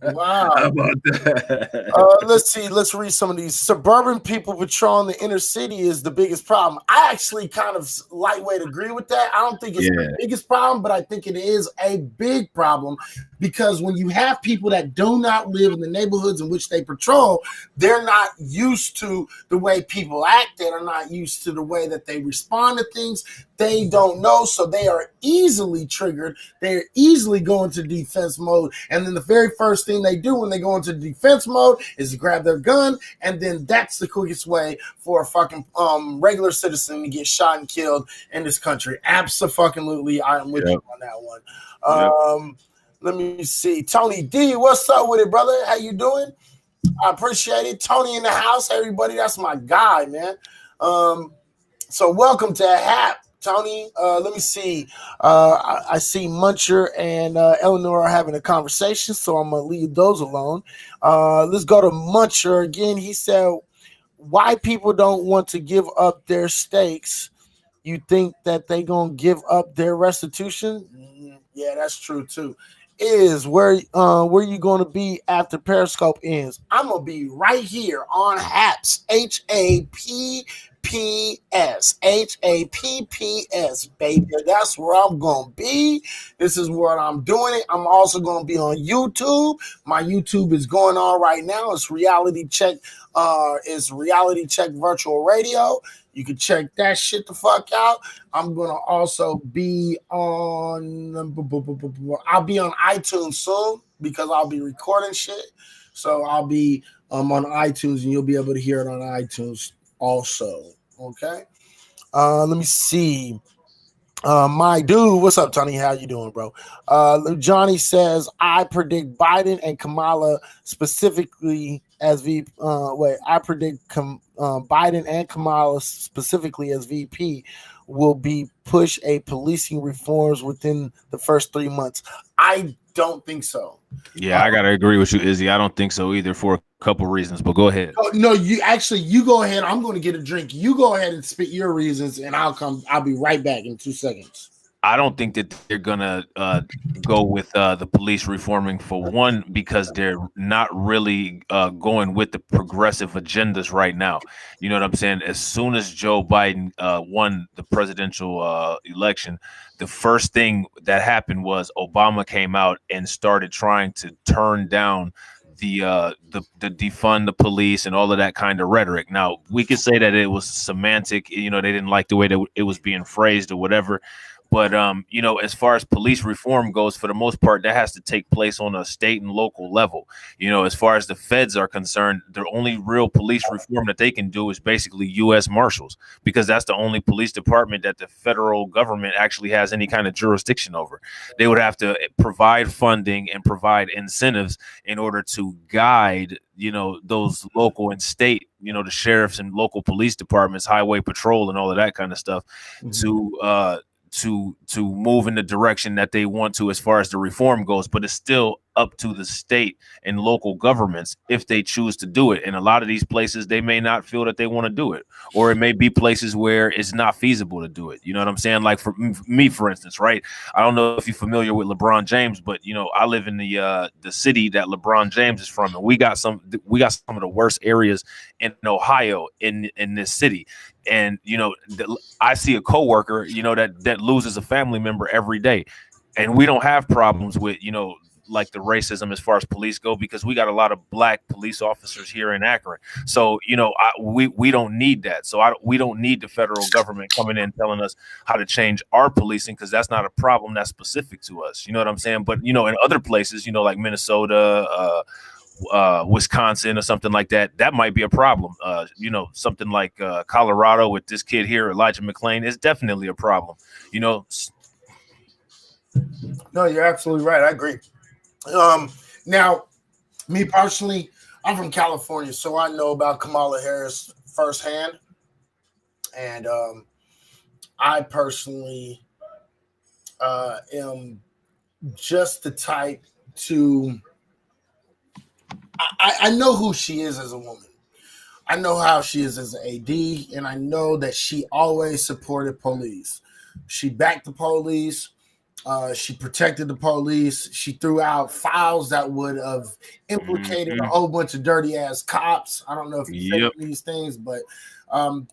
Wow. How about that? Let's see. Let's read some of these. Suburban people patrolling the inner city is the biggest problem. I actually kind of lightweight agree with that. I don't think it's the biggest problem, but I think it is a big problem, because when you have people that do not live in the neighborhoods in which they patrol, they're not used to the way people act. They're not used to the way that they respond to things. They don't know, so they are easily triggered. They're easily go into defense mode. And then the very first thing they do when they go into defense mode is to grab their gun. And then that's the quickest way for a fucking regular citizen to get shot and killed in this country. Absolutely. I am with you on that one. Let me see. Tony D, what's up with it, brother? How you doing? I appreciate it. Tony in the house, everybody. That's my guy, man. So welcome to HAP. Tony, let me see. I see Muncher and Eleanor are having a conversation, so I'm going to leave those alone. Let's go to Muncher again. He said, why people don't want to give up their stakes? You think that they going to give up their restitution? Yeah, that's true, too. Where you going to be after Periscope ends? I'm going to be right here on HAPS, HAPPS, baby. That's where I'm going to be. This is where I'm doing it. I'm also going to be on YouTube. My YouTube is going on right now. It's Reality Check. It's Reality Check Virtual Radio. You can check that shit the fuck out. I'm going to also be on, I'll be on iTunes soon, because I'll be recording shit. So I'll be on iTunes, and you'll be able to hear it on iTunes also. Okay. Let me see. My dude, what's up, Tony? How you doing, bro? Johnny says, I predict Biden and Kamala specifically as VP. I predict Biden and Kamala specifically as VP will be push a policing reforms within the first 3 months. I don't think so. Yeah, I gotta agree with you, Izzy. I don't think so either, for a couple reasons, but go ahead. Oh, no, you go ahead. I'm going to get a drink. You go ahead and spit your reasons, and I'll be right back in 2 seconds. I don't think that they're gonna go with the police reforming, for one, because they're not really going with the progressive agendas right now. You know what I'm saying? As soon as Joe Biden won the presidential election, the first thing that happened was Obama came out and started trying to turn down the defund the police and all of that kind of rhetoric. Now, we could say that it was semantic. You know, they didn't like the way that it was being phrased or whatever. But, you know, as far as police reform goes, for the most part, that has to take place on a state and local level. You know, as far as the feds are concerned, the only real police reform that they can do is basically U.S. Marshals, because that's the only police department that the federal government actually has any kind of jurisdiction over. They would have to provide funding and provide incentives in order to guide, you know, those local and state, you know, the sheriffs and local police departments, highway patrol and all of that kind of stuff to move in the direction that they want to as far as the reform goes. But it's still up to the state and local governments if they choose to do it. And a lot of these places, they may not feel that they want to do it, or it may be places where it's not feasible to do it. You know what I'm saying? Like for me, for instance, right? I don't know if you're familiar with LeBron James, but you know, I live in the city that LeBron James is from, and we got some of the worst areas in Ohio in this city. And you know, I see a coworker, you know, that loses a family member every day, and we don't have problems with, you know, like the racism as far as police go, because we got a lot of black police officers here in Akron. So, you know, we don't need that. So we don't need the federal government coming in telling us how to change our policing, because that's not a problem that's specific to us. You know what I'm saying? But, you know, in other places, you know, like Minnesota, Wisconsin or something like that, that might be a problem. You know, something like Colorado with this kid here, Elijah McClain, is definitely a problem. You know. No, you're absolutely right. I agree. Now, me personally, I'm from California, so I know about Kamala Harris firsthand. And I personally am just the type to... I know who she is as a woman. I know how she is as an AD, and I know that she always supported police. She backed the police. She protected the police. She threw out files that would have implicated a whole bunch of dirty ass cops. I don't know if you say these things, but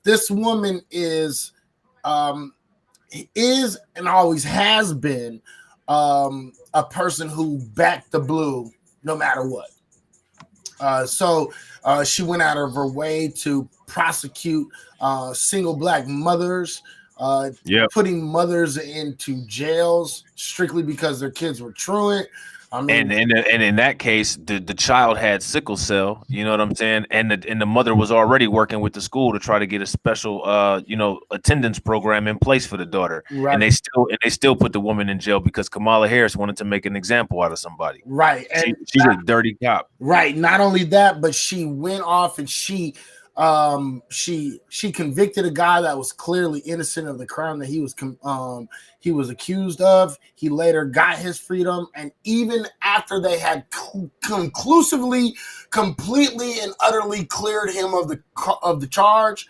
this woman is and always has been a person who backed the blue no matter what. So she went out of her way to prosecute single black mothers, putting mothers into jails strictly because their kids were truant. I mean, and in that case, the child had sickle cell. You know what I'm saying? And the mother was already working with the school to try to get a special you know, attendance program in place for the daughter. Right. And they still put the woman in jail because Kamala Harris wanted to make an example out of somebody. Right. And she's a dirty cop. Right. Not only that, but she went off and she convicted a guy that was clearly innocent of the crime that he was accused of. He later got his freedom, and even after they had conclusively, completely, and utterly cleared him of the charge,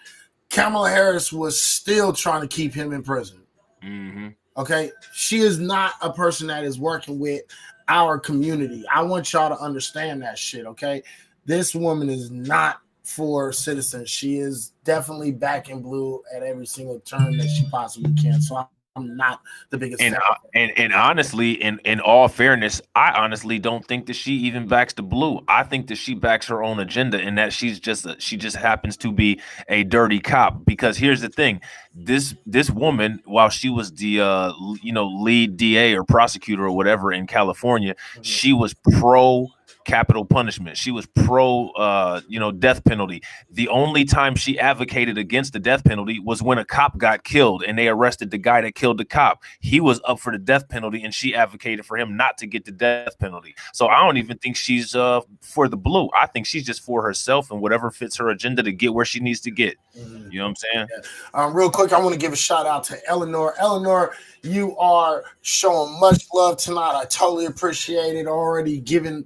Kamala Harris was still trying to keep him in prison. Mm-hmm. Okay, she is not a person that is working with our community. I want y'all to understand that shit. Okay, this woman is not for citizens. She is definitely back in blue at every single turn that she possibly can. So I'm not the biggest fan. And honestly, in all fairness, I honestly don't think that she even backs the blue. I think that she backs her own agenda, and that she just happens to be a dirty cop. Because here's the thing: this woman, while she was the you know, lead DA or prosecutor or whatever in California, she was pro capital punishment. She was pro you know, death penalty. The only time she advocated against the death penalty was when a cop got killed and they arrested the guy that killed the cop. He was up for the death penalty and she advocated for him not to get the death penalty. So I don't even think she's for the blue. I think she's just for herself and whatever fits her agenda to get where she needs to get. You know what I'm saying? Yeah. Real quick, I want to give a shout out to Eleanor. Eleanor, you are showing much love tonight. I totally appreciate it. Already given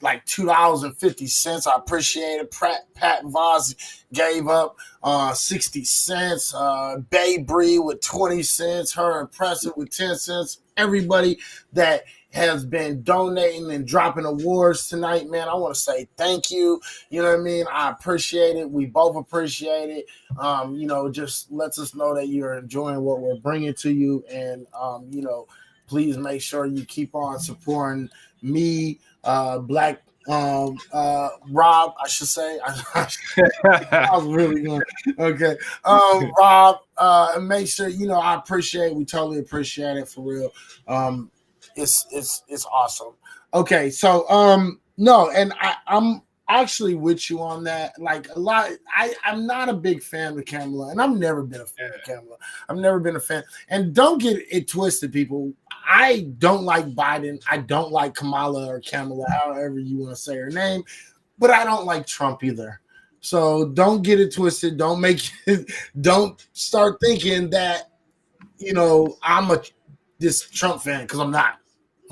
like $2.50. I appreciate it. Pat Voss gave up 60 cents. Bay Bree with 20 cents. Her Impressive with 10 cents. Everybody that has been donating and dropping awards tonight, man, I want to say thank you. You know what I mean? I appreciate it. We both appreciate it. You know, just lets us know that you're enjoying what we're bringing to you. And, you know, please make sure you keep on supporting me, Black Rob, I should say. I was really good. Okay. Rob, and make sure, you know, I appreciate, we totally appreciate it for real. It's awesome. Okay, so no, and I'm actually with you on that. Like a lot, I'm not a big fan of Kamala, and I've never been a fan of Kamala. I've never been a fan. And don't get it twisted, people. I don't like Biden. I don't like Kamala or Kamala, however you want to say her name, but I don't like Trump either. So don't get it twisted. Don't start thinking that, you know, I'm this Trump fan, because I'm not.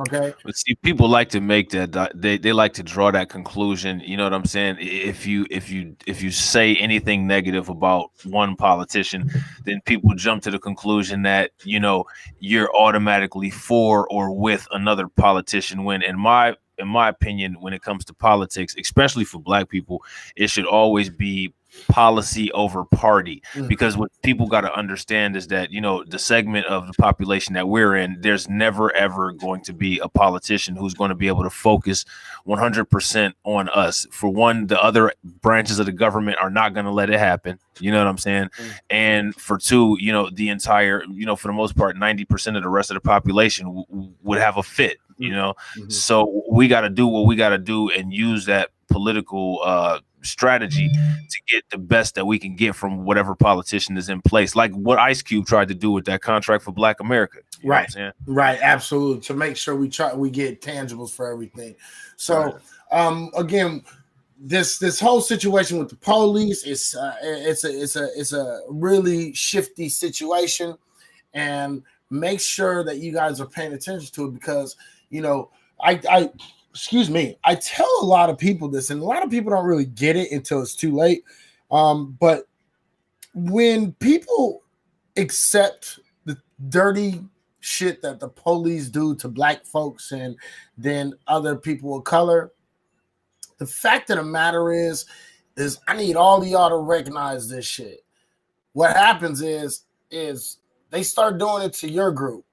Okay. But see, people like to make that they like to draw that conclusion. You know what I'm saying? If you say anything negative about one politician, then people jump to the conclusion that, you know, you're automatically for or with another politician. When in my in my opinion, when it comes to politics, especially for Black people, it should always be policy over party, because what people got to understand is that, you know, the segment of the population that we're in, there's never ever going to be a politician who's going to be able to focus 100% on us. For one, the other branches of the government are not going to let it happen. You know what I'm saying? And for two, you know, the entire, you know, for the most part, 90% of the rest of the population would have a fit, you know? So we got to do what we got to do and use that political strategy to get the best that we can get from whatever politician is in place, like what Ice Cube tried to do with that contract for Black America. Right, right, absolutely. To make sure we get tangibles for everything. So, again, this whole situation with the police is it's a really shifty situation, and make sure that you guys are paying attention to it, because, you know, excuse me, I tell a lot of people this, and a lot of people don't really get it until it's too late. But when people accept the dirty shit that the police do to Black folks and then other people of color, the fact of the matter is I need all of y'all to recognize this shit. What happens is they start doing it to your group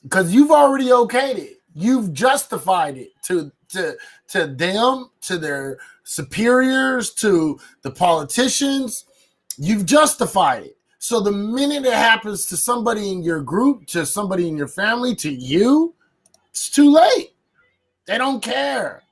because you've already okayed it. You've justified it to them, to their superiors, to the politicians. You've justified it. So the minute it happens to somebody in your group, to somebody in your family, to you, it's too late. They don't care.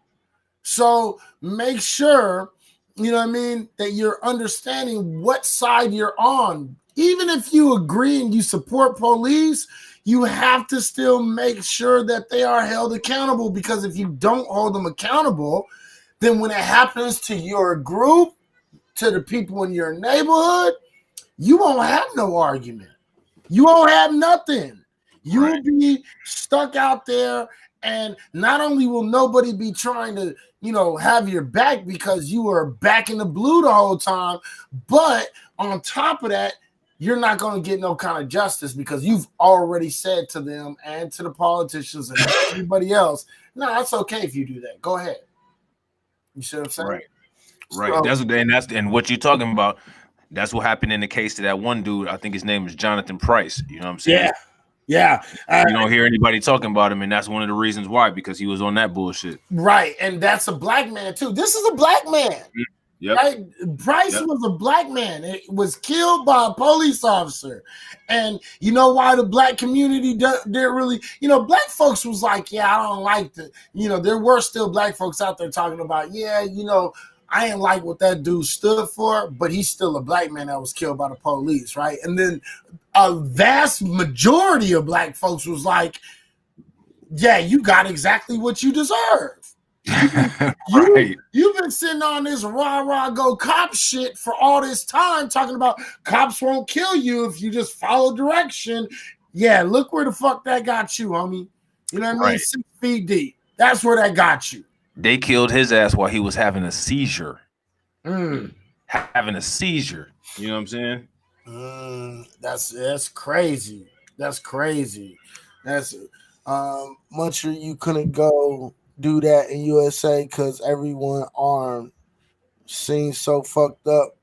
So make sure, you know what I mean, that you're understanding what side you're on. Even if you agree and you support police, you have to still make sure that they are held accountable, because if you don't hold them accountable, then when it happens to your group, to the people in your neighborhood, you won't have no argument. You won't have nothing. You will be stuck out there, and not only will nobody be trying to, you know, have your back because you were back in the blue the whole time, but on top of that, you're not going to get no kind of justice, because you've already said to them and to the politicians and everybody else, no, it's okay if you do that. Go ahead. You see what I'm saying? Right. So, and what you're talking about, that's what happened in the case of that one dude. I think his name is Jonathan Price. You know what I'm saying? Yeah. You don't hear anybody talking about him, and that's one of the reasons why, because he was on that bullshit. Right. And that's a Black man too. This is a Black man. Yep. Right? Bryce was a Black man. It was killed by a police officer. And you know why the Black community didn't really, you know, Black folks was like, yeah, I don't like the, you know, there were still Black folks out there talking about, yeah, you know, I didn't like what that dude stood for, but he's still a Black man that was killed by the police, right? And then a vast majority of Black folks was like, yeah, you got exactly what you deserve. You've been sitting on this rah go cop shit for all this time, talking about cops won't kill you if you just follow direction. Yeah, look where the fuck that got you, homie. You know what I mean? 6 feet deep. That's where that got you. They killed his ass while he was having a seizure. Having a seizure. You know what I'm saying? That's crazy. That's crazy. That's Muncher, you couldn't go do that in USA because everyone armed seems so fucked up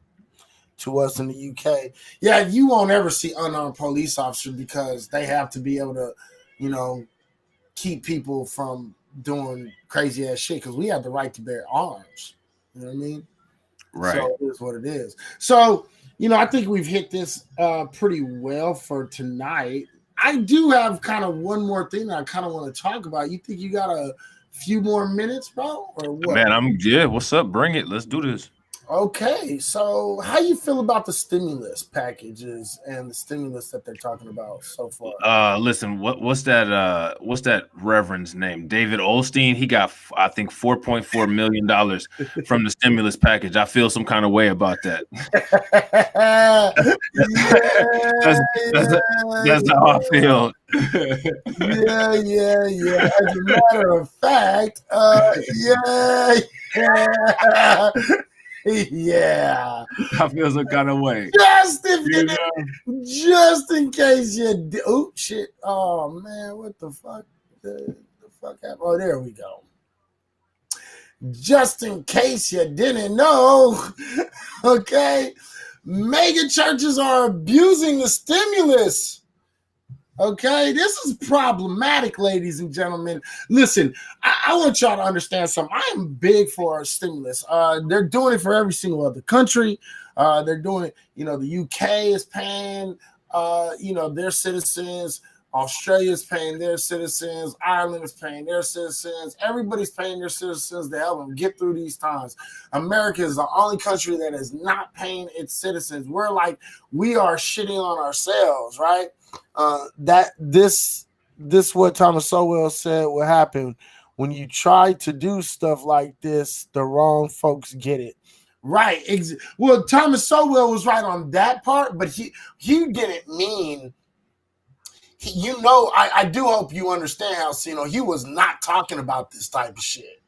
to us in the UK. Yeah, you won't ever see unarmed police officers because they have to be able to, you know, keep people from doing crazy ass shit, because we have the right to bear arms. You know what I mean? Right. So it is what it is. So, you know, I think we've hit this pretty well for tonight. I do have kind of one more thing that I kind of want to talk about. You think you got a few more minutes, bro, or what? Man, what's up? Bring it. Let's do this. Okay, so how you feel about the stimulus packages and the stimulus that they're talking about so far? Listen, what's that reverend's name? David Olstein. He got, I think, $4.4 million from the stimulus package. I feel some kind of way about that. That's how I feel. Yeah. As a matter of fact, yeah. I feel some kind of way. Just in case you do. Oh shit! Oh man, what the fuck? The fuck happened? Oh, there we go. Just in case you didn't know, okay, mega churches are abusing the stimulus. Okay, this is problematic, ladies and gentlemen. Listen, I want y'all to understand something. I am big for a stimulus. They're doing it for every single other country. They're doing it, the UK is paying, their citizens. Australia is paying their citizens. Ireland is paying their citizens. Everybody's paying their citizens to help them get through these times. America is the only country that is not paying its citizens. We are shitting on ourselves, right? This what Thomas Sowell said will happen when you try to do stuff like this. The wrong folks get it. Right. Well, Thomas Sowell was right on that part, but he didn't mean. I do hope you understand how, he was not talking about this type of shit.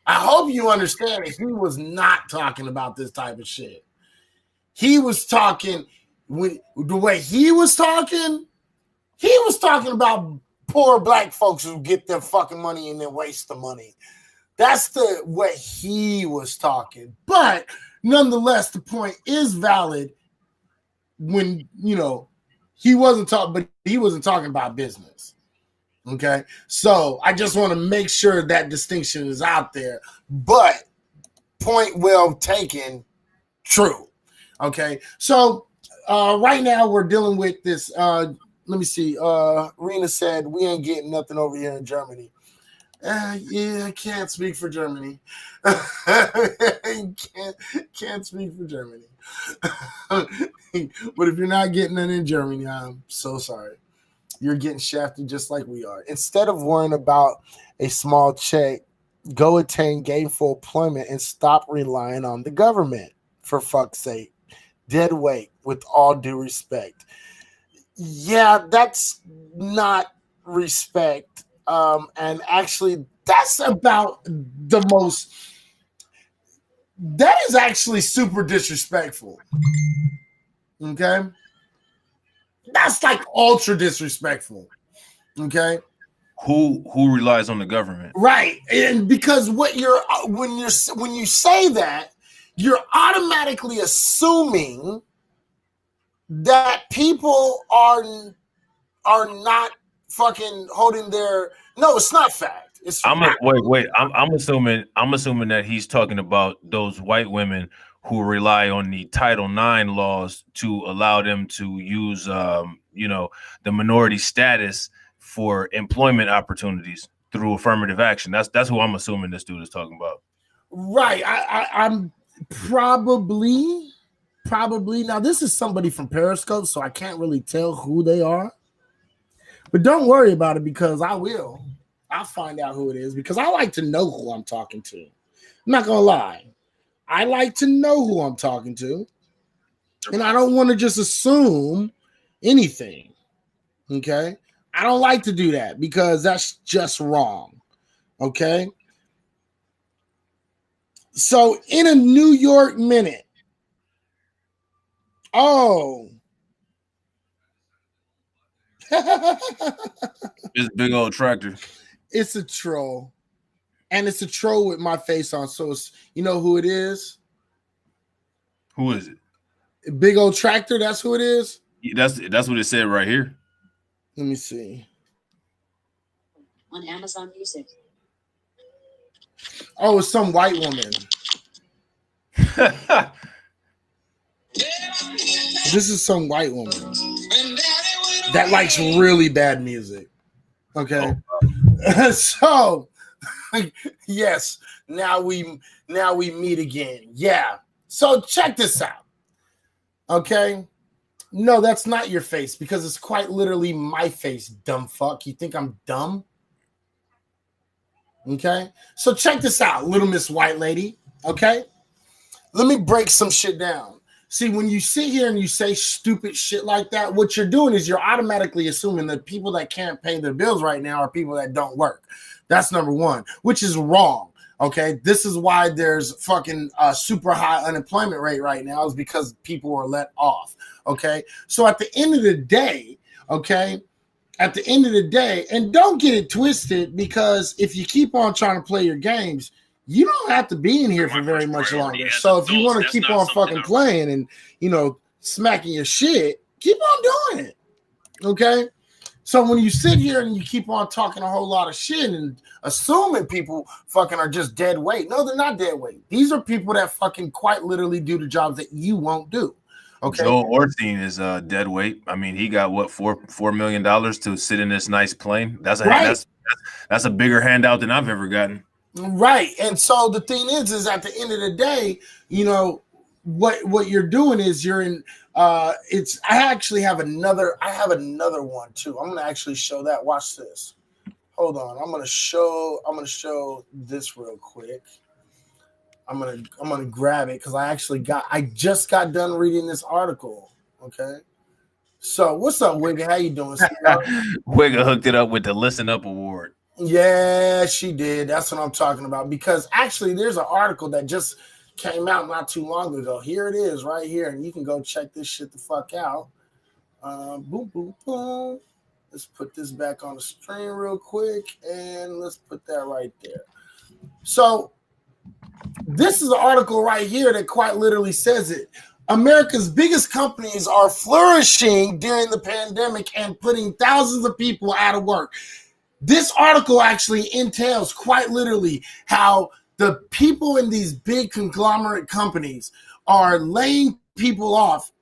I hope you understand that he was not talking about this type of shit. He was talking, the way he was talking about poor black folks who get their fucking money and then waste the money. That's the way he was talking. But nonetheless, the point is valid when, he wasn't talking about business. Okay. So I just want to make sure that distinction is out there. But point well taken, true. Okay. So right now we're dealing with this. Let me see. Rena said we ain't getting nothing over here in Germany. Yeah, I can't speak for Germany. can't speak for Germany. But if you're not getting it in Germany, I'm so sorry. You're getting shafted just like we are. Instead of worrying about a small check, go attain gainful employment and stop relying on the government. For fuck's sake. Dead weight, with all due respect. Yeah, that's not respect. And actually, that's about the most. That is actually super disrespectful. Okay, that's like ultra disrespectful. Okay, who relies on the government, right? And because when you say that, you're automatically assuming that people are not fucking holding their. No, it's not fact. Wait. I'm assuming that he's talking about those white women who rely on the Title IX laws to allow them to use, the minority status for employment opportunities through affirmative action. That's who I'm assuming this dude is talking about. Right. I'm probably. Now, this is somebody from Periscope, so I can't really tell who they are. But don't worry about it because I will. I'll find out who it is because I like to know who I'm talking to. I'm not going to lie. I like to know who I'm talking to. And I don't want to just assume anything. Okay? I don't like to do that because that's just wrong. Okay? So in a New York minute. Oh. This big old tractor. It's a troll. And it's a troll with my face on. So it's, you know who it is? Who is it? Big old tractor, that's who it is? Yeah, that's what it said right here. Let me see. On Amazon Music. Oh, it's some white woman. This is some white woman that likes really bad music. Okay. Oh. So yes, now we meet again. Yeah. So check this out. Okay. No, that's not your face because it's quite literally my face, dumb fuck. You think I'm dumb? Okay. So check this out, little Miss White Lady. Okay. Let me break some shit down. See, when you sit here and you say stupid shit like that, what you're doing is you're automatically assuming that people that can't pay their bills right now are people that don't work. That's number one, which is wrong. Okay, this is why there's fucking super high unemployment rate right now is because people are let off. Okay, so at the end of the day, okay, at the end of the day, and don't get it twisted, because if you keep on trying to play your games, you don't have to be in here for very much longer. So if you want to keep on fucking playing and, you know, smacking your shit, keep on doing it. Okay? So when you sit here and you keep on talking a whole lot of shit and assuming people fucking are just dead weight. No, they're not dead weight. These are people that fucking quite literally do the jobs that you won't do. Okay. Joel Ornstein is dead weight. I mean, he got what, $4 million to sit in this nice plane. That's a bigger handout than I've ever gotten. Right. And so the thing is at the end of the day, you know, what you're doing is you're in I actually have another one too. I'm gonna actually show that. Watch this. Hold on. I'm gonna show this real quick. I'm gonna grab it because I just got done reading this article. Okay. So what's up, Wigga? How you doing? Wigga hooked it up with the Listen Up Award. Yeah, she did. That's what I'm talking about. Because actually there's an article that just came out not too long ago. Here it is right here, and you can go check this shit the fuck out. Boom, boom, boom. Let's put this back on the screen real quick, and let's put that right there. So this is an article right here that quite literally says it. America's biggest companies are flourishing during the pandemic and putting thousands of people out of work. This article actually entails quite literally how the people in these big conglomerate companies are laying people off,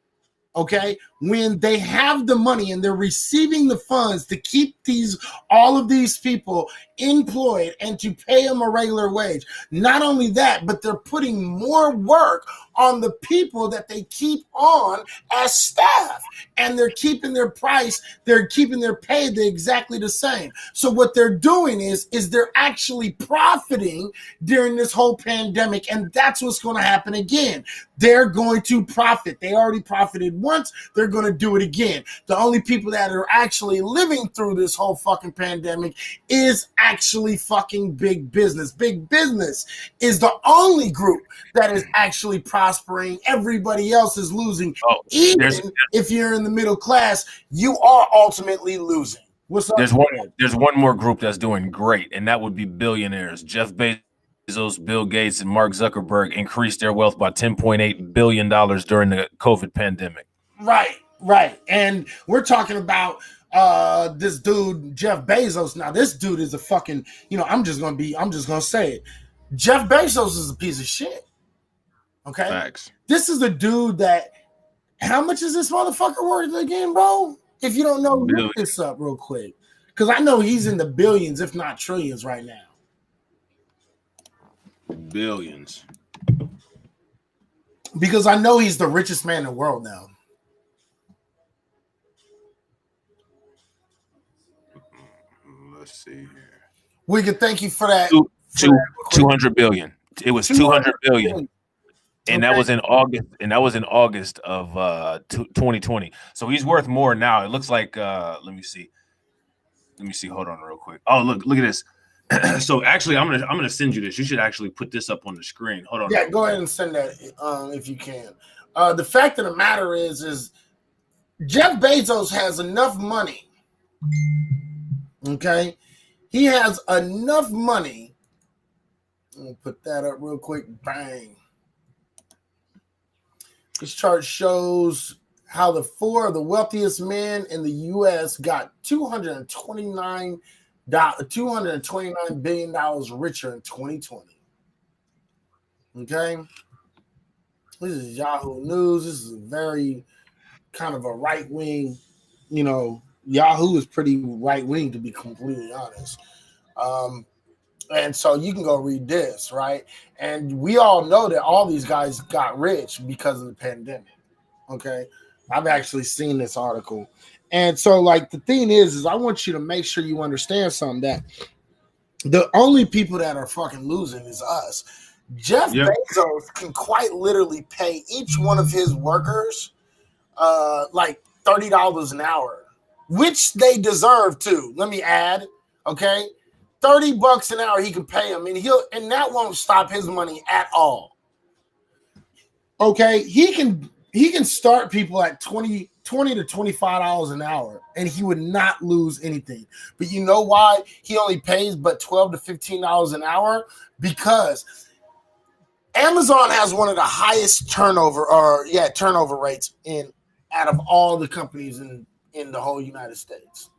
okay, when they have the money and they're receiving the funds to keep all of these people employed and to pay them a regular wage. Not only that, but they're putting more work on the people that they keep on as staff, and they're keeping their price, they're keeping their pay exactly the same. So what they're doing is they're actually profiting during this whole pandemic, and that's what's going to happen again. They're going to profit. They already profited once. They're going to do it again. The only people that are actually living through this whole fucking pandemic is actually fucking big business. Big business is the only group that is actually prospering. Everybody else is losing. Even if you're in the middle class, you are ultimately losing. What's up? There's one more group that's doing great, and that would be billionaires. Jeff Bezos, Bill Gates, and Mark Zuckerberg increased their wealth by $10.8 billion during the COVID pandemic. Right. And we're talking about this dude, Jeff Bezos. Now, this dude is a fucking, I'm just gonna say it. Jeff Bezos is a piece of shit. Okay. Facts. This is a dude that, how much is this motherfucker worth again, bro? If you don't know, look this up real quick. Because I know he's in the billions, if not trillions right now. Billions. Because I know he's the richest man in the world now. Let's see here. We can thank you for that. 200 billion. It was 200 billion. And that was in August. And that was in August of 2020. So he's worth more now. It looks like let me see. Hold on real quick. Oh, look at this. So actually, I'm gonna send you this. You should actually put this up on the screen. Hold on. Yeah, go ahead and send that if you can. The fact of the matter is Jeff Bezos has enough money. Okay, he has enough money. I'm gonna put that up real quick. Bang. This chart shows how the four of the wealthiest men in the U.S. got $229 billion richer in 2020. Okay, this is Yahoo News. This is a very kind of a right wing. Yahoo is pretty right wing, to be completely honest. And so you can go read this, right? And we all know that all these guys got rich because of the pandemic. Okay, I've actually seen this article. And so, like, the thing is I want you to make sure you understand something, that the only people that are fucking losing is us. Jeff Bezos can quite literally pay each one of his workers like $30 an hour, which they deserve to. Let me add, okay? $30 an hour he can pay him, and that won't stop his money at all. Okay, he can he can start people at $20 to $25 an hour, and he would not lose anything. But you know why he only pays but $12 to $15 an hour? Because Amazon has one of the highest turnover rates out of all the companies in the whole United States.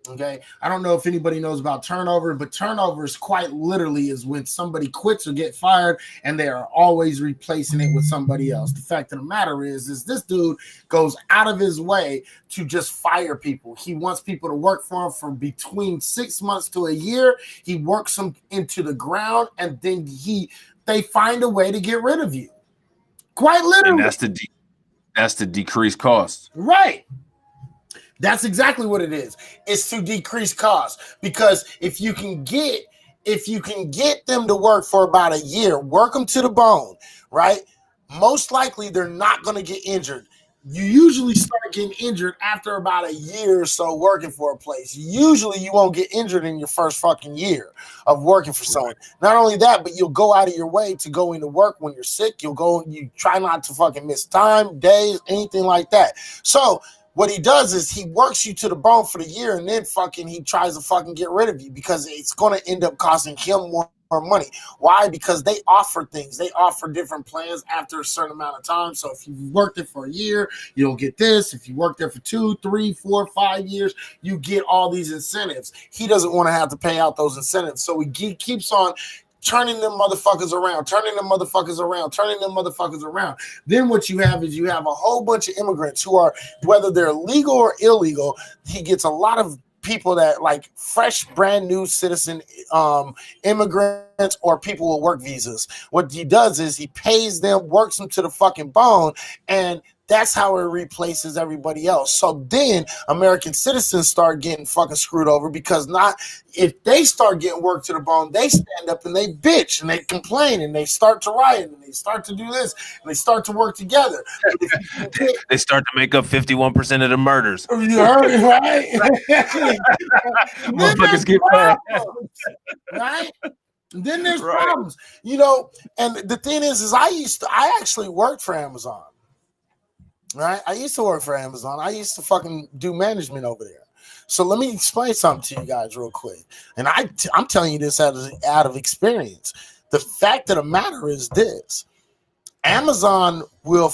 Okay, I don't know if anybody knows about turnover, but turnover is quite literally is when somebody quits or get fired and they are always replacing it with somebody else. The fact of the matter is this dude goes out of his way to just fire people. He wants people to work for him for between 6 months to a year. He works them into the ground, and then they find a way to get rid of you. Quite literally. And that's to decrease costs. Right. That's exactly what it is. It's to decrease costs, because if you can get them to work for about a year, work them to the bone, right? Most likely they're not going to get injured. You usually start getting injured after about a year or so working for a place. Usually you won't get injured in your first fucking year of working for someone. Not only that, but you'll go out of your way to go into work when you're sick. You try not to fucking miss time, days, anything like that. So what he does is he works you to the bone for the year, and then he tries to fucking get rid of you, because it's going to end up costing him more money. Why? Because they offer things. They offer different plans after a certain amount of time. So if you worked it for a year, you'll get this. If you work there for 2, 3, 4, 5 years, you get all these incentives. He doesn't want to have to pay out those incentives. So he keeps on turning them motherfuckers around. Then what you have is you have a whole bunch of immigrants who are, whether they're legal or illegal, he gets a lot of people that like fresh, brand new citizen immigrants or people with work visas. What he does is he pays them, works them to the fucking bone, and that's how it replaces everybody else. So then American citizens start getting fucking screwed over, because if they start getting worked to the bone, they stand up and they bitch and they complain and they start to riot and they start to do this and they start to work together. They start to make up 51% of the murders. You heard it, right? Motherfuckers get mad. Right? Then there's problems, and the thing is I actually worked for Amazon. Right? I used to work for Amazon. I used to fucking do management over there. So let me explain something to you guys real quick. And I'm telling you this out of experience. The fact of the matter is this. Amazon will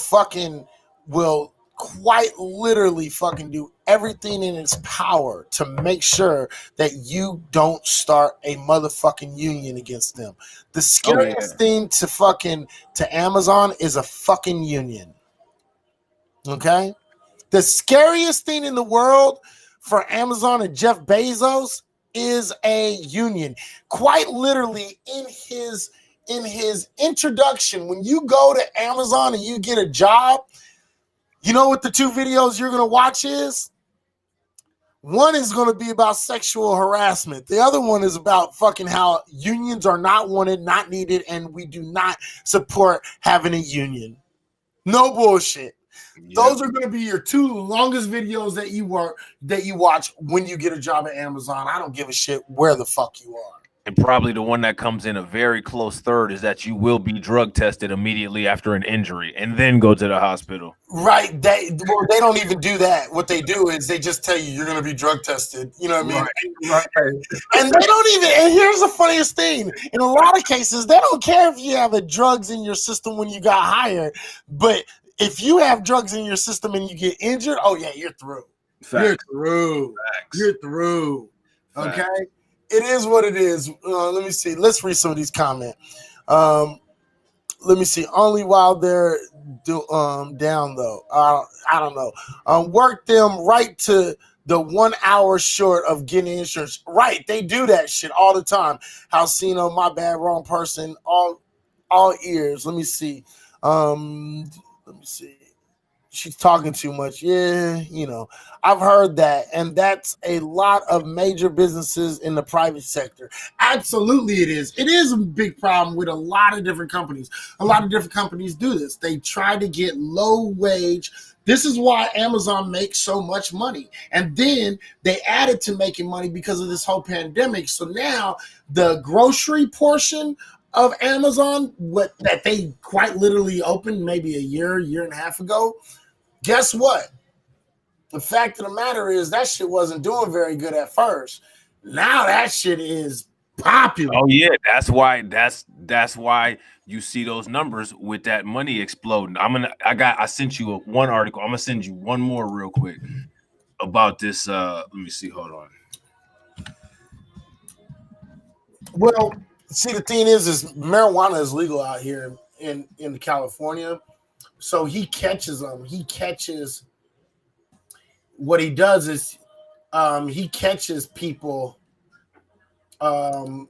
quite literally fucking do everything in its power to make sure that you don't start a motherfucking union against them. The scariest thing to Amazon is a fucking union. Okay, the scariest thing in the world for Amazon and Jeff Bezos is a union. Quite literally, in his introduction, when you go to Amazon and you get a job, you know what the 2 videos you're going to watch is? One is going to be about sexual harassment. The other one is about fucking how unions are not wanted, not needed, and we do not support having a union. No bullshit. Yep. Those are going to be your 2 longest videos that you watch when you get a job at Amazon. I don't give a shit where the fuck you are. And probably the one that comes in a very close third is that you will be drug tested immediately after an injury and then go to the hospital. Right. They don't even do that. What they do is they just tell you you're going to be drug tested. You know what I mean? Right. And they don't even, and here's the funniest thing. In a lot of cases, they don't care if you have drugs in your system when you got hired. But if you have drugs in your system and you get injured, oh yeah, you're through. Facts. You're through. Facts. You're through. Okay? Facts. It is what it is. Let me see. Let's read some of these comments. Let me see. Only while they're down, though. I don't know. Work them right to the 1 hour short of getting insurance. Right. They do that shit all the time. Halcino, my bad, wrong person. All ears. Let me see. She's talking too much. Yeah, I've heard that. And that's a lot of major businesses in the private sector. Absolutely it is. It is a big problem with a lot of different companies. A lot of different companies do this. They try to get low wage. This is why Amazon makes so much money. And then they added to making money because of this whole pandemic. So now the grocery portion of Amazon, what that they quite literally opened maybe a year and a half ago, guess what? The fact of the matter is that shit wasn't doing very good at first. Now that shit is popular. Oh yeah, that's why you see those numbers with that money exploding. I sent you one article. I'm gonna send you one more real quick about this. Let me see. Hold on. Well, see, the thing is marijuana is legal out here in California. So he catches them. What he does is he catches people on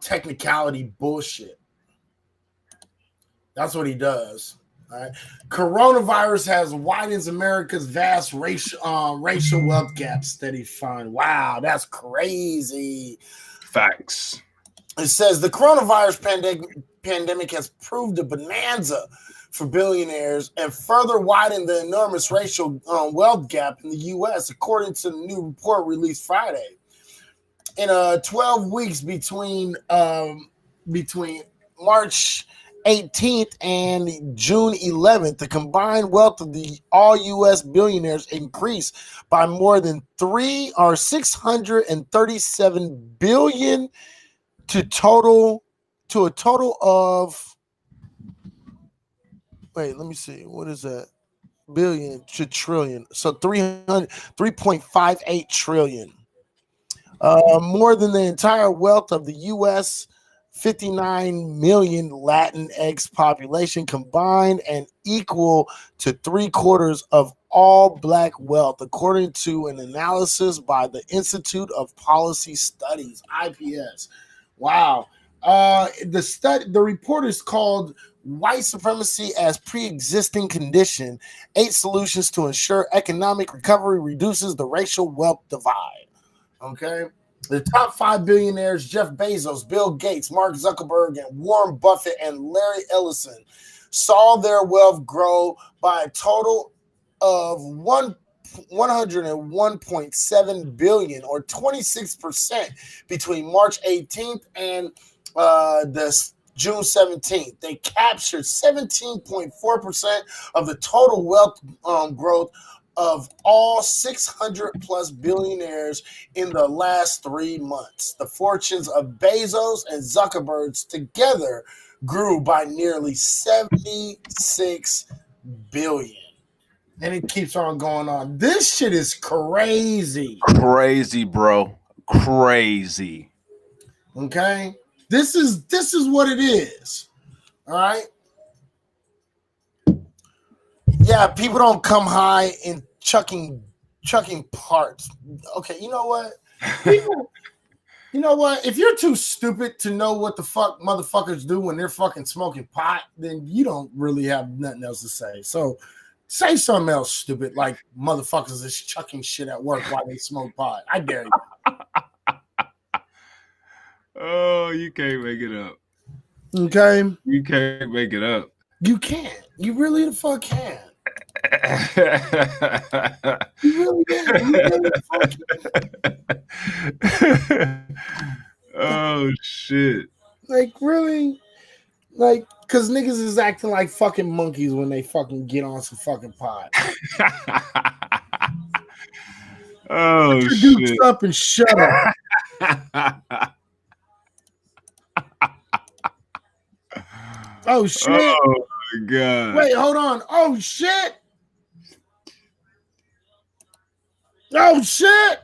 technicality bullshit. That's what he does. All right. Coronavirus has widens America's vast racial wealth gap, steady find. Wow, that's crazy. Facts. It says the coronavirus pandemic has proved a bonanza for billionaires and further widened the enormous racial wealth gap in the U.S., according to the new report released Friday. In 12 weeks between March 18th and June 11th, the combined wealth of the all U.S. billionaires increased by more than 637 billion to a total of, wait, let me see, what is that? Billion to trillion. So 3.58 trillion. More than the entire wealth of the U.S. 59 million Latinx population combined, and equal to 3/4 of all Black wealth, according to an analysis by the Institute of Policy Studies, IPS. Wow. The report is called White Supremacy as Pre-Existing Condition, 8 Solutions to Ensure Economic Recovery Reduces the Racial Wealth Divide. Okay. The top 5 billionaires, Jeff Bezos, Bill Gates, Mark Zuckerberg, and Warren Buffett and Larry Ellison, saw their wealth grow by a total of 101.7 billion, or 26%, between March 18th and the June 17th. They captured 17.4% of the total wealth growth of all 600 plus billionaires in the last 3 months. The fortunes of Bezos and Zuckerberg together grew by nearly 76 billion. And it keeps on going on. This shit is crazy. Crazy, bro. Crazy. Okay? This is what it is. All right? Yeah, people don't come high in chucking parts. Okay, you know what? People, you know what? If you're too stupid to know what the fuck motherfuckers do when they're fucking smoking pot, then you don't really have nothing else to say. So say something else stupid, like motherfuckers is chucking shit at work while they smoke pot. I dare you. Oh, you can't make it up. Okay? You can't make it up. You can't. You really the fuck can. You really can. You really the fuck can. Oh shit. Like, really? Like, cause niggas is acting like fucking monkeys when they fucking get on some fucking pot. Oh Put your shit. dukes up and shut up. Oh shit. Oh my god. Wait, hold on. Oh shit. Oh shit.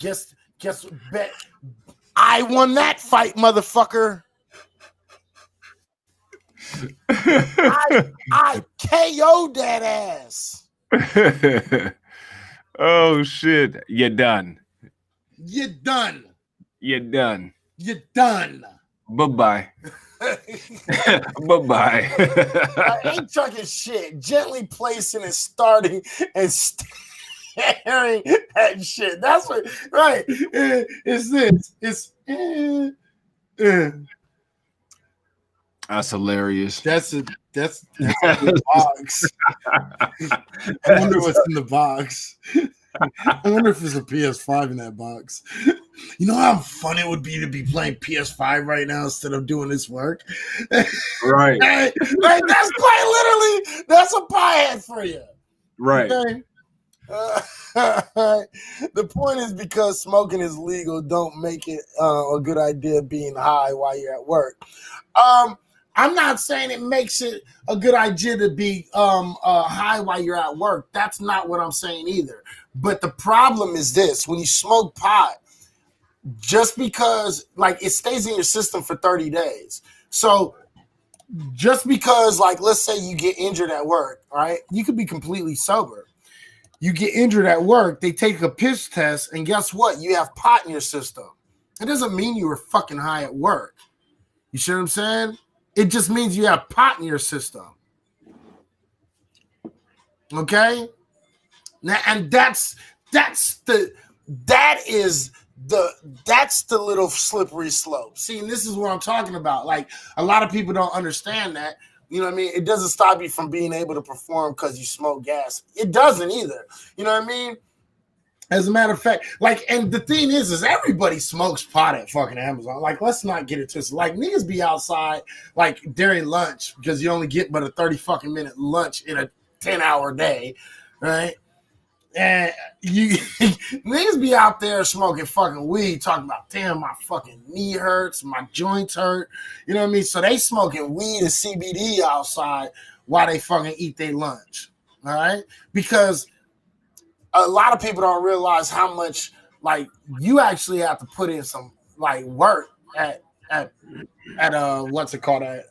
Guess bet I won that fight, motherfucker. I KO'd that ass. Oh shit. You're done. You're done. You're done. You're done. Bye-bye. Bye-bye. I ain't chucking shit. Gently placing and starting and staring at shit. That's what, right. It's this. It's That's hilarious. That's a good box. I wonder what's in the box. I wonder if there's a PS5 in that box. You know how fun it would be to be playing PS5 right now instead of doing this work? Right. Like, that's quite literally, that's a pie head for you. Right. Okay? The point is, because smoking is legal, don't make it a good idea being high while you're at work. I'm not saying it makes it a good idea to be high while you're at work. That's not what I'm saying either. But the problem is this: when you smoke pot, just because like it stays in your system for 30 days. So just because, like, let's say you get injured at work, right? You could be completely sober. You get injured at work, they take a piss test, and guess what? You have pot in your system. It doesn't mean you were fucking high at work. You see what I'm saying? It just means you have pot in your system. Okay? Now, and that's the little slippery slope. See, and this is what I'm talking about. Like, a lot of people don't understand that. You know what I mean? It doesn't stop you from being able to perform because you smoke gas. It doesn't either. You know what I mean? As a matter of fact, like, and the thing is everybody smokes pot at fucking Amazon. Like, let's not get it twisted. Like, niggas be outside, like, during lunch, because you only get but a 30 fucking minute lunch in a 10-hour day, right? And you niggas be out there smoking fucking weed, talking about, damn, my fucking knee hurts, my joints hurt. You know what I mean? So they smoking weed and CBD outside while they fucking eat their lunch. All right? Because a lot of people don't realize how much, like, you actually have to put in some, like, work at what's it called, at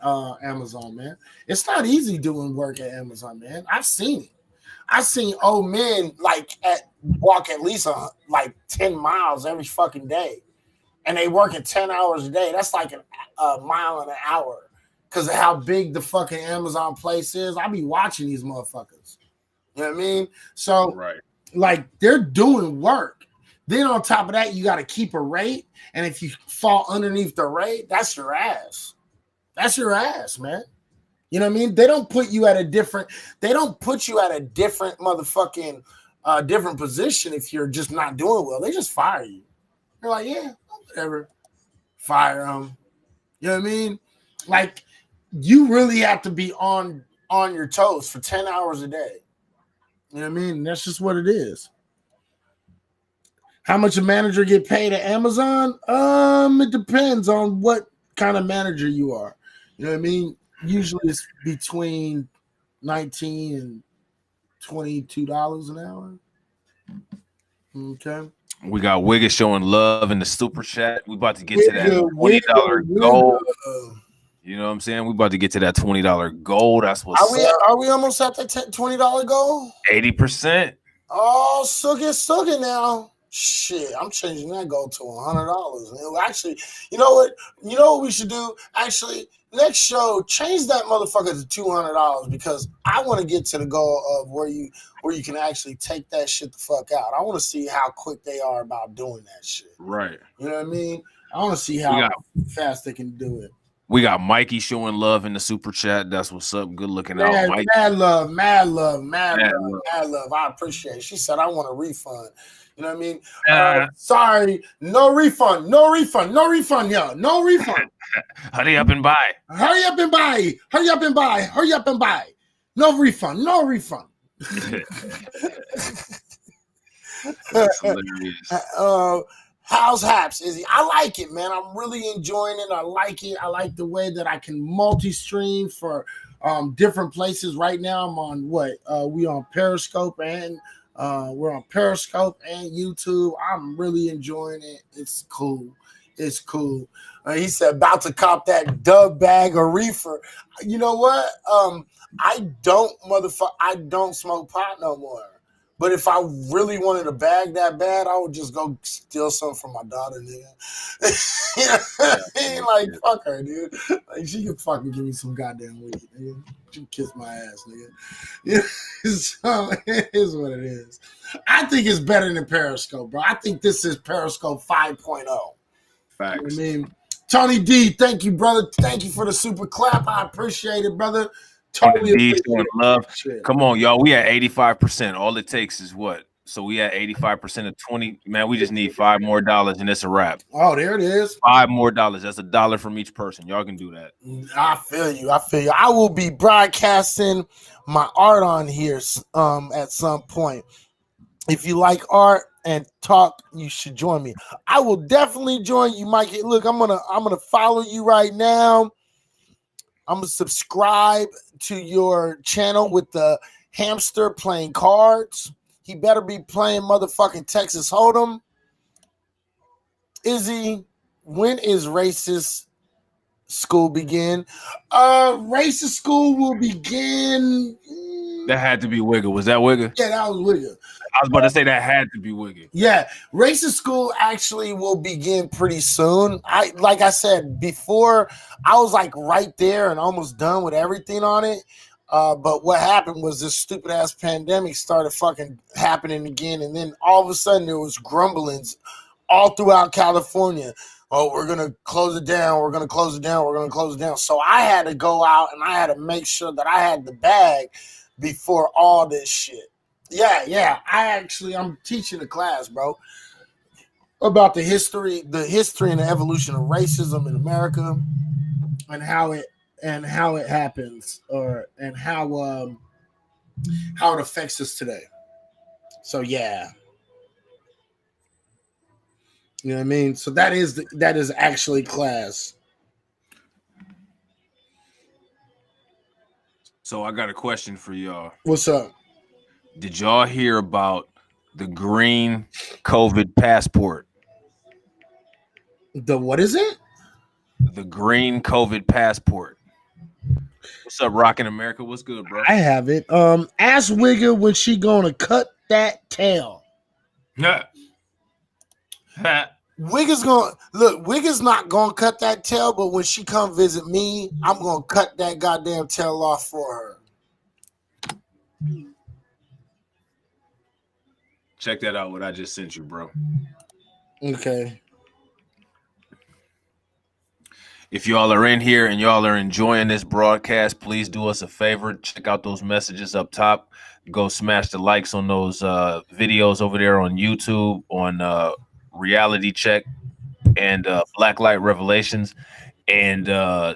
Amazon, man. It's not easy doing work at Amazon, man. I've seen it. I've seen old men walk at least like 10 miles every fucking day, and they working 10 hours a day. That's like a mile an hour because of how big the fucking Amazon place is. I be watching these motherfuckers. You know what I mean? So, right. Like, they're doing work. Then on top of that, you got to keep a rate, and if you fall underneath the rate, that's your ass. That's your ass, man. You know what I mean? They don't put you at a different motherfucking different position if you're just not doing well. They just fire you. They're like, yeah, whatever. Fire them. You know what I mean? Like, you really have to be on your toes for 10 hours a day. You know what I mean? That's just what it is. How much a manager get paid at Amazon? It depends on what kind of manager you are. You know what I mean? Usually it's between $19 and $22 an hour. Okay. We got Wigga showing love in the super chat. We about to get to that $20 goal. You know what I'm saying? We about to get to that $20 goal. That's what's Are we almost at the $20 goal? 80%. Oh, suck it now. Shit, I'm changing that goal to $100. Actually, you know what? You know what we should do? Actually, next show, change that motherfucker to $200 because I want to get to the goal of where you can actually take that shit the fuck out. I want to see how quick they are about doing that shit. Right. You know what I mean? I want to see how fast they can do it. We got Mikey showing love in the super chat. That's what's up. Good looking out, Mike. Mad love. I appreciate it. She said, I want a refund. You know what I mean? Sorry, no refund, yo, no refund. Hurry up and buy. No refund. That's hilarious. How's Haps? Izzy? I like it, man. I'm really enjoying it. I like it. I like the way that I can multi-stream for different places. Right now, I'm on we on Periscope and we're on Periscope and YouTube. I'm really enjoying it. It's cool. He said, about to cop that dub bag of reefer. You know what? I don't smoke pot no more. But if I really wanted a bag that bad, I would just go steal some from my daughter, nigga. You know what I mean? Like, fuck her, dude. Like, she can fucking give me some goddamn weed, nigga. She can kiss my ass, nigga. Yeah. So, it is what it is. I think it's better than Periscope, bro. I think this is Periscope 5.0. Facts. You know what I mean? Tony D, thank you, brother. Thank you for the super clap. I appreciate it, brother. Tony D appreciate showing it. love. Shit. Come on, y'all. We at 85%. All it takes is what? So we at 85% of 20. Man, we just need $5 more and it's a wrap. Oh, there it is. $5 more. That's $1 from each person. Y'all can do that. I feel you. I will be broadcasting my art on here at some point. If you like art and talk, you should join me. I will definitely join you, Mike. Look, I'm gonna follow you right now. I'm gonna subscribe to your channel with the hamster playing cards. He better be playing motherfucking Texas Hold'em. Izzy, when is racist school begin? Racist school will begin. That had to be Wigger. Was that Wigger? Yeah, that was Wigger. I was about to say that had to be Wigger. Yeah, racist school actually will begin pretty soon. Like I said before, I was like right there and almost done with everything on it. But what happened was this stupid ass pandemic started fucking happening again, and then all of a sudden there was grumblings all throughout California. Oh, we're gonna close it down. We're gonna close it down. We're gonna close it down. So I had to go out and I had to make sure that I had the bag before all this shit. Yeah. I'm teaching a class, bro, about the history and the evolution of racism in America and how it happens and how it affects us today. So yeah. You know what I mean? So that is actually class. So I got a question for y'all. What's up? Did y'all hear about the green COVID passport? The what is it? The green COVID passport. What's up, Rockin' America? What's good, bro? I have it. Ask Wigger when she gonna cut that tail. Wigger's not gonna cut that tail, but when she come visit me, I'm gonna cut that goddamn tail off for her. Check that out, what I just sent you, bro. Okay. If y'all are in here and y'all are enjoying this broadcast, please do us a favor. Check out those messages up top. Go smash the likes on those videos over there on YouTube, on Reality Check and Blacklight Revelations. And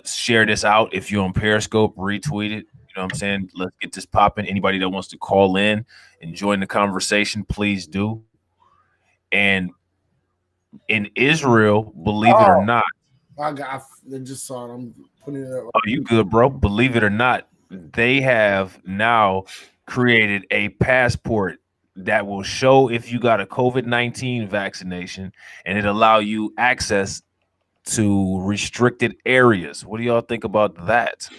share this out. If you're on Periscope, retweet it. You know what I'm saying? Let's get this popping. Anybody that wants to call in and join the conversation, please do. And in Israel, believe it or not, I just saw it. I'm putting it up. Oh, you good, bro? Believe it or not, they have now created a passport that will show if you got a COVID-19 vaccination, and it allow you access to restricted areas. What do y'all think about that?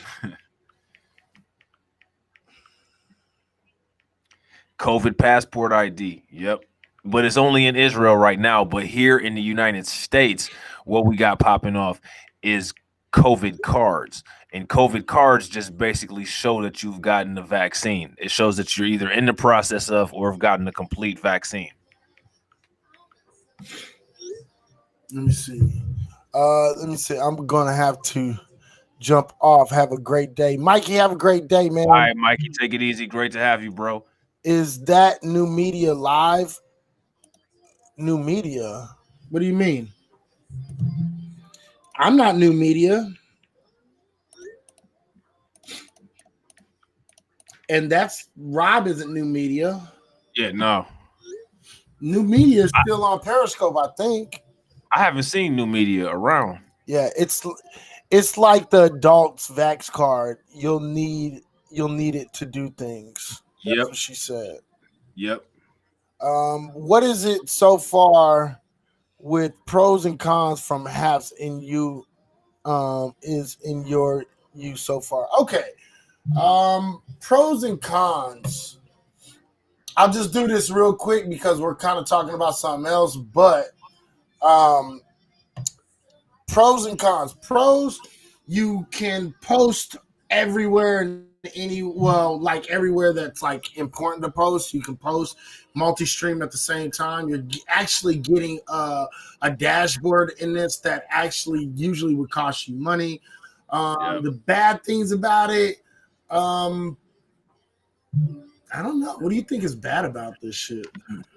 COVID passport ID. Yep. But it's only in Israel right now. But here in the United States, what we got popping off is COVID cards. And COVID cards just basically show that you've gotten the vaccine. It shows that you're either in the process of or have gotten a complete vaccine. Let me see. I'm gonna have to jump off. Have a great day, Mikey. Have a great day, man. All right, Mikey, take it easy. Great to have you, bro. Is that new media live? New media? What do you mean? I'm not new media. And that's Rob isn't new media. Yeah, no. New media is still on Periscope, I think. I haven't seen new media around. Yeah, it's like the adults vax card. You'll need it to do things. That's what she said. Yep. What is it so far with pros and cons from HAPS in you? Is in your use so far? Okay. Pros and cons. I'll just do this real quick because we're kind of talking about something else, but pros and cons. Pros, you can post everywhere and like everywhere that's like important to post, you can post multi-stream at the same time. You're actually getting a dashboard in this that actually usually would cost you money. The bad things about it, I don't know. What do you think is bad about this shit?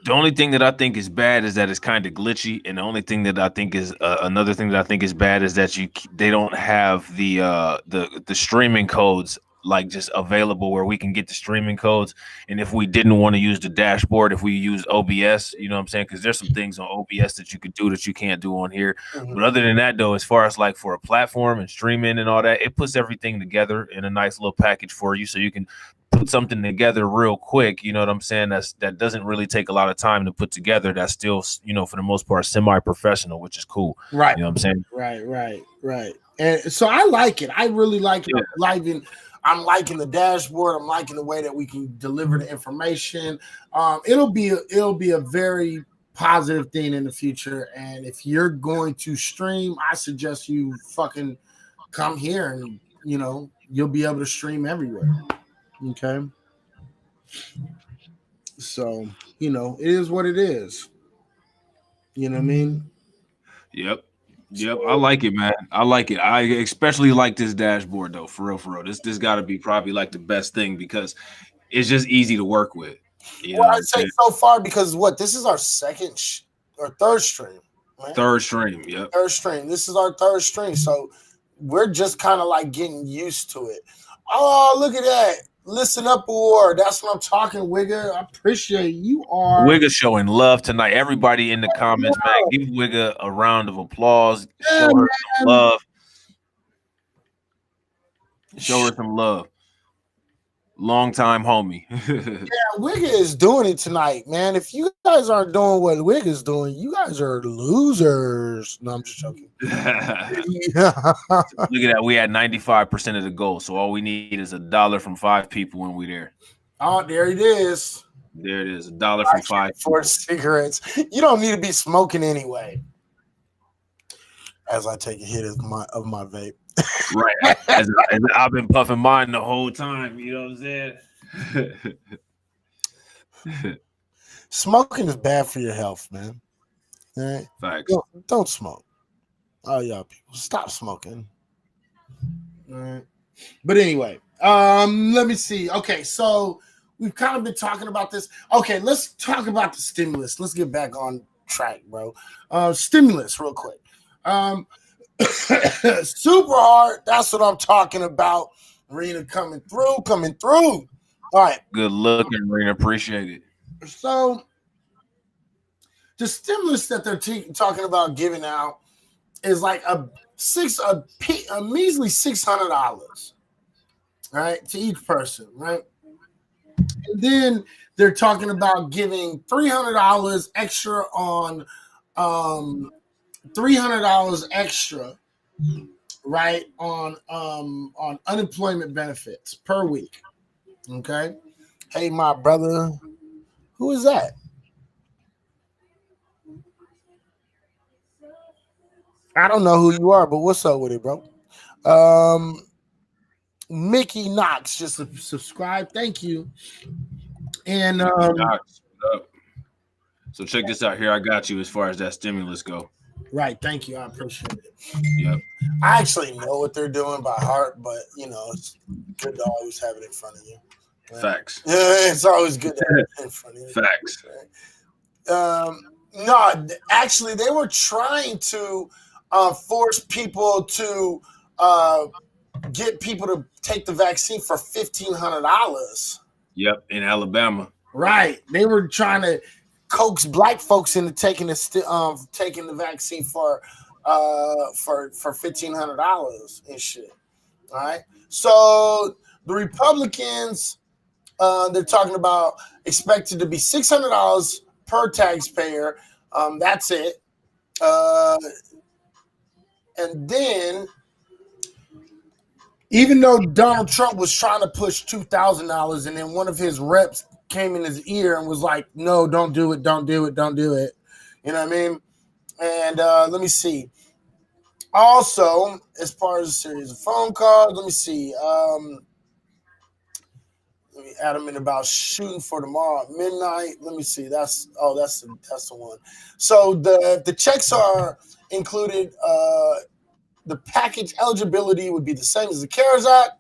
The only thing that I think is bad is that it's kind of glitchy, and the only thing that I think is another thing that I think is bad is that they don't have the streaming codes like just available where we can get the streaming codes. And if we didn't want to use the dashboard, if we use OBS, you know what I'm saying? Because there's some things on OBS that you could do that you can't do on here. Mm-hmm. But other than that, though, as far as like for a platform and streaming and all that, it puts everything together in a nice little package for you, so you can put something together real quick. You know what I'm saying? That doesn't really take a lot of time to put together. That's still, you know, for the most part, semi-professional, which is cool. Right. You know what I'm saying? Right. And so I like it. I really like it. I'm liking the dashboard. I'm liking the way that we can deliver the information. It'll be a very positive thing in the future. And if you're going to stream, I suggest you fucking come here, and you know you'll be able to stream everywhere. Okay. So you know it is what it is. You know what I mean? Yep. I like it, man. I like it. I especially like this dashboard, though. For real. This got to be probably like the best thing because it's just easy to work with. I'd say so far because this is our second or third stream. Right? Third stream. Yep. Third stream. This is our third stream, so we're just kind of like getting used to it. Oh, look at that. Listen up, award. That's what I'm talking, Wigga. I appreciate you. Wigga showing love tonight. Everybody in the comments, man, give Wigga a round of applause. Show her some love. Show her some love. Long time homie. Yeah, Wigga is doing it tonight, man. If you guys aren't doing what Wigga's doing, you guys are losers. No, I'm just joking. Look at that. We had 95% of the goal. So all we need is $1 from 5 people when we're there. Oh, there it is. There it is. $1 from 5 for cigarettes. You don't need to be smoking anyway. As I take a hit of my vape. Right. As I've been puffing mine the whole time. You know what I'm saying? Smoking is bad for your health, man. All right? Facts. Don't smoke. Oh, y'all people, stop smoking. All right. But anyway, let me see. Okay, so we've kind of been talking about this. Okay, let's talk about the stimulus. Let's get back on track, bro. Stimulus, real quick. Super hard. That's what I'm talking about. Rena coming through. All right. Good looking, Rena. Appreciate it. So the stimulus that they're talking about giving out is like a measly $600, right, to each person, right? And then they're talking about giving $300 extra on $300 extra, right, on unemployment benefits per week. Okay. Hey, my brother, who is that? I don't know who you are, but what's up with it, bro? Mickey Knox just subscribed. Thank you. And so check this out here. I got you as far as that stimulus go. Right. Thank you. I appreciate it. Yep. I actually know what they're doing by heart, but you know, it's good to always have it in front of you. Right? Facts. Yeah, it's always good to have it in front of you. Facts. Right? No, actually, they were trying to force people to get people to take the vaccine for $1,500. Yep, in Alabama. Right. They were trying to coax black folks into taking the vaccine for $1,500 and shit. All right. So the Republicans, they're talking about expected to be $600 per taxpayer. That's it. And then, even though Donald Trump was trying to push $2,000, and then one of his reps came in his ear and was like, "No, don't do it, don't do it, don't do it." You know what I mean? And let me see. Also, as far as a series of phone calls, let me see. Let me adamant about shooting for tomorrow at midnight. Let me see. That's the one. So the checks are included. The package eligibility would be the same as the CARES Act.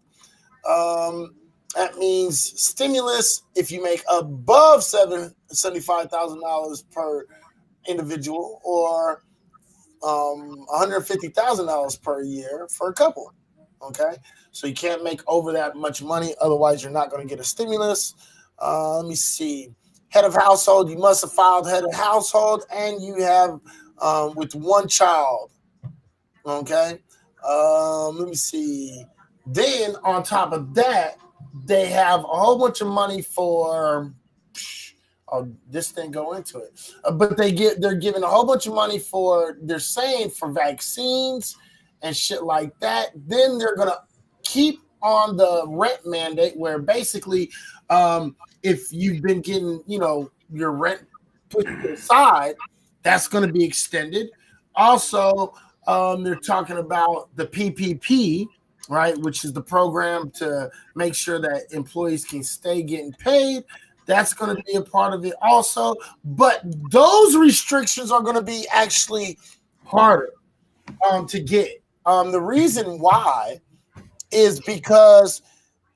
That means stimulus if you make above $75,000 per individual, or $150,000 per year for a couple. Okay, so you can't make over that much money, otherwise you're not going to get a stimulus. Let me see. Head of household, you must have filed head of household, and you have with one child. Okay, let me see. Then on top of that, they have a whole bunch of money for. Oh, this didn't go into it, but they're giving a whole bunch of money for. They're saying for vaccines and shit like that. Then they're gonna keep on the rent mandate, where basically, if you've been getting, your rent put aside, that's going to be extended. Also, they're talking about the PPP, right, which is the program to make sure that employees can stay getting paid. That's going to be a part of it also. But those restrictions are going to be actually harder to get. The reason why is because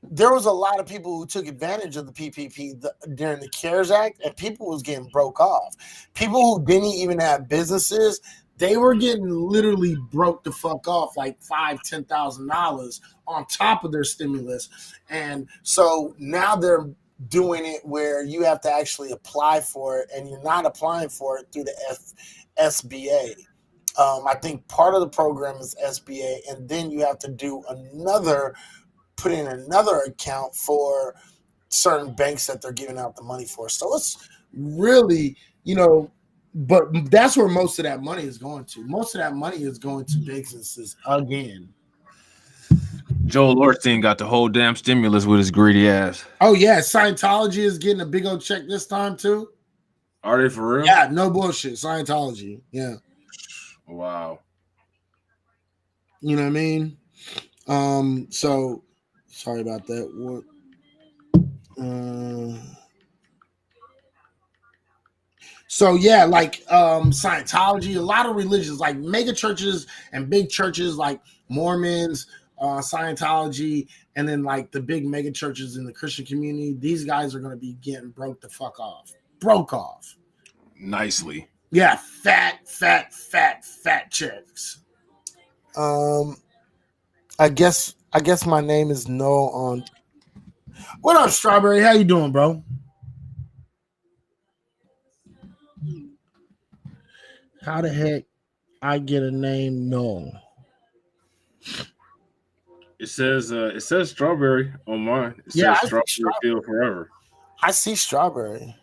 there was a lot of people who took advantage of the PPP during the CARES Act, and people was getting broke off. People who didn't even have businesses, they were getting literally broke the fuck off, like $5,000-$10,000 on top of their stimulus. And so now they're doing it where you have to actually apply for it, and you're not applying for it through the SBA. I think part of the program is SBA, and then you have to put in another account for certain banks that they're giving out the money for. So it's really, but that's where most of that money is going to. Most of that money is going to businesses again. Joel Orstein got the whole damn stimulus with his greedy ass. Oh, yeah. Scientology is getting a big old check this time, too. Are they for real? Yeah, no bullshit. Scientology. Yeah. Wow. You know what I mean? So sorry about that. What? So yeah, like Scientology, a lot of religions, like mega churches and big churches like Mormons, Scientology, and then like the big mega churches in the Christian community, these guys are going to be getting broke the fuck off. Broke off. Nicely. Yeah, fat chicks. I guess my name is No on. What up, Strawberry? How you doing, bro? How the heck I get a name No? It says Strawberry on mine. It says Strawberry Field Forever. I see Strawberry.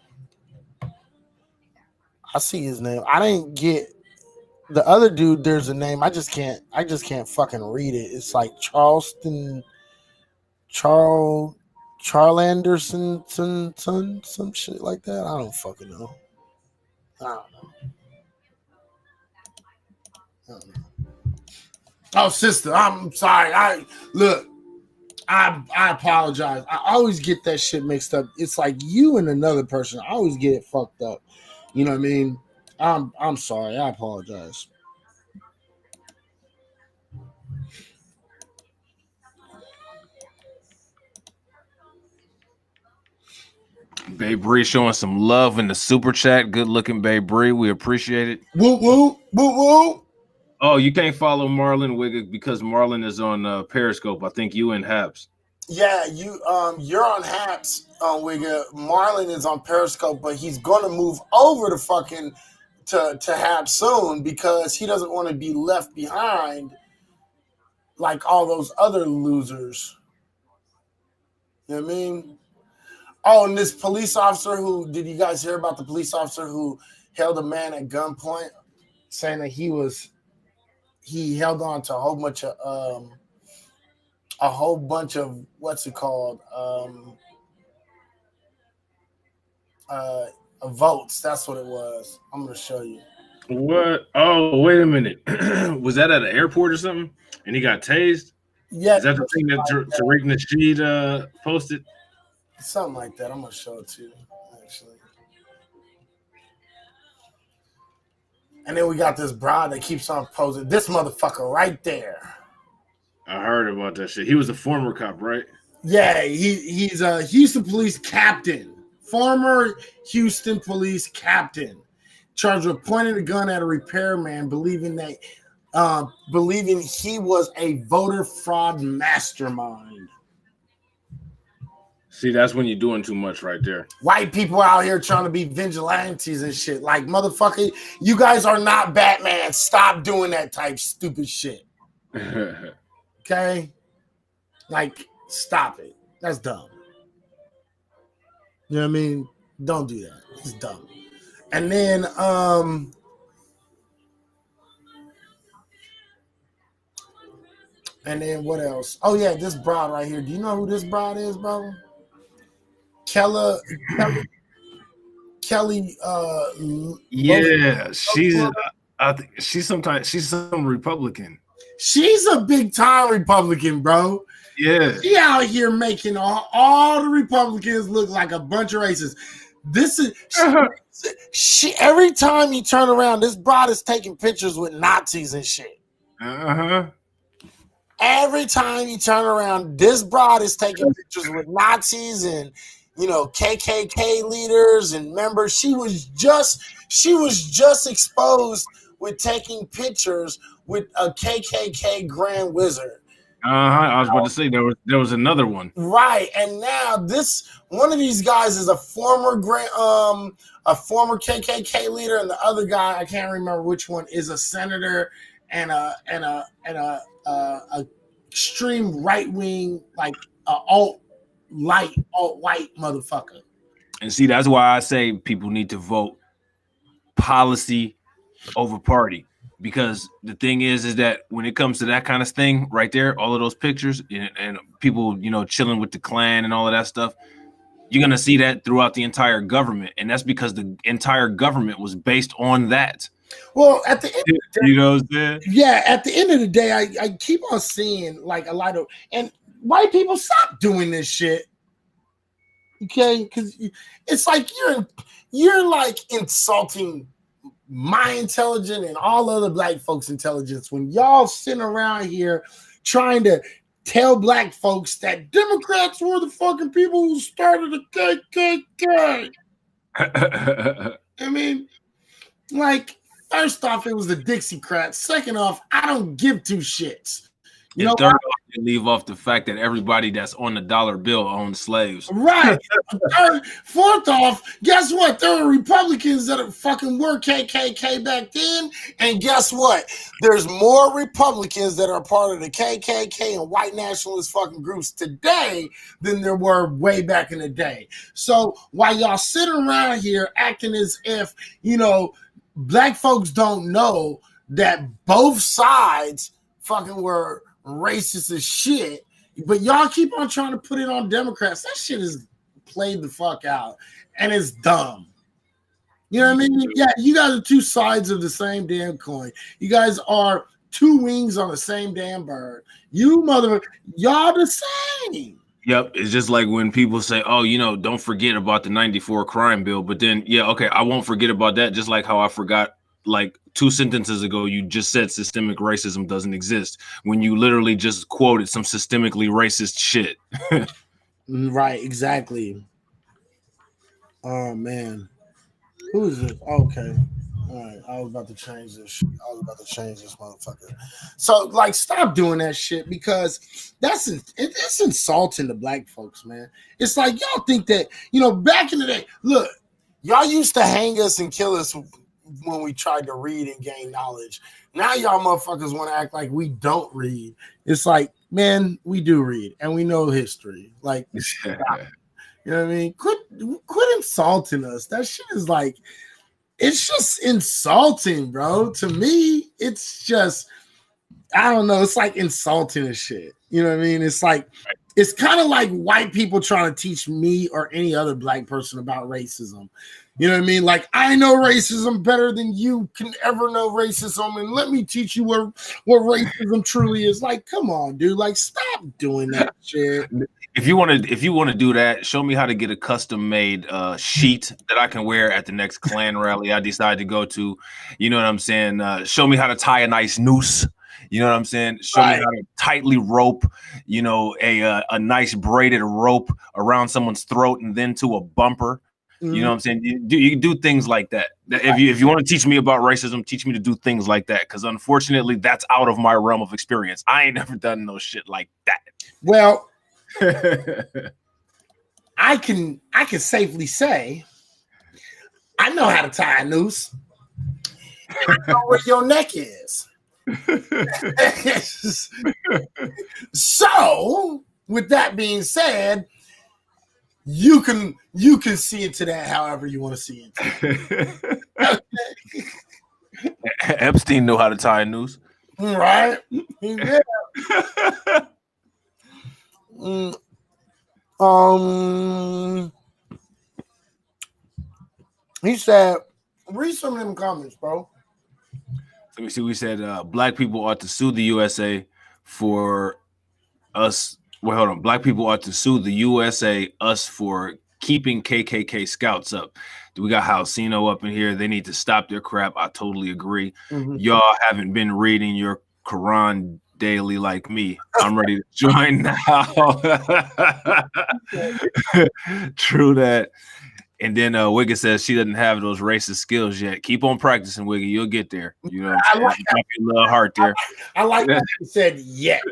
I see his name. I didn't get the other dude. There's a name. I just can't fucking read it. It's like Charlanderson, some shit like that. I don't fucking know. I don't know. Oh, sister, I'm sorry. I apologize. I always get that shit mixed up. It's like you and another person. I always get it fucked up. You know what I mean? I'm sorry. I apologize. Babe Bree showing some love in the super chat. Good looking, Babe Bree. We appreciate it. Woo woo woo woo. Oh, you can't follow Marlon Wigga because Marlon is on Periscope. I think you and Haps. Yeah, you're on Haps on Wigga. Marlon is on Periscope, but he's gonna move over to fucking to Haps soon because he doesn't want to be left behind like all those other losers. You know what I mean? Oh, and this police officer did you guys hear about the police officer who held a man at gunpoint, saying that he held on to a whole bunch of what's it called? Votes. That's what it was. I'm gonna show you. What? Oh, wait a minute. Was that at an airport or something? And he got tased? Yeah. Is that the thing that Tariq Nasheed posted? Something like that. I'm gonna show it to you, actually. And then we got this broad that keeps on posing. This motherfucker right there. I heard about that shit. He was a former cop, right? Yeah, he's a Houston police captain. Former Houston police captain. Charged with pointing a gun at a repairman, believing he was a voter fraud mastermind. See, that's when you're doing too much right there. White people out here trying to be vigilantes and shit. Like, motherfucker, you guys are not Batman. Stop doing that type stupid shit. Okay? Like, stop it. That's dumb. You know what I mean? Don't do that. It's dumb. And then, what else? Oh, yeah, this broad right here. Do you know who this broad is, bro? Kelly. Yeah, she's some Republican. She's a big time Republican, bro. Yeah, she out here making all the Republicans look like a bunch of racists. This is she. Every time you turn around, this broad is taking pictures with Nazis and shit. Every time you turn around, this broad is taking pictures with Nazis and KKK leaders and members. She was just exposed with taking pictures with a KKK Grand Wizard. I was about to say there was another one. Right, and now one of these guys is a former KKK leader, and the other guy, I can't remember which one, is a senator and a extreme right wing, like alt-white motherfucker. And see, that's why I say people need to vote policy over party. Because the thing is that when it comes to that kind of thing right there, all of those pictures and people, chilling with the Klan and all of that stuff, you're going to see that throughout the entire government. And that's because the entire government was based on that. Well, at the end of the day, yeah, at the end of the day, I keep on seeing like a lot of, and white people, stop doing this shit. Okay? Because it's like you're like insulting my intelligence and all other black folks' intelligence when y'all sitting around here trying to tell black folks that Democrats were the fucking people who started the KKK. I mean, like, first off, it was the Dixiecrats. Second off, I don't give two shits. You know, third off, you leave off the fact that everybody that's on the dollar bill owns slaves. Right. Fourth off, guess what? There were Republicans that fucking were KKK back then. And guess what? There's more Republicans that are part of the KKK and white nationalist fucking groups today than there were way back in the day. So while y'all sitting around here acting as if, black folks don't know that both sides fucking were racist as shit, but y'all keep on trying to put it on Democrats. That shit is played the fuck out and it's dumb. You know what I mean? Yeah, you guys are two sides of the same damn coin. You guys are two wings on the same damn bird. Y'all the same. Yep, it's just like when people say, "Oh, don't forget about the '94 crime bill," but then, yeah, okay, I won't forget about that. Just like how I forgot, like 2 sentences ago, you just said systemic racism doesn't exist when you literally just quoted some systemically racist shit. Right, exactly. Oh man, who is this? Okay, all right. I was about to change this. Motherfucker. So, like, stop doing that shit because it's insulting to black folks, man. It's like y'all think that back in the day. Look, y'all used to hang us and kill us when we tried to read and gain knowledge. Now y'all motherfuckers want to act like we don't read. It's like, man, we do read and we know history. Like, you know what I mean? Quit insulting us. That shit is like, it's just insulting, bro. To me, it's just, I don't know. It's like insulting and shit. You know what I mean? It's like, it's kind of like white people trying to teach me or any other black person about racism. You know what I mean? Like, I know racism better than you can ever know racism, and let me teach you what racism truly is. Like, come on, dude. Like, stop doing that shit. if you want to do that, show me how to get a custom made sheet that I can wear at the next Klan rally I decide to go to. You know what I'm saying? Show me how to tie a nice noose. You know what I'm saying? Show me how to tightly rope, you know, a nice braided rope around someone's throat and then to a bumper. You know what I'm saying? You do things like that. If you want to teach me about racism, teach me to do things like that. Because unfortunately, that's out of my realm of experience. I ain't never done no shit like that. Well, I can safely say I know how to tie a noose. I know where your neck is. So, with that being said, you can see into that however you want to see it. Epstein knew how to tie a noose, right? Yeah. He said, read some of them comments, bro. Let me see. We said black people ought to sue the USA for us. Well, hold on. Black people ought to sue the USA us for keeping KKK scouts up. We got Halcino up in here. They need to stop their crap. I totally agree. Y'all haven't been reading your Quran daily like me. I'm ready to join now. True that. And then Wiggy says she doesn't have those racist skills yet. Keep on practicing, Wiggy. You'll get there. You know, I like that. Your little heart there. I like that you said yet.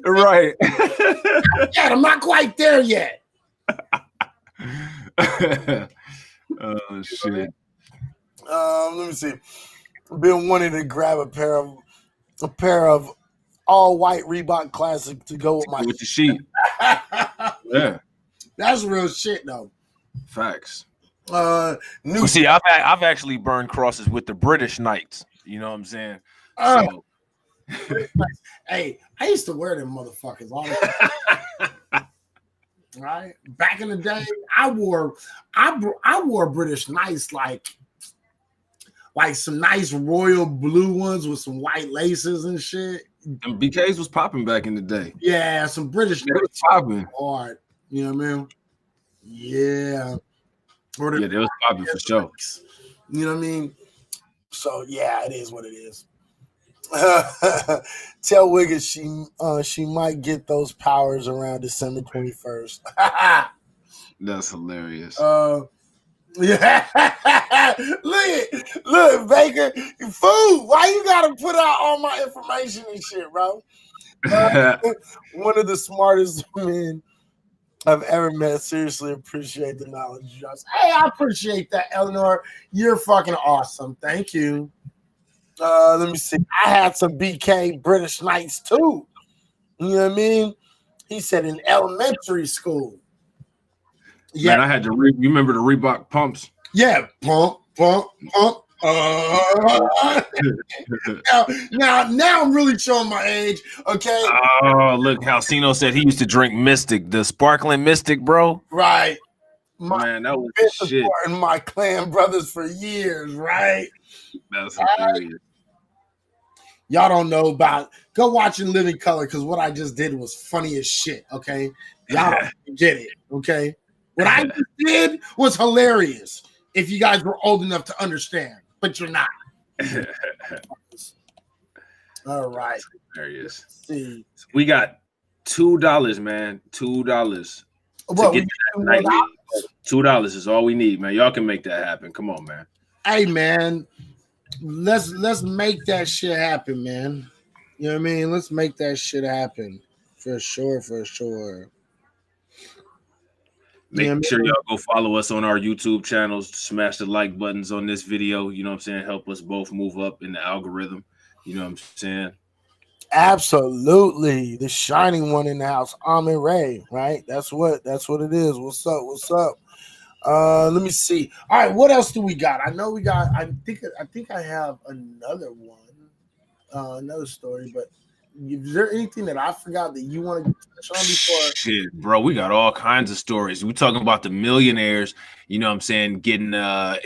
Right. Yeah, I'm not quite there yet. Oh shit. Let me see. Been wanting to grab a pair of all white Reebok Classic to go with the sheet. Yeah, that's real shit though. Facts. New. See, I've actually burned crosses with the British Knights. You know what I'm saying? So. Hey, I used to wear them motherfuckers all the time. Right? Back in the day, I wore British Knights like some nice royal blue ones with some white laces and shit. And BKs was popping back in the day. Yeah, some British Knights popping hard. You know what I mean? Yeah. Yeah, they was popping for sure. You know what I mean? So yeah, it is what it is. Tell Wiggins she might get those powers around December 21st. That's hilarious. Yeah. Look, Baker, fool. Why you gotta put out all my information and shit, bro? One of the smartest men I've ever met. Seriously, appreciate the knowledge. Hey, I appreciate that, Eleanor. You're fucking awesome. Thank you. Let me see. I had some BK British Knights too. You know what I mean? He said in elementary school. Yeah, man, I had to. You remember the Reebok pumps? Yeah, pump. Now I'm really showing my age. Okay. Oh, look, Halcino said he used to drink Mystic, the sparkling Mystic, bro. Right. Man, that was shit. And my clan brothers for years, right? That's hilarious. Y'all don't know about. Go watch In Living Color because what I just did was funny as shit. Okay, y'all don't get it. Okay, what I just did was hilarious. If you guys were old enough to understand, but you're not. All right, hilarious. Let's see, we got $2, man. $2. What? $2 is all we need, man. Y'all can make that happen. Come on, man. Hey, man. Let's make that shit happen, man. You know what I mean? Let's make that shit happen. For sure. Make sure y'all go follow us on our YouTube channels. Smash the like buttons on this video. You know what I'm saying? Help us both move up in the algorithm. You know what I'm saying? Absolutely. The shining one in the house, Amin Ray, right? That's what it is. What's up? Let me see. All right, what else do we got? I know we got. I think I have another one, another story. But is there anything that I forgot that you want to touch on before? Shit, bro, we got all kinds of stories. We talking about the millionaires. You know what I'm saying? Getting all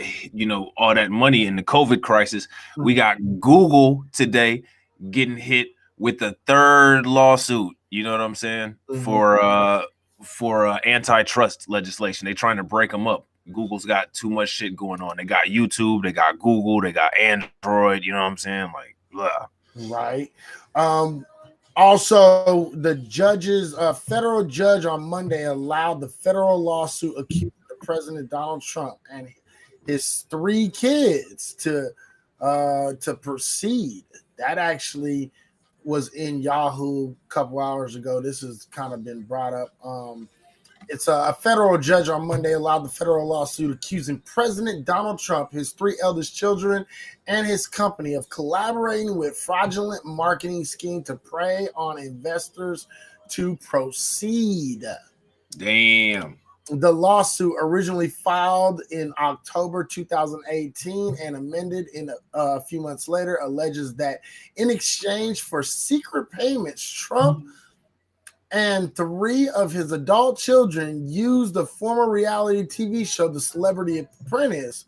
that money in the COVID crisis. We got Google today getting hit with the third lawsuit. You know what I'm saying? for antitrust legislation. They're trying to break them up. Google's got too much shit going on. They got YouTube, they got Google, they got Android. You know what I'm saying? Like, blah. Right. Also, the judges, federal judge on Monday allowed the federal lawsuit accusing President Donald Trump and his 3 kids to proceed. That actually was in Yahoo a couple hours ago. This has kind of been brought up. It's a federal judge on Monday allowed the federal lawsuit accusing President Donald Trump, his 3 eldest children, and his company of collaborating with fraudulent marketing scheme to prey on investors to proceed. Damn. The lawsuit, originally filed in October 2018 and amended in a few months later, alleges that in exchange for secret payments, Trump and 3 of his adult children used the former reality TV show, The Celebrity Apprentice,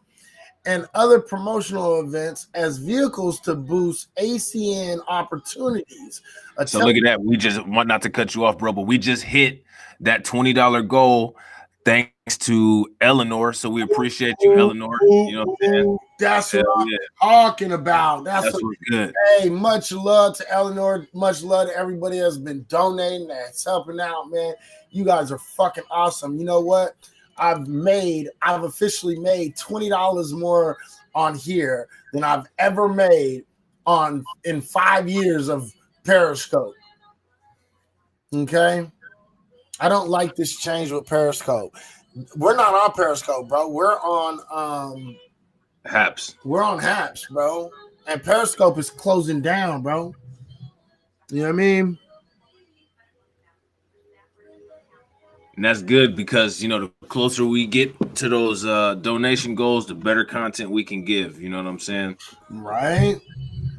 and other promotional events as vehicles to boost ACN opportunities. So look at that. We just want not to cut you off, bro, but we just hit that $20 goal thanks to Eleanor. So we appreciate you, Eleanor. You know what I'm saying? That's what I'm talking about. That's what's good. Hey, much love to Eleanor. Much love to everybody that's been donating, that's helping out, man. You guys are fucking awesome. You know what? I've officially made $20 more on here than I've ever made in 5 years of Periscope. Okay? I don't like this change with Periscope. We're not on Periscope, bro. We're on Haps. We're on Haps, bro. And Periscope is closing down, bro. You know what I mean? And that's good because, you know, the closer we get to those donation goals, the better content we can give. You know what I'm saying? Right.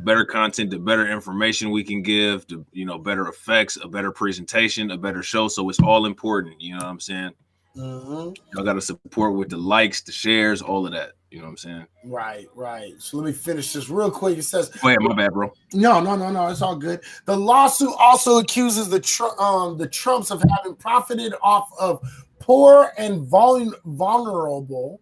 Better content, the better information we can give, the, you know, better effects, a better presentation, a better show. So it's all important. You know what I'm saying? Mm-hmm. Y'all got to support with the likes, the shares, all of that. You know what I'm saying? Right, right. So let me finish this real quick. It says, go ahead, my bad, bro. No. It's all good. The lawsuit also accuses the Trumps of having profited off of poor and vulnerable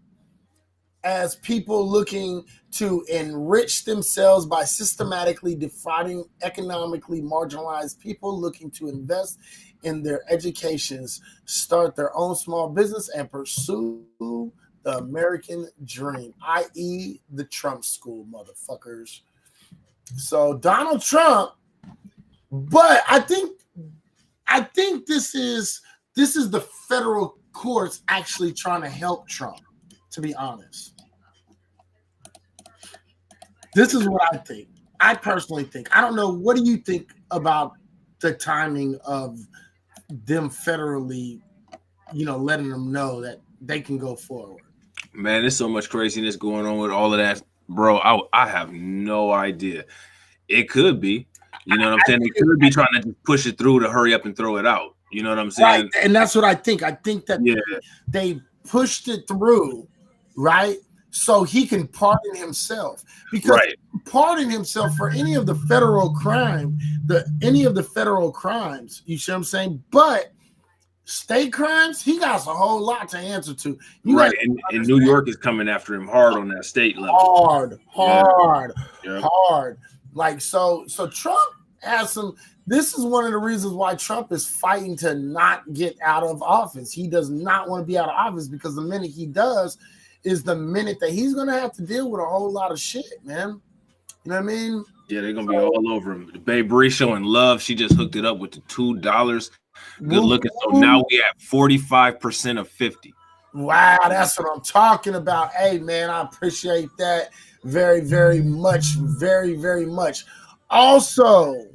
as people looking to enrich themselves by systematically defrauding economically marginalized people looking to invest in their educations, start their own small business, and pursue the American dream, i.e. the Trump school, motherfuckers. So Donald Trump, but I think this is the federal courts actually trying to help Trump, to be honest. This is what I think. I personally think. I don't know. What do you think about the timing of them federally, you know, letting them know that they can go forward? Man, there's so much craziness going on with all of that, bro. I have no idea. It could be, you know what I'm saying? They could be trying to just push it through to hurry up and throw it out. You know what I'm saying? Right. And that's what I think. I think that they pushed it through, right? So he can pardon himself, because pardon himself for any of the federal crimes, you see what I'm saying? But state crimes, he got a whole lot to answer to. And New York is coming after him hard on that state level. Hard. Like, so Trump has some. This is one of the reasons why Trump is fighting to not get out of office. He does not want to be out of office, because the minute he does is the minute that he's going to have to deal with a whole lot of shit, man. You know what I mean? Yeah, they're going to be all over him. The Babe Ruth showing love. She just hooked it up with the $2. Good looking. So now we have 45% of 50. Wow, that's what I'm talking about. Hey, man, I appreciate that very, very much. Very, very much. Also,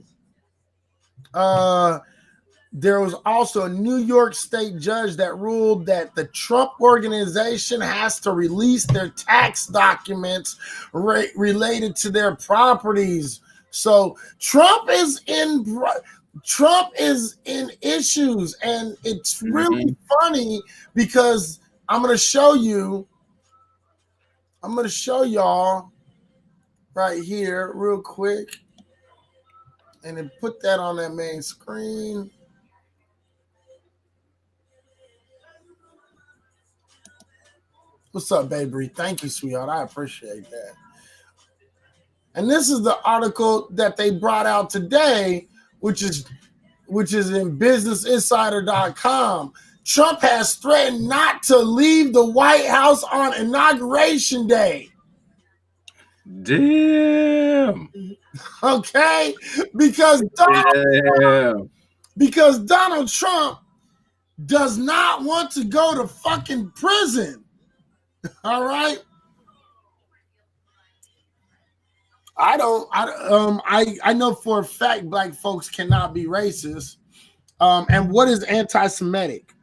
there was also a New York state judge that ruled that the Trump organization has to release their tax documents related to their properties. So Trump is in issues, and it's really funny because I'm going to show y'all right here real quick, and then put that on that main screen. What's up, baby? Thank you, sweetheart. I appreciate that. And this is the article that they brought out today, which is in businessinsider.com. Trump has threatened not to leave the White House on Inauguration Day. Damn. Okay? Because Donald Trump does not want to go to fucking prison. All right? I know for a fact black folks cannot be racist. And what is anti-Semitic?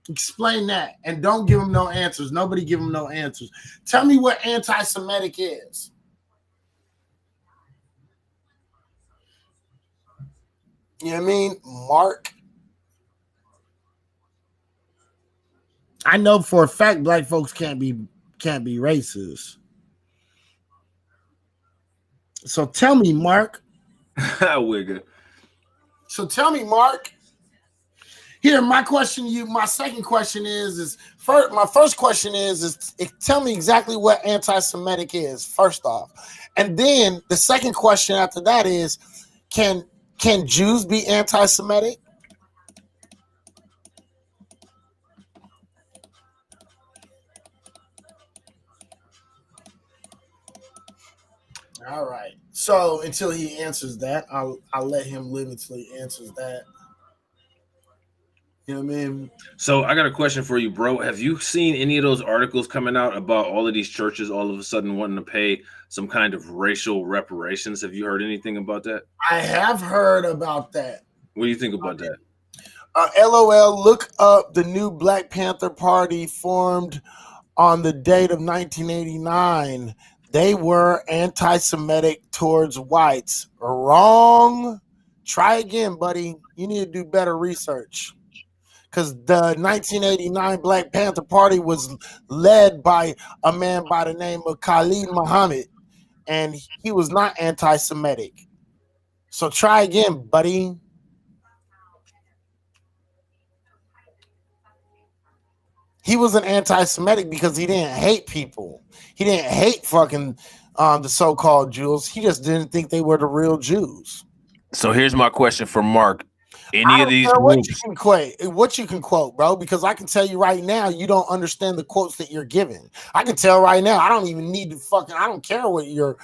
Explain that. And don't give them no answers. Nobody give them no answers. Tell me what anti-Semitic is. You know what I mean? Mark. I know for a fact black folks can't be racist. So tell me, Mark. Wigger. So tell me, Mark. Here, my second question is my first question is tell me exactly what anti-Semitic is, first off. And then the second question after that is, can Jews be anti-Semitic? All right. So until he answers that, I'll let him live until he answers that. You know what I mean? So I got a question for you, bro. Have you seen any of those articles coming out about all of these churches all of a sudden wanting to pay some kind of racial reparations? Have you heard anything about that? I have heard about that. What do you think about that? LOL, look up the new Black Panther Party formed on the date of 1989. They were anti-Semitic towards whites. Wrong. Try again, buddy. You need to do better research. Because the 1989 Black Panther Party was led by a man by the name of Khalid Muhammad, and he was not anti-Semitic. So try again, buddy. He wasn't anti-Semitic because he didn't hate people. He didn't hate fucking the so-called Jews. He just didn't think they were the real Jews. So here's my question for Mark. Any of these what you can quote, bro, because I can tell you right now, you don't understand the quotes that you're giving. I can tell right now, I don't even need to I don't care what your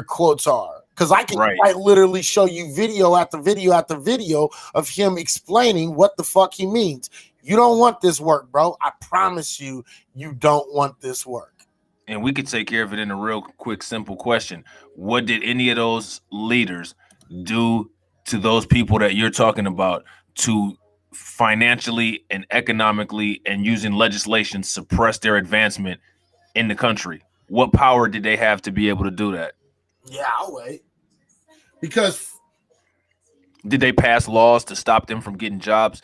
quotes are. Because I can quite literally show you video after video after video of him explaining what the fuck he means. You don't want this work, bro. I promise you, you don't want this work. And we could take care of it in a real quick, simple question. What did any of those leaders do to those people that you're talking about to financially and economically and using legislation suppress their advancement in the country? What power did they have to be able to do that? Yeah, I'll wait. Because did they pass laws to stop them from getting jobs?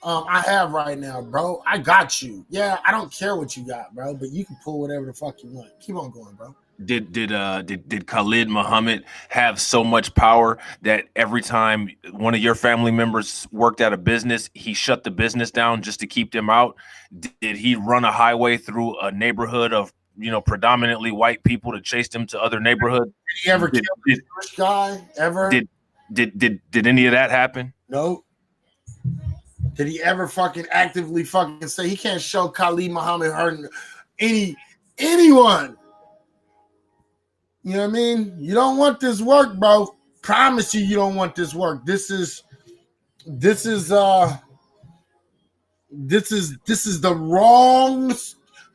I have right now, bro. I got you. Yeah, I don't care what you got, bro, but you can pull whatever the fuck you want. Keep on going, bro. Did Khalid Muhammad have so much power that every time one of your family members worked at a business, he shut the business down just to keep them out? Did he run a highway through a neighborhood of predominantly white people to chase them to other neighborhoods? Did he ever kill the first guy ever? Did any of that happen? No. Did he ever fucking actively fucking say he can't show Khalid Muhammad hurting anyone? You know what I mean? You don't want this work, bro. Promise you don't want this work. This is the wrong.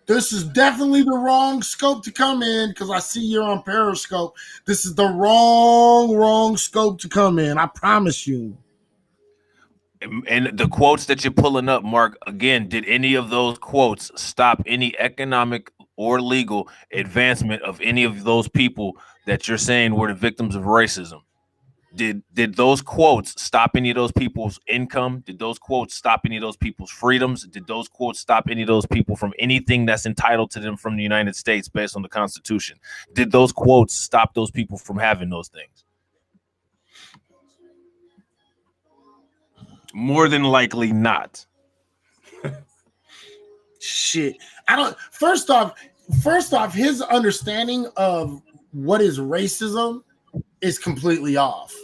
This is definitely the wrong scope to come in because I see you're on Periscope. This is the wrong scope to come in. I promise you. And the quotes that you're pulling up, Mark, again, did any of those quotes stop any economic or legal advancement of any of those people that you're saying were the victims of racism? Did those quotes stop any of those people's income? Did those quotes stop any of those people's freedoms? Did those quotes stop any of those people from anything that's entitled to them from the United States based on the Constitution? Did those quotes stop those people from having those things? More than likely not. shit. I don't. First off, his understanding of what is racism is completely off.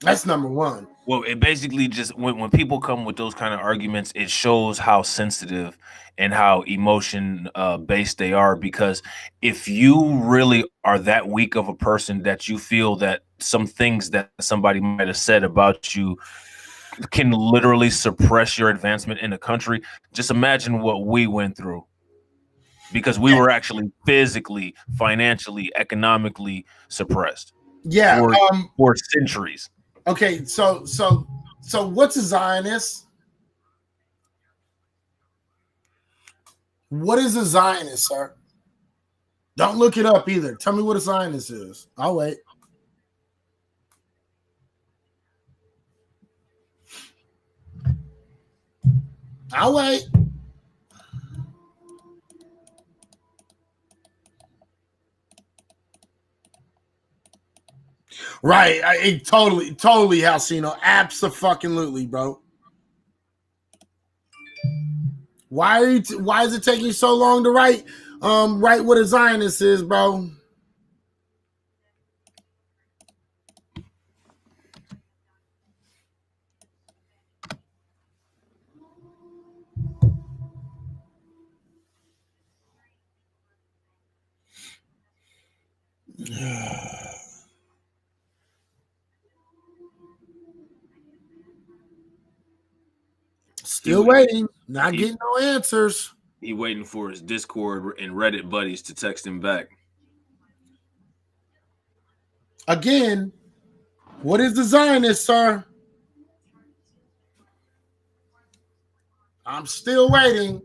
That's number one. Well, it basically just when people come with those kind of arguments, it shows how sensitive and how emotion based they are. Because if you really are that weak of a person that you feel that some things that somebody might have said about you can literally suppress your advancement in the country, just imagine what we went through. Because we were actually physically, financially, economically suppressed. Yeah, for centuries. Okay, so what's a Zionist? What is a Zionist, sir? Don't look it up either. Tell me what a Zionist is. I'll wait. I'll wait. Right, totally, Halcino. Abso-fucking-lutely, bro. Why is it taking you so long to write what a Zionist is, bro? Still waiting, not getting no answers. He waiting for his Discord and Reddit buddies to text him back. Again, what is the Zionist, sir? I'm still waiting,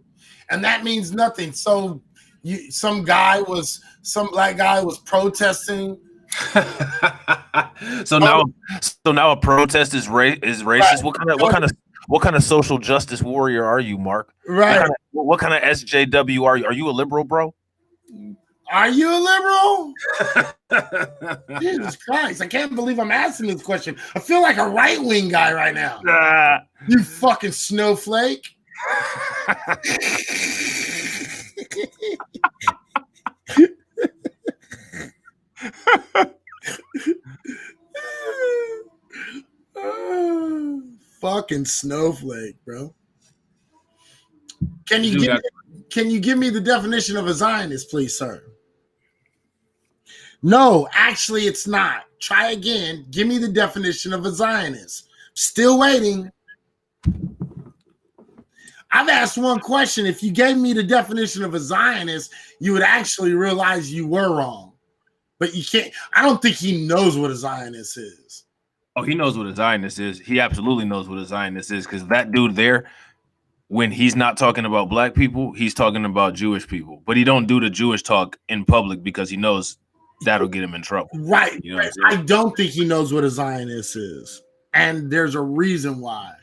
and that means nothing. So, some black guy was protesting. So now a protest is racist. Right. What kind of social justice warrior are you, Mark? Right. What kind of SJW are you? Are you a liberal, bro? Are you a liberal? Jesus Christ. I can't believe I'm asking this question. I feel like a right-wing guy right now. You fucking snowflake. Fucking snowflake, bro. Can you give me the definition of a Zionist, please, sir? No, actually, it's not. Try again. Give me the definition of a Zionist. Still waiting. I've asked one question. If you gave me the definition of a Zionist, you would actually realize you were wrong. But you can't. I don't think he knows what a Zionist is. Oh, he knows what a Zionist is. He absolutely knows what a Zionist is, because that dude there, when he's not talking about black people, he's talking about Jewish people. But he don't do the Jewish talk in public because he knows that'll get him in trouble. Right. You know right. I don't think he knows what a Zionist is. And there's a reason why.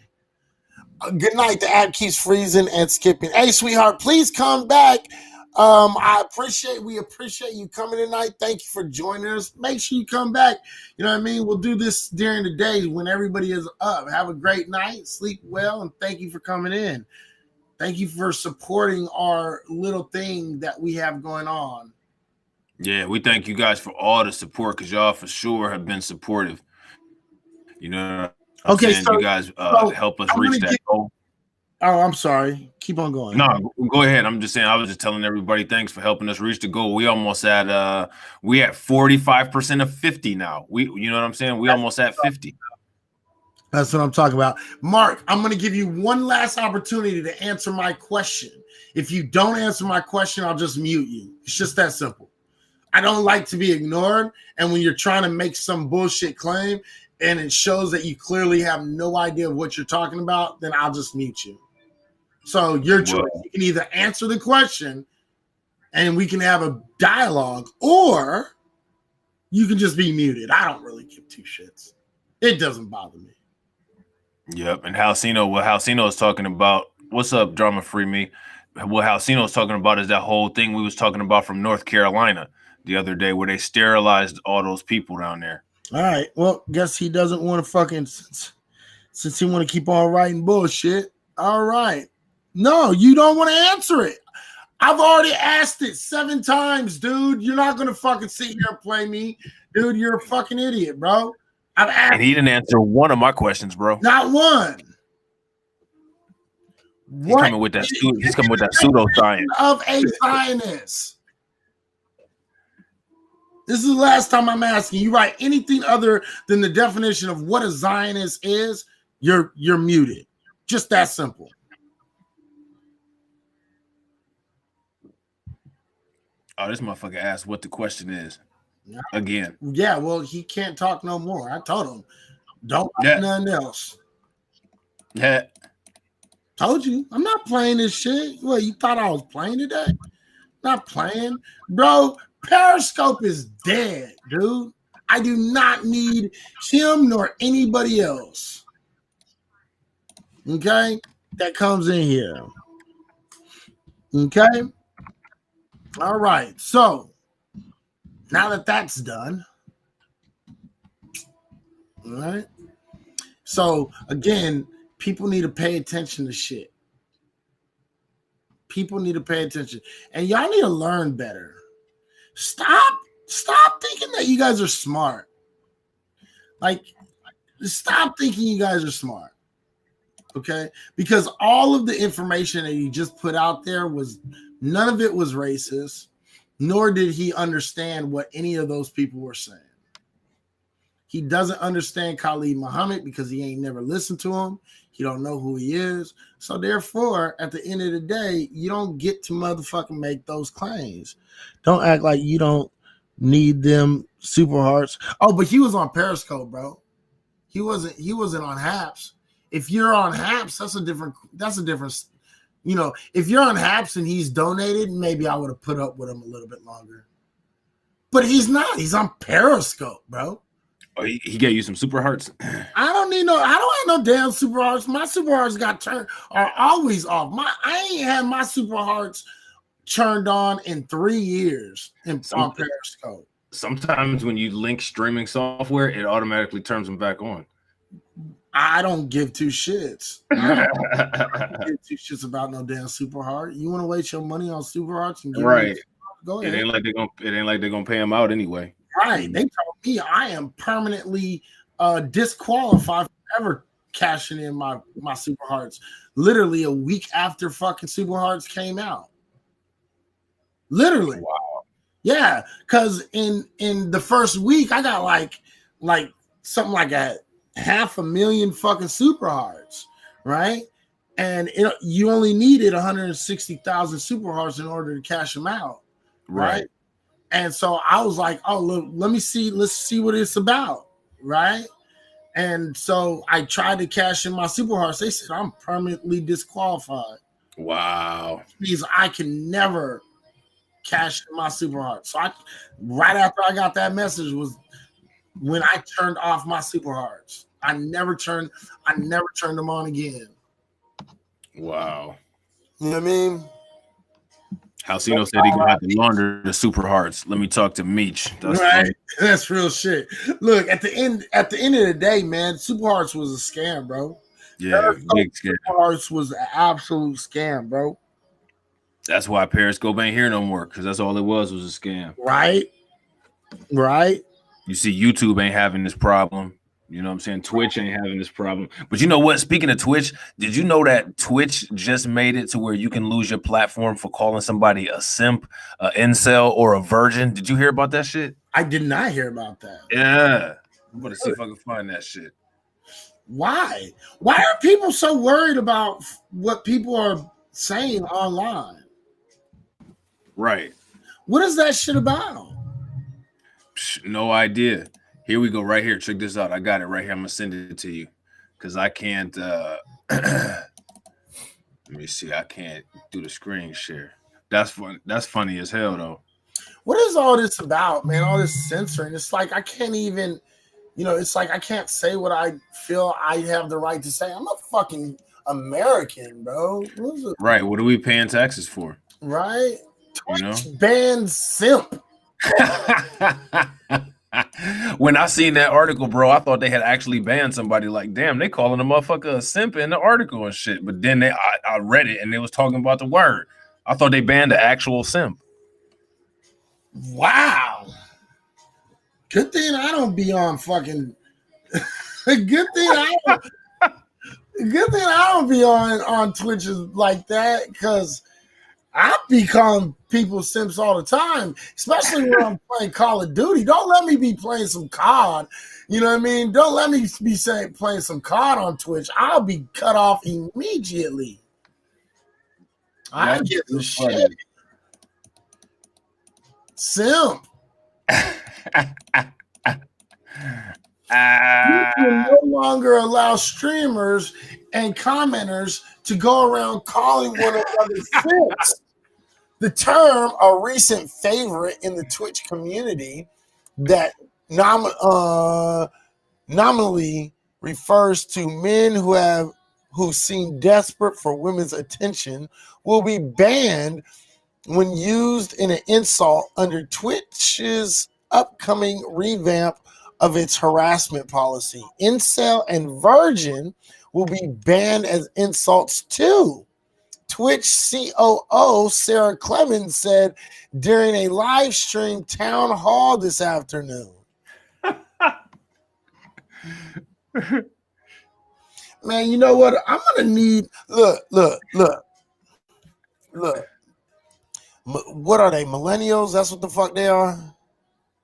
Good night. The app keeps freezing and skipping. Hey, sweetheart, please come back. We appreciate you coming tonight. Thank you for joining us. Make sure you come back. You know what I mean? We'll do this during the day when everybody is up. Have a great night. Sleep well. And thank you for coming in. Thank you for supporting our little thing that we have going on. Yeah, we thank you guys for all the support, because y'all for sure have been supportive. You know, okay, so you guys help us reach that goal. Oh, I'm sorry. Keep on going. No, go ahead. I'm just saying, I was just telling everybody thanks for helping us reach the goal. We almost at 45% of 50 now. You know what I'm saying? We almost at 50. That's what I'm talking about. Mark, I'm going to give you one last opportunity to answer my question. If you don't answer my question, I'll just mute you. It's just that simple. I don't like to be ignored. And when you're trying to make some bullshit claim and it shows that you clearly have no idea what you're talking about, then I'll just mute you. So your choice. You can either answer the question and we can have a dialogue, or you can just be muted. I don't really give two shits. It doesn't bother me. Yep. And what Halcino is talking about, what's up, Drama Free Me? What Halcino is talking about is that whole thing we was talking about from North Carolina the other day, where they sterilized all those people down there. All right. Well, guess he doesn't want to fucking, since he want to keep on writing bullshit. All right. No, you don't want to answer it. I've already asked it 7 times, dude. You're not gonna fucking sit here and play me, dude. You're a fucking idiot, bro. I've asked. And he didn't answer one of my questions, bro. Not one. He's coming with that. He's coming with that pseudoscience of a Zionist. This is the last time I'm asking you. Write anything other than the definition of what a Zionist is, you're muted. Just that simple. Oh, this motherfucker asked what the question is. Again. Yeah, well, he can't talk no more. I told him, don't write nothing else. Yeah. Told you, I'm not playing this shit. What, you thought I was playing today? Not playing. Bro, Periscope is dead, dude. I do not need him nor anybody else. Okay? That comes in here. Okay? All right. So, now that that's done, all right? So, again, people need to pay attention to shit. People need to pay attention. And y'all need to learn better. Stop thinking that you guys are smart. Like, stop thinking you guys are smart. Okay? Because all of the information that you just put out there none of it was racist, nor did he understand what any of those people were saying. He doesn't understand Khalid Muhammad because he ain't never listened to him. He don't know who he is. So therefore, at the end of the day, you don't get to motherfucking make those claims. Don't act like you don't need them super hearts. Oh, but he was on Periscope, bro. He wasn't on Haps. If you're on Haps, that's a different, you know, if you're on Haps and he's donated, maybe I would have put up with him a little bit longer. But he's not. He's on Periscope, bro. Oh, he gave you some super hearts? I don't have no damn super hearts. My super hearts are always off. I ain't had my super hearts turned on in 3 years on Periscope. Sometimes when you link streaming software, it automatically turns them back on. I don't give 2 shits. I don't give 2 shits about no damn super heart. You want to waste your money on super hearts and right? Go ahead. It ain't like they're gonna pay them out anyway. Right. They told me I am permanently disqualified from ever cashing in my super hearts. Literally a week after fucking super hearts came out. Literally. Wow. Yeah, because in the first week I got like something like a 500,000 fucking super hearts, right? And you only needed 160,000 super hearts in order to cash them out, right? And so I was like, oh, look, let's see what it's about, right? And so I tried to cash in my super hearts. They said I'm permanently disqualified. Wow. Which means I can never cash in my super hearts. So right after I got that message was when I turned off my super hearts. I never turned them on again. Wow. You know what I mean? Halcino said he gonna have to launder the super hearts. Let me talk to Meech. That's right. Funny. That's real shit. Look, at the end of the day, man, super hearts was a scam, bro. Yeah, big scam. Super hearts was an absolute scam, bro. That's why Periscope ain't here no more, because that's all it was a scam. Right. You see, YouTube ain't having this problem. You know what I'm saying? Twitch ain't having this problem. But you know what? Speaking of Twitch, did you know that Twitch just made it to where you can lose your platform for calling somebody a simp, an incel, or a virgin? Did you hear about that shit? I did not hear about that. Yeah. I'm going to see if I can find that shit. Why? Why are people so worried about what people are saying online? Right. What is that shit about? No idea. Here we go, right here. Check this out. I got it right here. I'm gonna send it to you because I can't. Let me see. I can't do the screen share. That's fun. That's funny as hell, though. What is all this about, man? All this censoring. It's like I can't even. It's like I can't say what I feel I have the right to say. I'm a fucking American, bro. Right. What are we paying taxes for? Right. Twitch banned simp. When I seen that article, bro, I thought they had actually banned somebody. Like, damn, they calling a motherfucker a simp in the article and shit. But then I read it and they was talking about the word. I thought they banned the actual simp. Wow. Good thing I don't be on fucking. Good thing I don't be on Twitches like that, because I be calling people simps all the time, especially when I'm playing Call of Duty. Don't let me be playing some COD. You know what I mean? Don't let me be playing some COD on Twitch. I'll be cut off immediately. I get the shit. Simp. You can no longer allow streamers and commenters to go around calling one another simps. The term, a recent favorite in the Twitch community that nominally refers to men who seem desperate for women's attention, will be banned when used in an insult under Twitch's upcoming revamp of its harassment policy. Incel and virgin will be banned as insults too. Twitch COO Sarah Clemens said during a live stream town hall this afternoon. Man, you know what? I'm gonna need look. What are they? Millennials? That's what the fuck they are.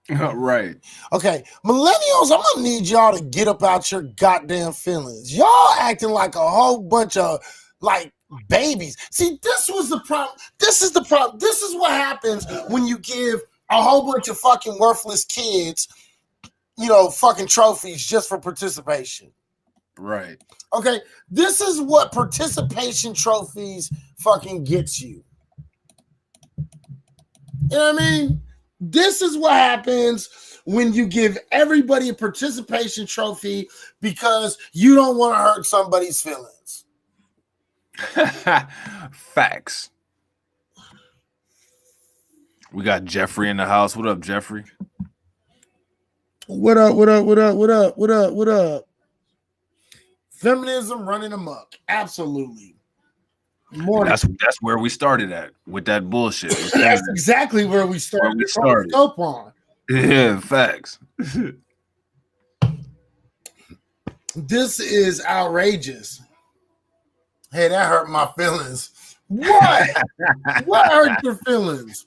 Right. Okay, millennials, I'm gonna need y'all to get up out your goddamn feelings. Y'all acting like a whole bunch of like babies. See, this was the problem. This is the problem. This is what happens when you give a whole bunch of fucking worthless kids, fucking trophies just for participation. Right. Okay, this is what participation trophies fucking gets you. You know what I mean? This is what happens when you give everybody a participation trophy because you don't want to hurt somebody's feelings. Facts. We got Jeffrey in the house. What up, Jeffrey? What up? Feminism running amok. Absolutely. That's where we started at with that bullshit. That's exactly where we started. Scope on. Yeah, facts. This is outrageous. Hey, that hurt my feelings. What? What hurt your feelings?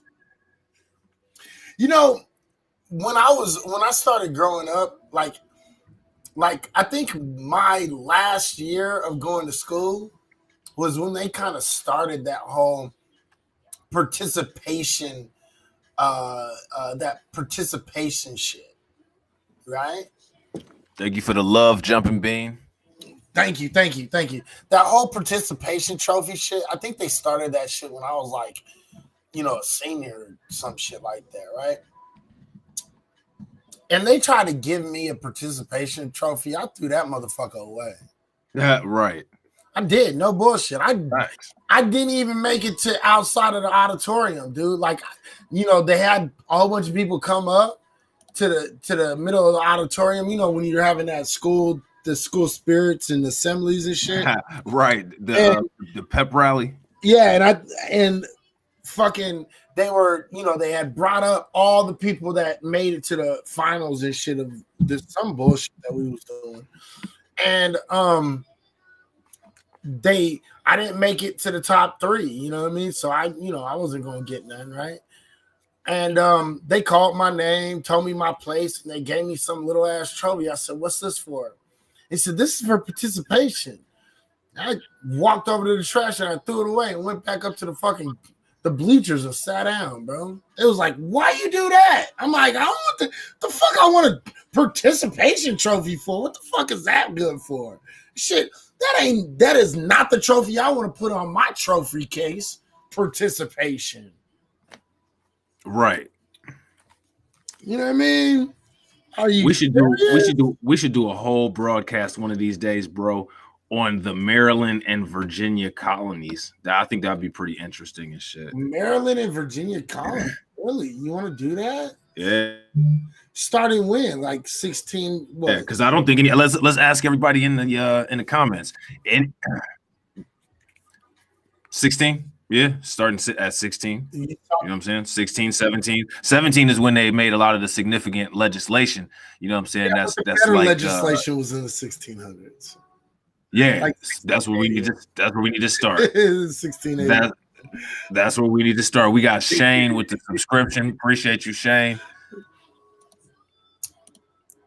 When I started growing up, like I think my last year of going to school was when they kind of started that whole participation, shit, right? Thank you for the love, Jumping Bean. Thank you. That whole participation trophy shit, I think they started that shit when I was like, a senior or some shit like that, right? And they tried to give me a participation trophy. I threw that motherfucker away. Right. I did. No bullshit. I didn't even make it to outside of the auditorium, dude. Like, they had a whole bunch of people come up to the middle of the auditorium, when you're having the school spirits and assemblies and shit. Right. The pep rally. Yeah, and fucking they were, they had brought up all the people that made it to the finals and shit of this some bullshit that we was doing. And I didn't make it to the top 3, you know what I mean? So I wasn't gonna get none, right? And they called my name, told me my place, and they gave me some little ass trophy. I said, "What's this for?" They said, "This is for participation." I walked over to the trash and I threw it away and went back up to the bleachers and sat down, bro. It was like, "Why you do that?" I'm like, "I don't want the fuck I want a participation trophy for. What the fuck is that good for?" Shit, that is not the trophy I want to put on my trophy case. Participation. Right. You know what I mean? We should do a whole broadcast one of these days, bro, on the Maryland and Virginia colonies. I think that'd be pretty interesting and shit. Maryland and Virginia colonies? Really? You want to do that? Yeah. Starting when? Like 16. What? Yeah, because I don't think any. Let's ask everybody in the comments. 16. Yeah, starting at 16. You know what I'm saying? 16, 17. 17 is when they made a lot of the significant legislation. You know what I'm saying? Yeah, that's like legislation was in the 1600s. Yeah, Like that's where we need to. That's where we need to start. 1680. That's where we need to start. We got Shane with the subscription. Appreciate you, Shane.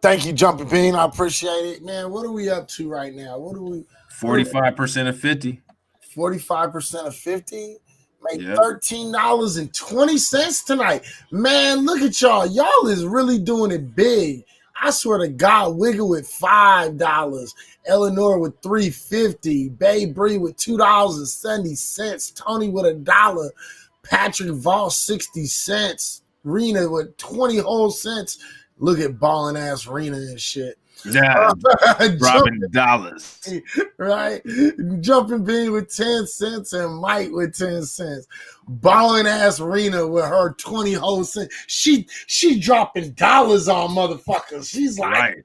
Thank you, Jumping Bean. I appreciate it, man. What are we up to right now? What are we? 45% of 50. 45% of 50. Make $13.20 tonight. Man, look at y'all. Y'all is really doing it big. I swear to God, Wiggle with $5, Eleanor with $3.50, Babe Bree with $2.70, Tony with $1, Patrick Voss 60 cents, Rena with 20 whole cents. Look at balling ass Rena and shit. Yeah, dropping dollars. Right? Jumping Bean with 10 cents and Mike with 10 cents. Balling ass Rena with her 20 whole cents. She dropping dollars on motherfuckers. She's like, right.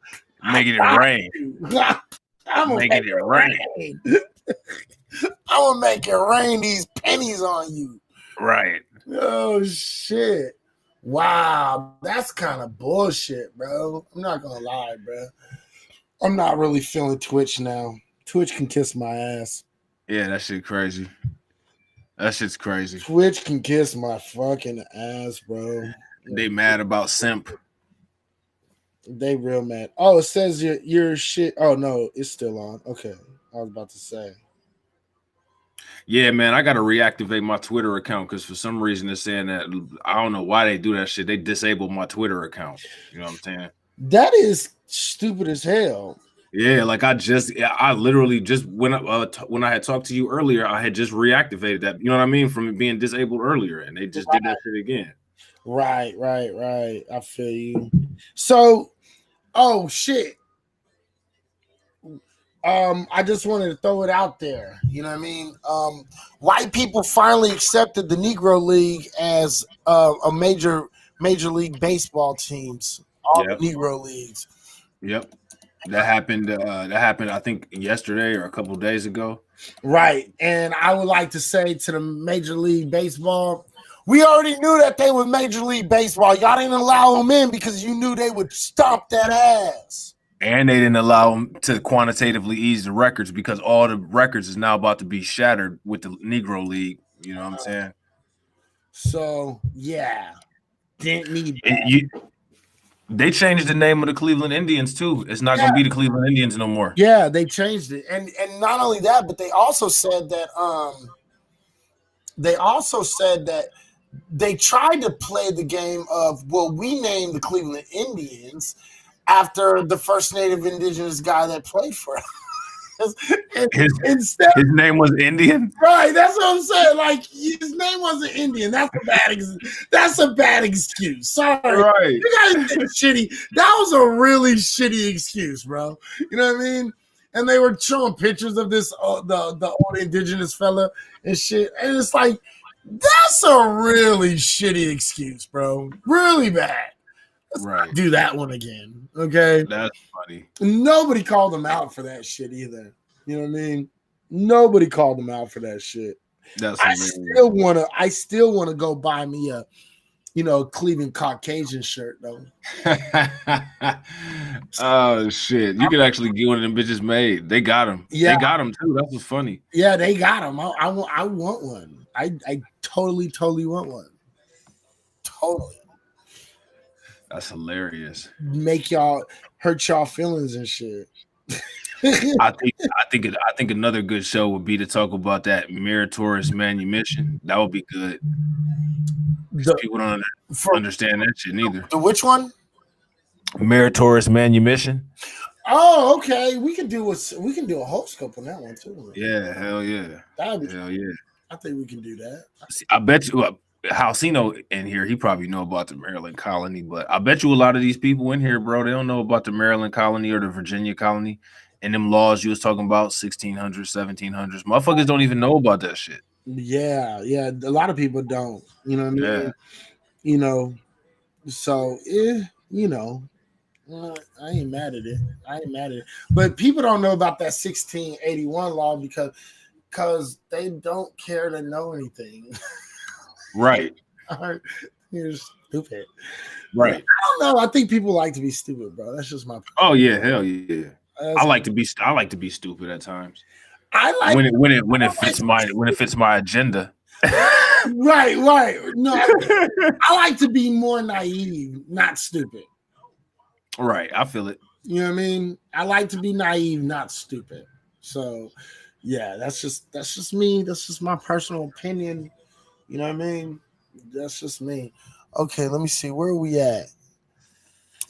Making it rain. I'm making it rain. I'm gonna make it rain these pennies on you. Right. Oh shit. Wow, that's kind of bullshit, bro. I'm not gonna lie, bro. I'm not really feeling Twitch now. Twitch can kiss my ass. Yeah, that shit crazy. That shit's crazy. Twitch can kiss my fucking ass, bro. They mad about simp. They real mad. Oh, it says your shit. Oh no, it's still on. Okay, I was about to say. Yeah, man, I got to reactivate my Twitter account because for some reason they're saying that I don't know why they do that shit. They disabled my Twitter account. You know what I'm saying? That is stupid as hell. Yeah, like I literally just when I had talked to you earlier, I had just reactivated that. You know what I mean? From it being disabled earlier, and they just did that shit again. Right. I feel you. So, oh shit. I just wanted to throw it out there. You know what I mean? White people finally accepted the Negro League as a major league baseball teams. All the Negro leagues. Yep. That happened. I think yesterday or a couple of days ago. Right. And I would like to say to the Major League Baseball, we already knew that they were Major League Baseball. Y'all didn't allow them in because you knew they would stomp that ass. And they didn't allow them to quantitatively ease the records because all the records is now about to be shattered with the Negro League. You know what I'm saying? So yeah, didn't need that. They changed the name of the Cleveland Indians too. It's not going to be the Cleveland Indians no more. Yeah, they changed it, and not only that, but they also said that they tried to play the game of, well, we named the Cleveland Indians after the first native indigenous guy that played for us. His name was Indian, right? That's what I'm saying. Like his name wasn't Indian. That's a bad excuse. Sorry, right? You guys did shitty. That was a really shitty excuse, bro. You know what I mean? And they were showing pictures of this the old indigenous fella and shit, and it's like that's a really shitty excuse, bro. Really bad. Let's do that one again, okay? That's funny. Nobody called them out for that shit either. You know what I mean? Nobody called them out for that shit. I still wanna go buy me a Cleveland Caucasian shirt though. Oh shit! You could actually get one of them bitches made. They got them. Yeah, they got them too. That was funny. Yeah, they got them. I want one. I totally want one. Totally. That's hilarious. Make y'all hurt y'all feelings and shit. I think another good show would be to talk about that meritorious manumission. That would be good. People don't understand that shit neither. The which one? Meritorious manumission. Oh, okay. We can do a whole scope on that one too. Yeah, hell yeah. Hell yeah. I think we can do that. I bet you. Halcino in here, he probably know about the Maryland colony, but I bet you a lot of these people in here, bro, they don't know about the Maryland colony or the Virginia colony and them laws you was talking about, 1600s, 1700s. Motherfuckers don't even know about that shit. Yeah. A lot of people don't. You know what I mean? Yeah. You know, So, I ain't mad at it. But people don't know about that 1681 law because they don't care to know anything. Right. You're stupid. Right. I don't know. I think people like to be stupid, bro. That's just my. Oh yeah, hell yeah. I like to be stupid at times. I like when it fits my agenda. Right. No, I like to be more naive, not stupid. Right. I feel it. You know what I mean? I like to be naive, not stupid. So, yeah, that's just me. That's just my personal opinion. You know what I mean? That's just me. Okay, let me see. Where are we at?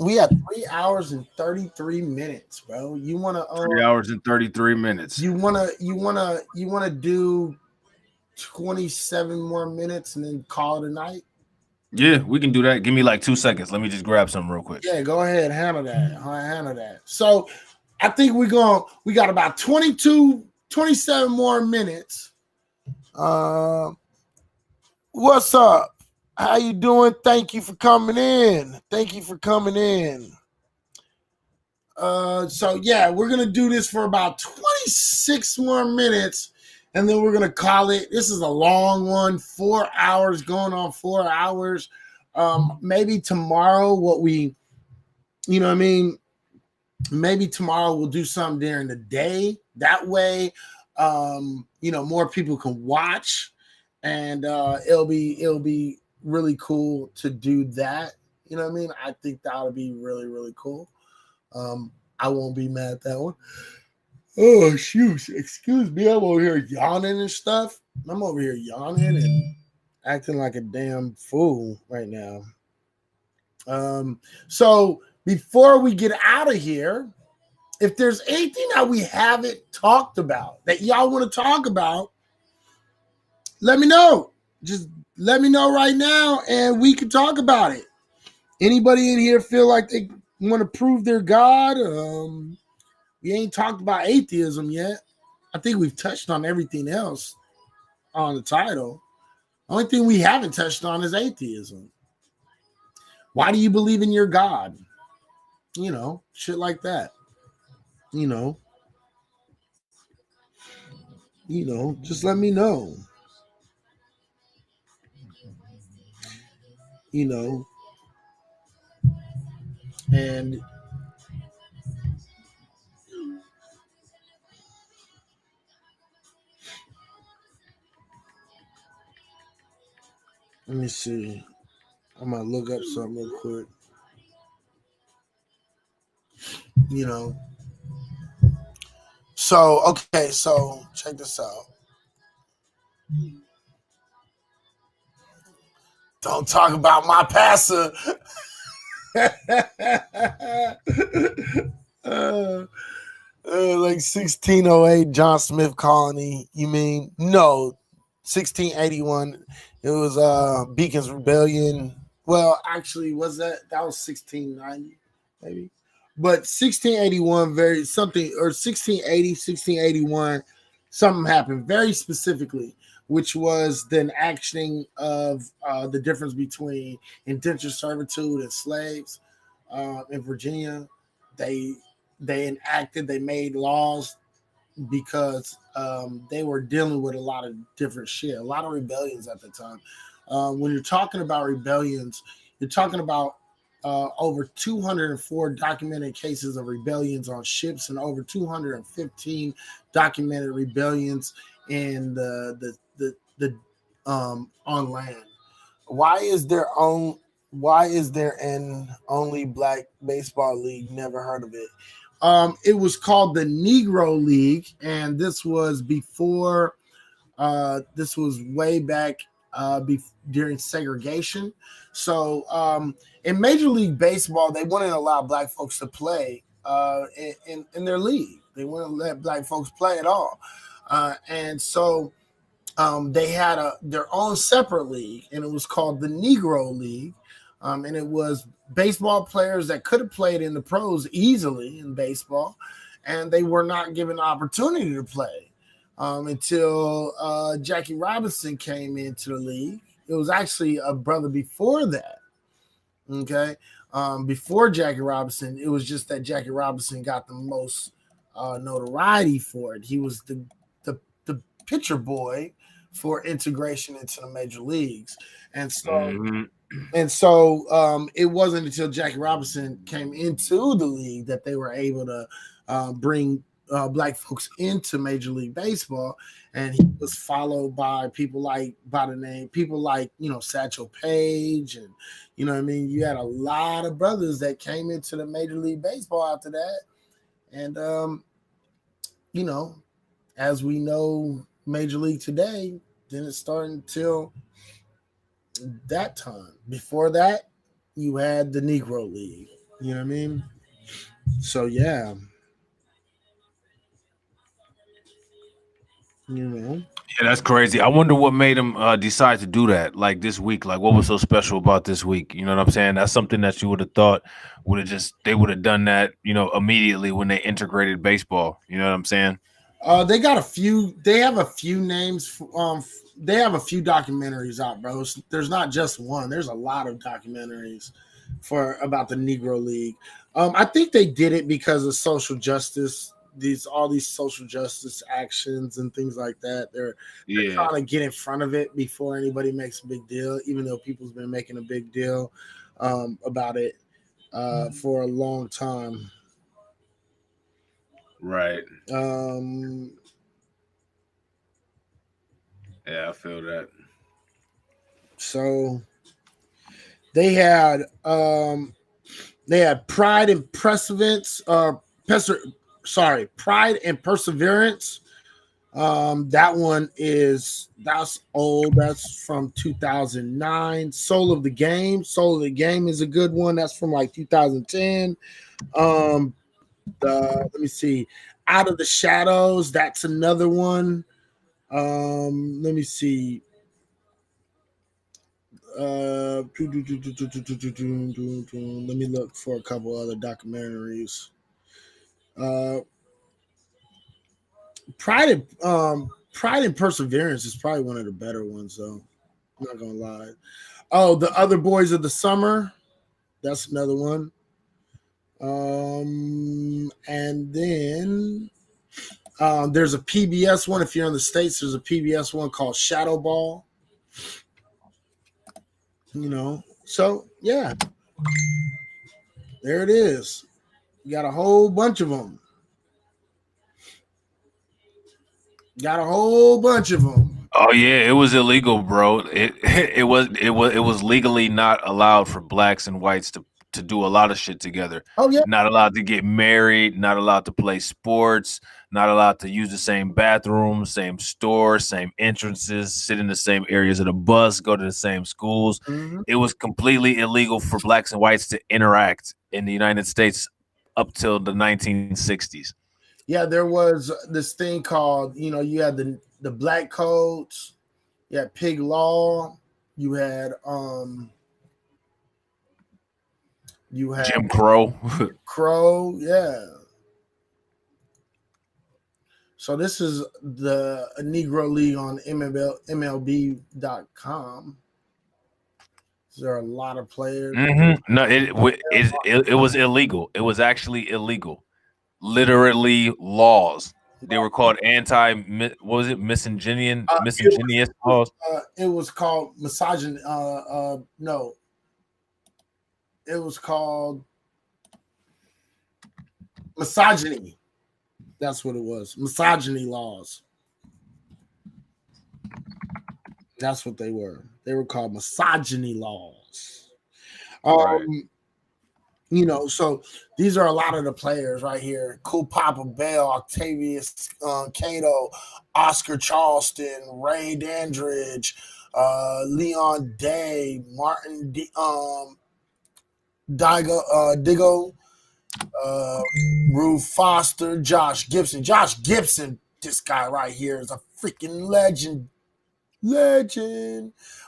We have 3 hours and 33 minutes, bro. You want to 3 hours and 33 minutes. You want to do 27 more minutes and then call it a night? Yeah, we can do that. Give me like 2 seconds. Let me just grab something real quick. Yeah, go ahead. Handle that. So I think we got about 27 more minutes. What's up? How you doing? Thank you for coming in. So yeah, we're gonna do this for about 26 more minutes, and then we're gonna call it. This is a long one, 4 hours, going on 4 hours. Maybe tomorrow, maybe tomorrow we'll do something during the day. That way, more people can watch, and it'll be really cool to do that. You know what I mean? I think that'll be really, really cool. I won't be mad at that one. Oh, shoot. Excuse me. I'm over here yawning and stuff. I'm over here yawning and acting like a damn fool right now. So before we get out of here, if there's anything that we haven't talked about that y'all want to talk about, let me know. Just let me know right now and we can talk about it. Anybody in here feel like they want to prove their God? We ain't talked about atheism yet. I think we've touched on everything else on the title. Only thing we haven't touched on is atheism. Why do you believe in your God? Shit like that. Just let me know. And let me see. I'm gonna look up something real quick. So okay, so check this out. Don't talk about my pastor. Like 1608 John Smith colony. You mean no? 1681. It was Beacon's Rebellion. Well, actually, was that was 1690, maybe. But 1681, or 1680, 1681, something happened very specifically, which was the enacting of the difference between indentured servitude and slaves in Virginia. They made laws because they were dealing with a lot of different shit, a lot of rebellions at the time. When you're talking about rebellions, you're talking about over 204 documented cases of rebellions on ships and over 215 documented rebellions in the on land. Why is there an only black baseball league? Never heard of it. It was called the Negro League, and this was before. This was way back during segregation. So in Major League Baseball, they wouldn't allow black folks to play in their league. They wouldn't let black folks play at all, and so they had their own separate league, and it was called the Negro League. And it was baseball players that could have played in the pros easily in baseball, and they were not given the opportunity to play until Jackie Robinson came into the league. It was actually a brother before that Okay. Before Jackie Robinson, it was just that Jackie Robinson got the most notoriety for it. He was the pitcher boy for integration into the major leagues. And so it wasn't until Jackie Robinson came into the league that they were able to bring black folks into Major League Baseball, and he was followed by people like Satchel Paige, and you know what I mean. You had a lot of brothers that came into the Major League Baseball after that, and as we know, Major League today didn't start until that time. Before that, you had the Negro League. You know what I mean? So yeah. Yeah, that's crazy. I wonder what made him decide to do that. Like this week, like what was so special about this week? You know what I'm saying? That's something that you would have thought they would have done that, immediately when they integrated baseball. You know what I'm saying? They got a few. They have a few names. They have a few documentaries out, bro. There's not just one. There's a lot of documentaries about the Negro League. I think they did it because of social justice. All these social justice actions and things like that. They're trying to get in front of it before anybody makes a big deal, even though people's been making a big deal about it for a long time. Right. Yeah, I feel that. So they had Pride and Perseverance. Pride and Perseverance. That's old. That's from 2009. Soul of the Game. Soul of the Game is a good one. That's from like 2010. Let me see. Out of the Shadows. That's another one. Let me see. Let me look for a couple other documentaries. Pride and Perseverance is probably one of the better ones, though. I'm not gonna lie. Oh, The Other Boys of the Summer. That's another one. And then there's a PBS one. If you're in the States, there's a PBS one called Shadow Ball. So yeah, there it is. You got a whole bunch of them. Oh yeah, it was illegal, bro. It was legally not allowed for blacks and whites to do a lot of shit together. Oh yeah, not allowed to get married, not allowed to play sports, not allowed to use the same bathroom, same store, same entrances, sit in the same areas of the bus, go to the same schools. Mm-hmm. It was completely illegal for blacks and whites to interact in the United States up till the 1960s. Yeah, there was this thing called, you had the black codes, you had pig law, you had Jim Crow. Yeah. So this is the Negro League on MLB.com. There are a lot of players. Mm-hmm. No, it was illegal. It was actually illegal. Literally laws. They were called miscellaneous laws. It was called misogyny. No. It was called misogyny. That's what it was. Misogyny laws. That's what they were. They were called misogyny laws. Right. So these are a lot of the players right here. Cool Papa Bell, Octavius Cato, Oscar Charleston, Ray Dandridge, Leon Day, Martin Diggo, Rue Foster, Josh Gibson. Josh Gibson, this guy right here is a freaking legend.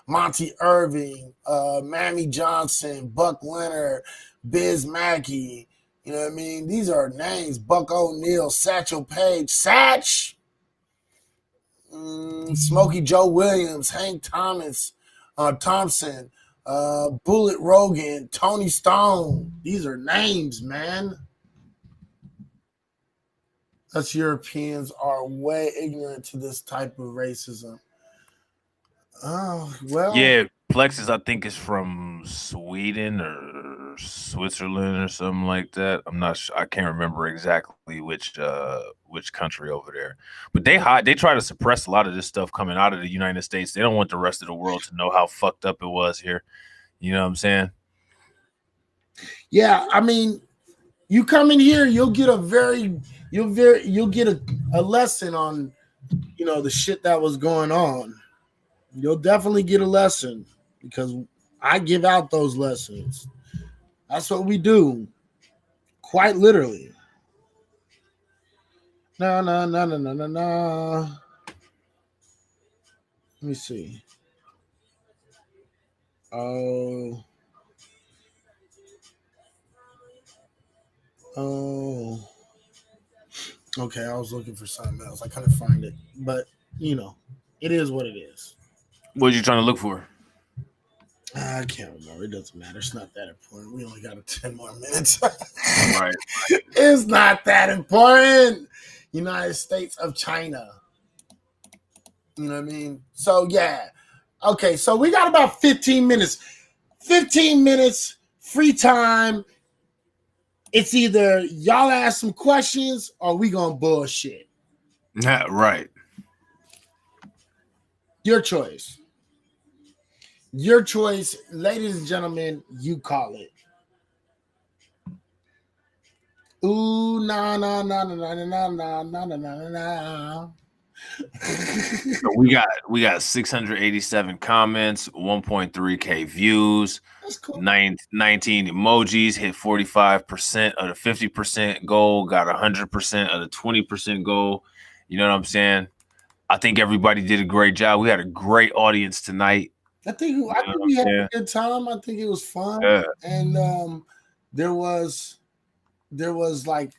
Monty Irving, Mammy Johnson, Buck Leonard, Biz Mackey. You know what I mean? These are names. Buck O'Neill, Satchel Paige, Satch, Smokey Joe Williams, Hank Thompson, Bullet Rogan, Tony Stone. These are names, man. Us Europeans are way ignorant to this type of racism. Oh, well. Yeah, Plexus, I think, is from Sweden or Switzerland or something like that. I'm not sure. I can't remember exactly which country over there. But they try to suppress a lot of this stuff coming out of the United States. They don't want the rest of the world to know how fucked up it was here. You know what I'm saying? Yeah, I mean, you come in here, you'll get a lesson on, the shit that was going on. You'll definitely get a lesson because I give out those lessons. That's what we do. Quite literally. No. Let me see. Oh. Okay, I was looking for something else. I couldn't find it. But, it is what it is. What are you trying to look for? I can't remember. It doesn't matter. It's not that important. We only got 10 more minutes. Right. It's not that important. United States of China. You know what I mean? So, yeah. Okay, so we got about 15 minutes. 15 minutes, free time. It's either y'all ask some questions or we gonna bullshit. Right. Your choice. Your choice, ladies and gentlemen, you call it. Ooh, nah. So we got 687 comments, 1.3K views. That's cool. 19 emojis, hit 45% of the 50% goal, got 100% of the 20% goal. You know what I'm saying? I think everybody did a great job. We had a great audience tonight. I think we had a good time. I think it was fun. Yeah. And there was like,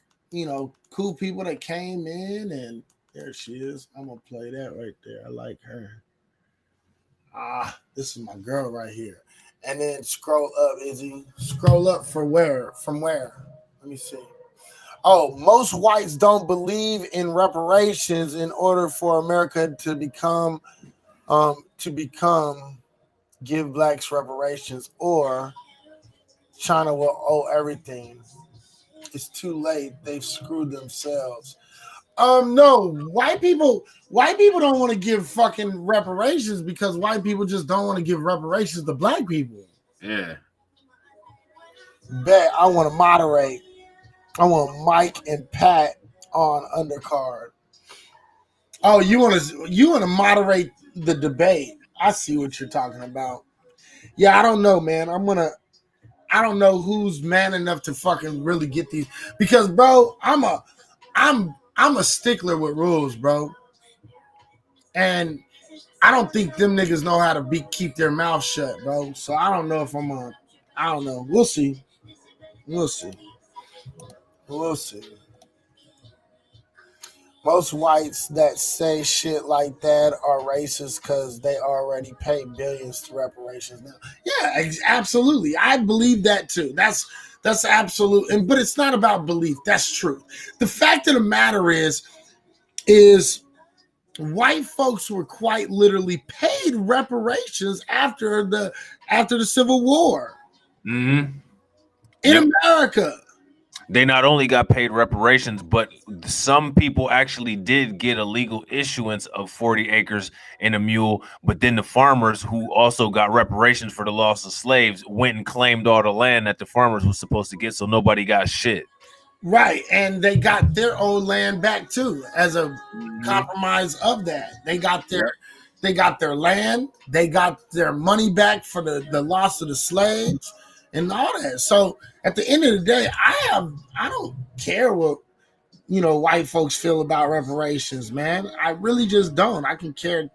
cool people that came in, and there she is. I'm gonna play that right there. I like her. This is my girl right here. And then scroll up, Izzy. Scroll up for where? From where? Let me see. Oh, most whites don't believe in reparations in order for America to become give blacks reparations, or China will owe everything. It's too late. They've screwed themselves. No, white people don't want to give fucking reparations because white people just don't want to give reparations to black people. Yeah. Bet I want to moderate. I want Mike and Pat on undercard. Oh, you want to moderate the debate? I see what you're talking about. Yeah, I don't know, man. I don't know who's man enough to fucking really get these, because, bro, I'm a stickler with rules, bro. And I don't think them niggas know how to keep their mouth shut, bro. So I don't know if I don't know. We'll see. Most whites that say shit like that are racist because they already pay billions to reparations now. Yeah, absolutely. I believe that too. That's absolute. But it's not about belief. That's true. The fact of the matter is white folks were quite literally paid reparations after the Civil War in America. They not only got paid reparations, but some people actually did get a legal issuance of 40 acres and a mule. But then the farmers, who also got reparations for the loss of slaves, went and claimed all the land that the farmers were supposed to get, so nobody got shit. Right, and they got their own land back too as a compromise of that. They got their land, they got their money back for the loss of the slaves and all that. So at the end of the day, I don't care what white folks feel about reparations, man. I really just don't. I can care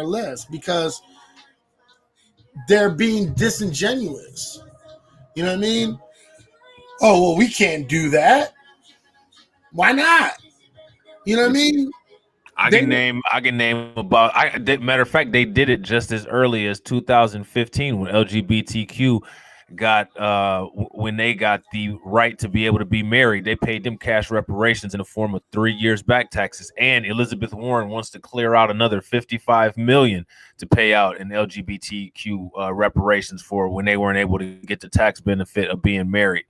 less because they're being disingenuous. You know what I mean? Oh, well, we can't do that. Why not? You know what I mean? I can name about. Matter of fact, they did it just as early as 2015 when LGBTQ got when they got the right to be able to be married. They paid them cash reparations in the form of 3 years back taxes. And Elizabeth Warren wants to clear out another $55 million to pay out in LGBTQ reparations for when they weren't able to get the tax benefit of being married.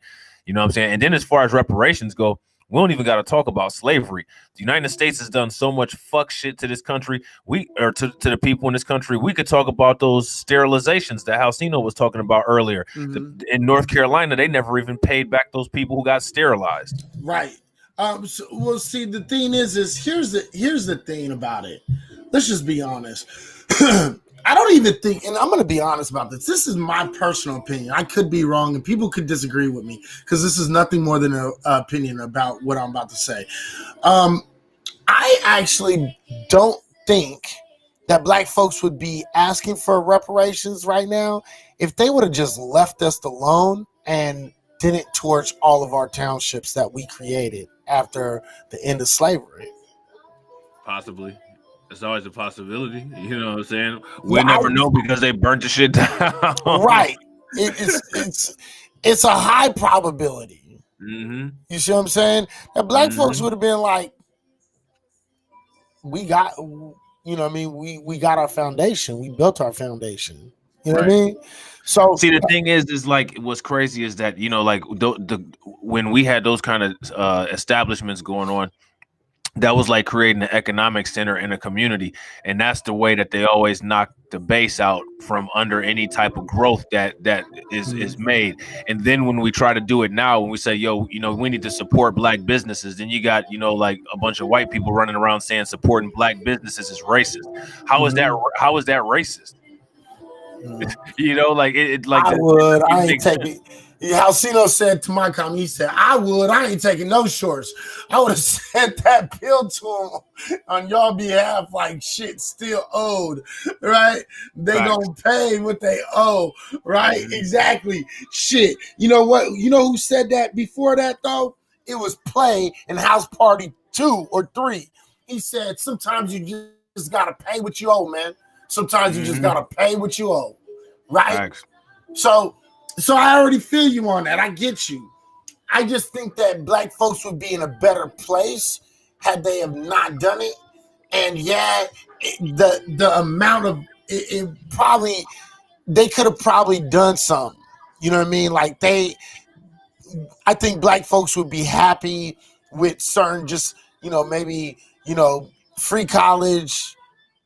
You know what I'm saying? And then as far as reparations go, we don't even got to talk about slavery. The United States has done so much fuck shit to this country. To the people in this country. We could talk about those sterilizations that Halcino was talking about earlier. In North Carolina, they never even paid back those people who got sterilized. Right. Well, see, the thing is here's the thing about it. Let's just be honest. I don't even think, and I'm going to be honest about this. This is my personal opinion. I could be wrong, and people could disagree with me because this is nothing more than an opinion about what I'm about to say. I actually don't think that black folks would be asking for reparations right now if they would have just left us alone and didn't torch all of our townships that we created after the end of slavery. Possibly. It's always a possibility. You know what I'm saying? We never know because they burnt the shit down. Right. It's a high probability. Mm-hmm. You see what I'm saying? That black folks would have been like, we got, you know what I mean? We got our foundation. We built our foundation. You know what I mean? So see, the thing is like what's crazy is that, you know, like when we had those kind of establishments going on, that was like creating an economic center in a community. And that's the way that they always knock the base out from under any type of growth that is made. And then when we try to do it now, when we say, yo, you know, we need to support black businesses, then you got, you know, like a bunch of white people running around saying supporting black businesses is racist. How is that racist? You know, like it like I ain't taking. Halcino said to my comment, he said, I ain't taking no shorts. I would have sent that bill to him on y'all behalf like shit still owed, right? They gonna pay what they owe, right? Exactly. Shit. You know what? You know who said that before that, though? It was Play in House Party 2 or 3. He said, sometimes you just gotta pay what you owe, man. Sometimes you just gotta pay what you owe, right? Thanks. So I already feel you on that. I get you. I just think that black folks would be in a better place had they have not done it. And yeah, the amount of it probably they could have probably done something. You know what I mean? Like I think black folks would be happy with certain just, you know, maybe, you know, free college,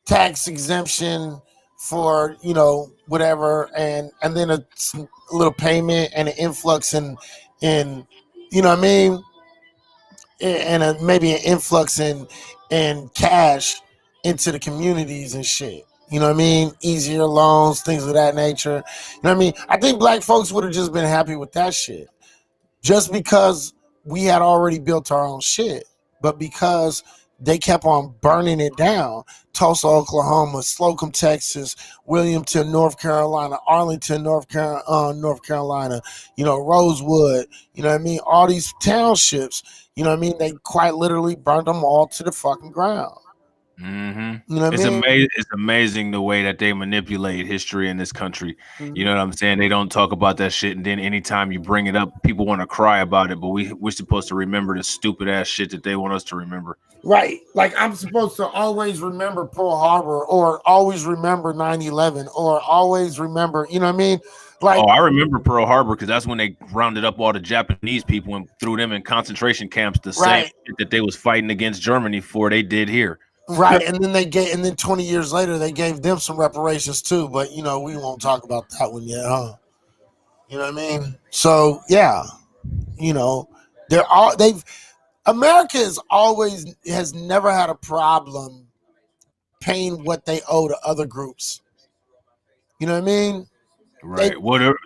tax exemption for, you know, whatever, and then a little payment and an influx in you know what I mean, and maybe an influx in cash into the communities and shit. You know what I mean? Easier loans, things of that nature. You know what I mean? I think black folks would have just been happy with that shit, just because we had already built our own shit, but because they kept on burning it down. Tulsa, Oklahoma, Slocum, Texas, Williamton, North Carolina, Arlington, North Carolina, you know, Rosewood, you know what I mean? All these townships, you know what I mean? They quite literally burned them all to the fucking ground. Mm-hmm. You know what I mean? It's amazing the way that they manipulate history in this country. You know what I'm saying? They don't talk about that shit, and then anytime you bring it up, people want to cry about it. But we're supposed to remember the stupid ass shit that they want us to remember. Right. Like I'm supposed to always remember Pearl Harbor, or always remember 9/11, or always remember, you know what I mean? Like, I remember Pearl Harbor because that's when they rounded up all the Japanese people and threw them in concentration camps, the same shit that they was fighting against Germany for they did here. Right, and then 20 years later they gave them some reparations too, but you know, we won't talk about that one yet, huh? You know what I mean? So yeah, you know, America has never had a problem paying what they owe to other groups. You know what I mean? Right.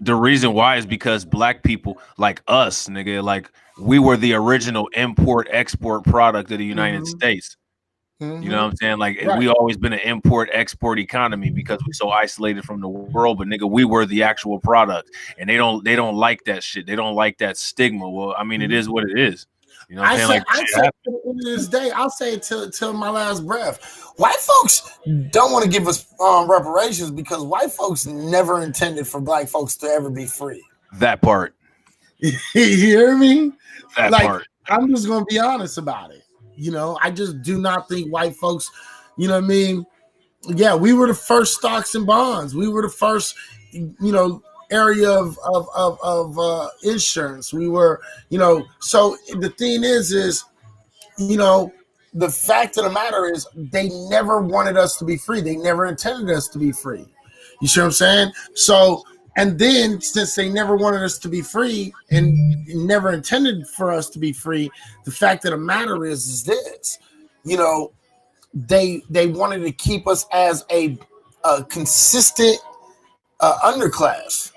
The reason why is because black people like us, nigga, like we were the original import-export product of the United States. You know what I'm saying? Like we always been an import-export economy because we're so isolated from the world. But nigga, we were the actual product, and they don't like that shit. They don't like that stigma. Well, I mean, it is what it is. You know what I'm saying? Like, I say to this day, I'll say it till my last breath. White folks don't want to give us reparations because white folks never intended for black folks to ever be free. That part. You hear me? That like, part. I'm just gonna be honest about it. You know, I just do not think white folks, you know what I mean? Yeah, we were the first stocks and bonds. We were the first, you know, area of insurance. We were, you know, so the thing is, you know, the fact of the matter is they never wanted us to be free. They never intended us to be free. You see what I'm saying? So, and then since they never wanted us to be free and never intended for us to be free, the fact of the matter is this, you know, they wanted to keep us as a consistent underclass.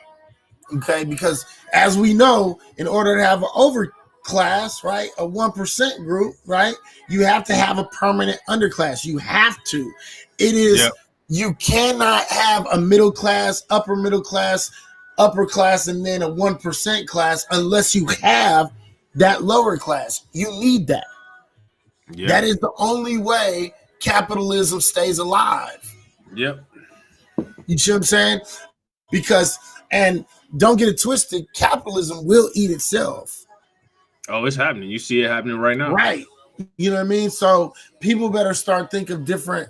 Okay, because as we know, in order to have an overclass, right, a 1% group, right, you have to have a permanent underclass. You have to. It is, you cannot have a middle class, upper middle class, upper class, and then a 1% class unless you have that lower class. You need that. Yep. That is the only way capitalism stays alive. Yep. You see what I'm saying? Because, and don't get it twisted, capitalism will eat itself. Oh, it's happening. You see it happening right now. Right. You know what I mean? So people better start thinking of different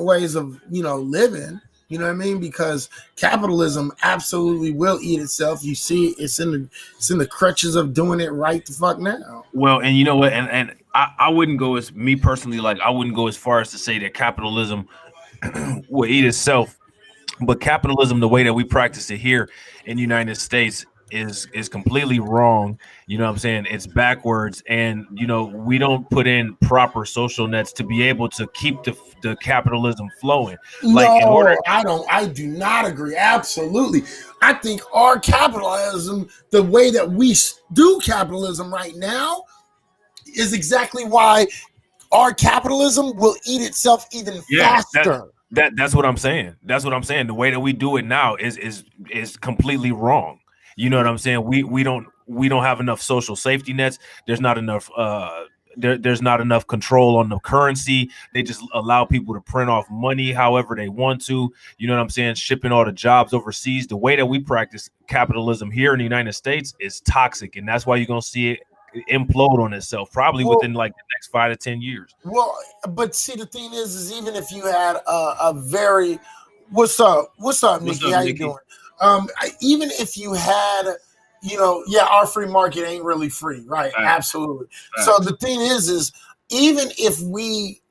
ways of, you know, living. You know what I mean? Because capitalism absolutely will eat itself. You see, it's in the crutches of doing it right the fuck now. Well, and you know what? And I wouldn't go as me personally, like I wouldn't go as far as to say that capitalism will eat itself. But capitalism, the way that we practice it here in the United States, is completely wrong. You know what I'm saying? It's backwards, and you know we don't put in proper social nets to be able to keep the capitalism flowing. Like, no, I do not agree. Absolutely, I think our capitalism, the way that we do capitalism right now, is exactly why our capitalism will eat itself even faster. That's what I'm saying. That's what I'm saying. The way that we do it now is completely wrong. You know what I'm saying? We don't have enough social safety nets. There's not enough there's not enough control on the currency. They just allow people to print off money however they want to. You know what I'm saying? Shipping all the jobs overseas. The way that we practice capitalism here in the United States is toxic, and that's why you're gonna see it implode on itself probably within like the next 5 to 10 years. Well, but see, the thing is even if you had a very what's up, Nikki? How you doing? Even if you had, you know, our free market ain't really free, right? Absolutely. So the thing is even if we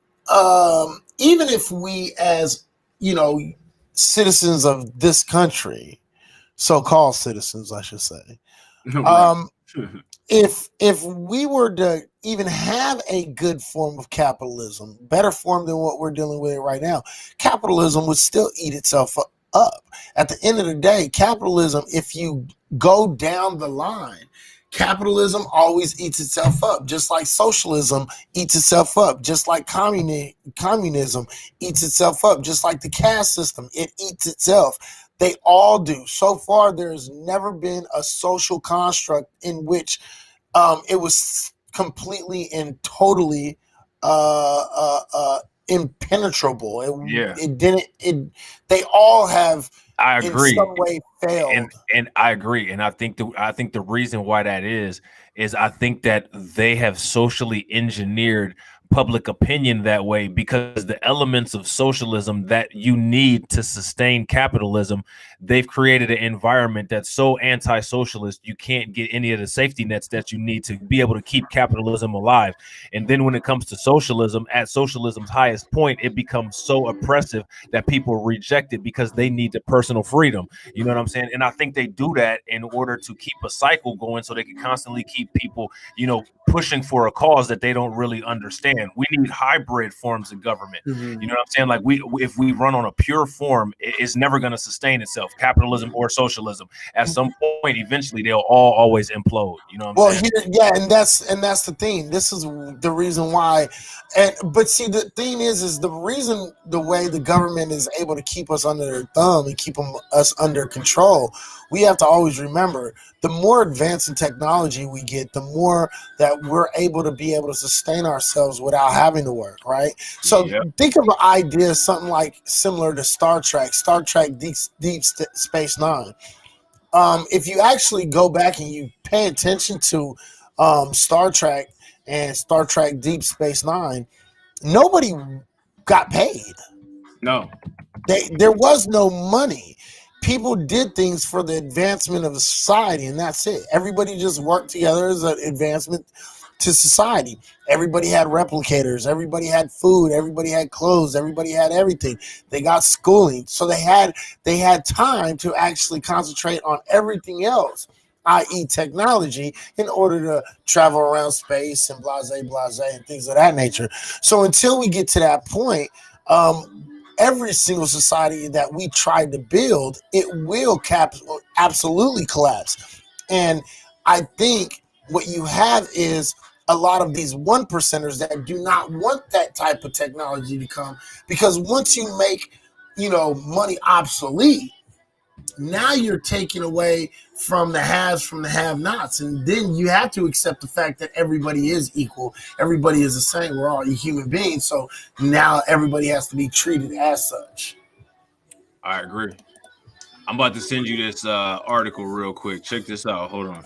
as, you know, citizens of this country, so-called citizens, I should say, if we were to even have a good form of capitalism, better form than what we're dealing with right now, capitalism would still eat itself up. At the end of the day, capitalism, if you go down the line, capitalism always eats itself up, just like socialism eats itself up, just like communism eats itself up, just like the caste system, it eats itself. They all do. So far, there's never been a social construct in which it was completely and totally impenetrable. They all have, I agree, in some way failed. And I agree. And I think the reason why that is I think that they have socially engineered public opinion that way, because the elements of socialism that you need to sustain capitalism, they've created an environment that's so anti-socialist you can't get any of the safety nets that you need to be able to keep capitalism alive. And then when it comes to socialism, at socialism's highest point, it becomes so oppressive that people reject it because they need the personal freedom. You know what I'm saying? And I think they do that in order to keep a cycle going so they can constantly keep people, you know, pushing for a cause that they don't really understand. plan. We need hybrid forms of government. Mhm. You know what I'm saying? Like if we run on a pure form, it's never going to sustain itself. Capitalism or socialism. At some point, eventually, they'll all always implode. You know what I'm saying? And that's the thing. This is the reason why. But see, the thing is the reason the way the government is able to keep us under their thumb and keep us under control. We have to always remember, the more advanced in technology we get, the more that we're able to sustain ourselves without having to work, right? So think of an idea, something like similar to Star Trek Deep Space Nine. If you actually go back and you pay attention to Star Trek and Star Trek Deep Space Nine, nobody got paid. No. There was no money. People did things for the advancement of the society, and that's it. Everybody just worked together as an advancement to society. Everybody had replicators. Everybody had food. Everybody had clothes. Everybody had everything. They got schooling. So they had time to actually concentrate on everything else, i.e. technology, in order to travel around space and blase, and things of that nature. So until we get to that point, every single society that we tried to build, it will absolutely collapse. And I think what you have is a lot of these 1%ers that do not want that type of technology to come, because once you make, money obsolete, now you're taking away from the haves, from the have-nots, and then you have to accept the fact that everybody is equal. Everybody is the same. We're all human beings, so now everybody has to be treated as such. I agree. I'm about to send you this article real quick. Check this out. Hold on.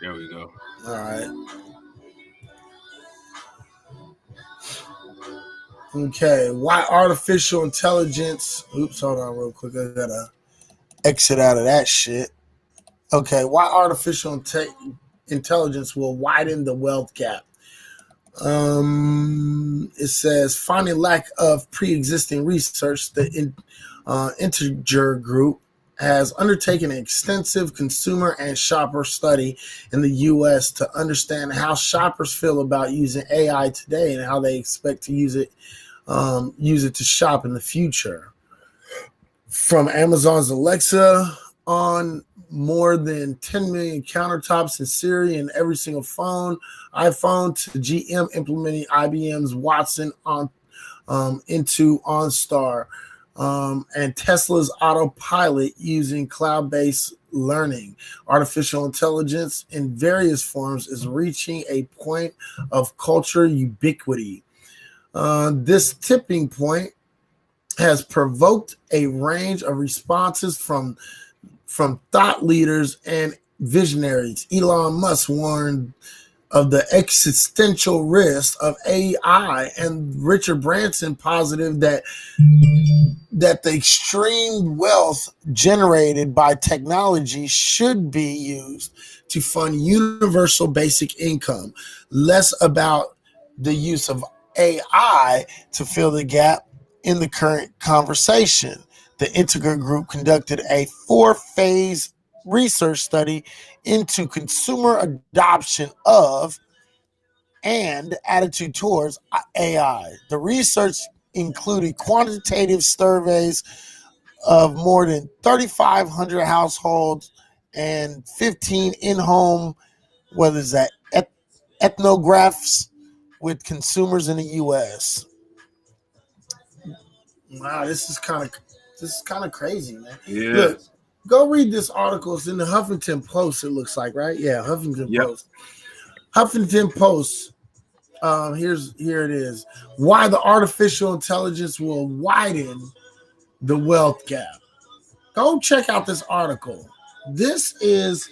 There we go. All right. Okay, why artificial intelligence? Oops, hold on real quick. I gotta exit out of that shit. Okay, why artificial intelligence will widen the wealth gap? It says, finding lack of pre-existing research, the Integer Group has undertaken an extensive consumer and shopper study in the U.S. to understand how shoppers feel about using AI today and how they expect to use it to shop in the future. From Amazon's Alexa on more than 10 million countertops and Siri in every single iPhone, to GM implementing IBM's Watson into OnStar, and Tesla's autopilot using cloud-based learning. Artificial intelligence in various forms is reaching a point of culture ubiquity. This tipping point has provoked a range of responses from thought leaders and visionaries. Elon Musk warned of the existential risk of AI, and Richard Branson posited that the extreme wealth generated by technology should be used to fund universal basic income, less about the use of AI to fill the gap in the current conversation. The Integer Group conducted a 4-phase research study into consumer adoption of and attitude towards AI. The research included quantitative surveys of more than 3,500 households and 15 in-home, ethnographs with consumers in the U.S. Wow, this is kind of crazy, man. Yeah. Look, go read this article. It's in the Huffington Post, it looks like, right? Yeah, Huffington Post. Huffington Post. Here it is. Why the artificial intelligence will widen the wealth gap. Go check out this article. This is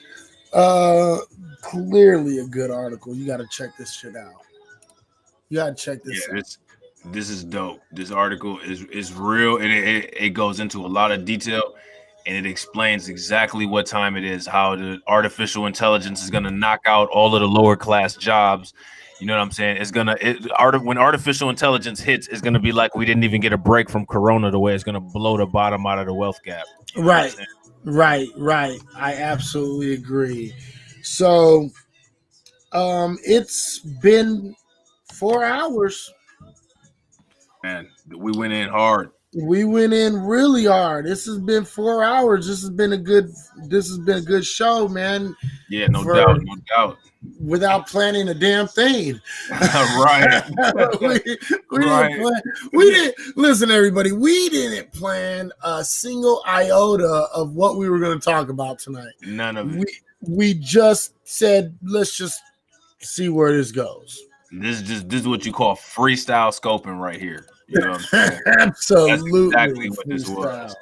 clearly a good article. You got to check this shit out. You got to check this out. This is dope. This article is real, and it goes into a lot of detail, and it explains exactly what time it is, how the artificial intelligence is going to knock out all of the lower class jobs. You know what I'm saying? When artificial intelligence hits, it's going to be like we didn't even get a break from Corona, the way it's going to blow the bottom out of the wealth gap. You know right. Right. I absolutely agree. So, it's been 4 hours. Man, we went in hard. We went in really hard. This has been 4 hours. This has been a good. This has been a good show, man. Yeah, no doubt. Without planning a damn thing. Right. we didn't plan. We didn't listen, everybody. We didn't plan a single iota of what we were going to talk about tonight. None of it. We just said, let's just see where this goes. This is what you call freestyle scoping right here. You know what I'm saying? Absolutely. That's exactly what this was.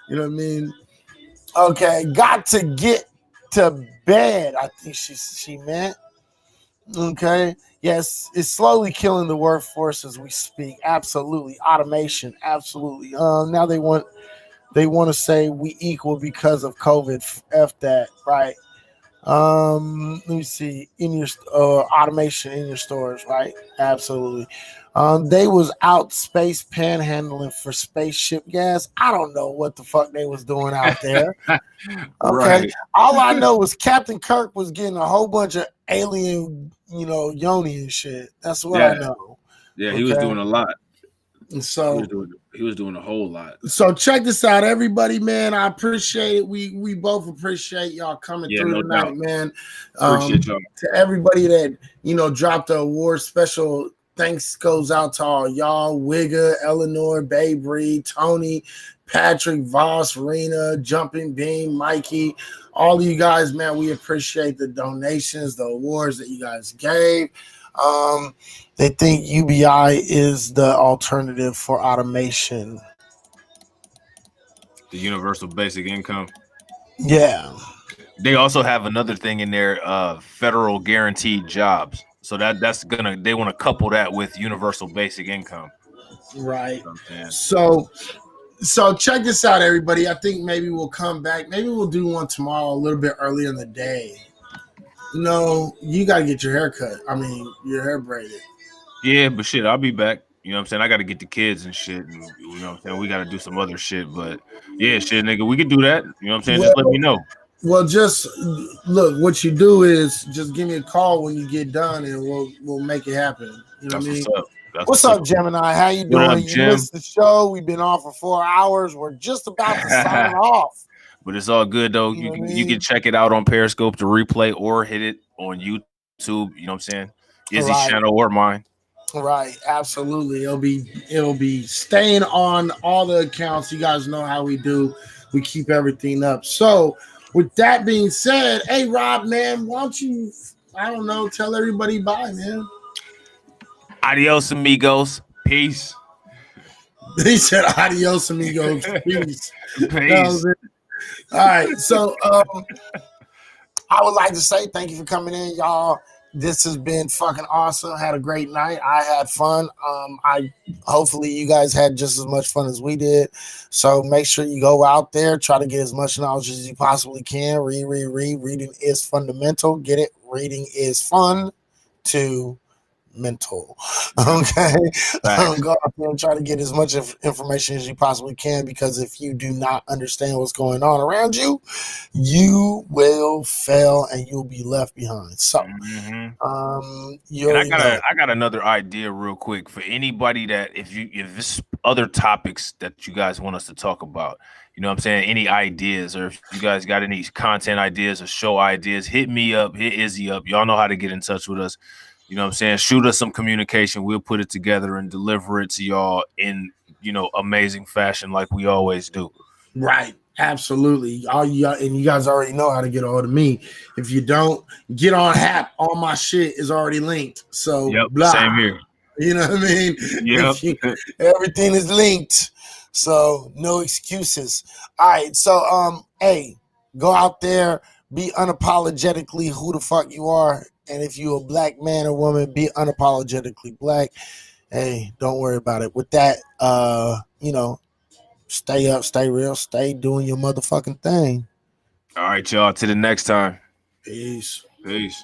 You know what I mean? Okay, got to get to bed. I think she meant. Okay. Yes, it's slowly killing the workforce as we speak. Absolutely. Automation. Absolutely. Now they want to say we equal because of COVID. F that, right? Let me see. In your automation in your stores, right? Absolutely. They was out space panhandling for spaceship gas. I don't know what the fuck they was doing out there. Okay. Right. All I know is Captain Kirk was getting a whole bunch of alien, yoni and shit. That's what I know. Yeah, he was doing a lot. And so he was doing a whole lot. So check this out, everybody, man. I appreciate it. We both appreciate y'all coming through tonight, doubt. Man. Appreciate y'all. To everybody that dropped the award special. Thanks goes out to all y'all, Wigga, Eleanor, Babe Reed, Tony, Patrick, Voss, Rena, Jumping Beam, Mikey, all of you guys, man. We appreciate the donations, the awards that you guys gave. They think UBI is the alternative for automation. The universal basic income. Yeah. They also have another thing in there, federal guaranteed jobs. So they want to couple that with universal basic income. Right. So check this out, everybody. I think maybe we'll come back. Maybe we'll do one tomorrow a little bit earlier in the day. You got to get your hair cut. I mean, your hair braided. Yeah, but shit, I'll be back. You know what I'm saying? I got to get the kids and shit. And, you know what I'm saying? We got to do some other shit. But yeah, shit, nigga, we could do that. You know what I'm saying? Just let me know. Well, just look, what you do is just give me a call when you get done and we'll make it happen. You know what I mean? What's up, Gemini? How you doing? You missed the show. We've been off for 4 hours. We're just about to sign off. But it's all good though. You can check it out on Periscope, the replay, or hit it on YouTube. You know what I'm saying? Izzy's channel or mine. Right, absolutely. It'll be staying on all the accounts. You guys know how we do. We keep everything up. So with that being said, hey Rob, man, why don't you, I don't know, tell everybody bye, man. Adios, amigos. Peace. He said adios, amigos. Peace. Peace. All right. So I would like to say thank you for coming in, y'all. This has been fucking awesome. Had a great night. I had fun. Hopefully you guys had just as much fun as we did. So make sure you go out there, try to get as much knowledge as you possibly can. Read. Reading is fundamental. Get it? Reading is fun to mental. Okay. Go out there and try to get as much information as you possibly can, because if you do not understand what's going on around you, you will fail and you'll be left behind. So I got another idea real quick for anybody that if this other topics that you guys want us to talk about, you know what I'm saying, any ideas, or if you guys got any content ideas or show ideas, hit me up, hit Izzy up. Y'all know how to get in touch with us. You know what I'm saying? Shoot us some communication. We'll put it together and deliver it to y'all in, amazing fashion like we always do. Right. Absolutely. And you guys already know how to get a hold of me. If you don't, get on Hap. All my shit is already linked. So same here. You know what I mean? Yep. Everything is linked. So no excuses. All right. So hey, go out there, be unapologetically who the fuck you are. And if you're a black man or woman, be unapologetically black. Hey, don't worry about it. With that, stay up, stay real, stay doing your motherfucking thing. All right, y'all. Till the next time. Peace. Peace.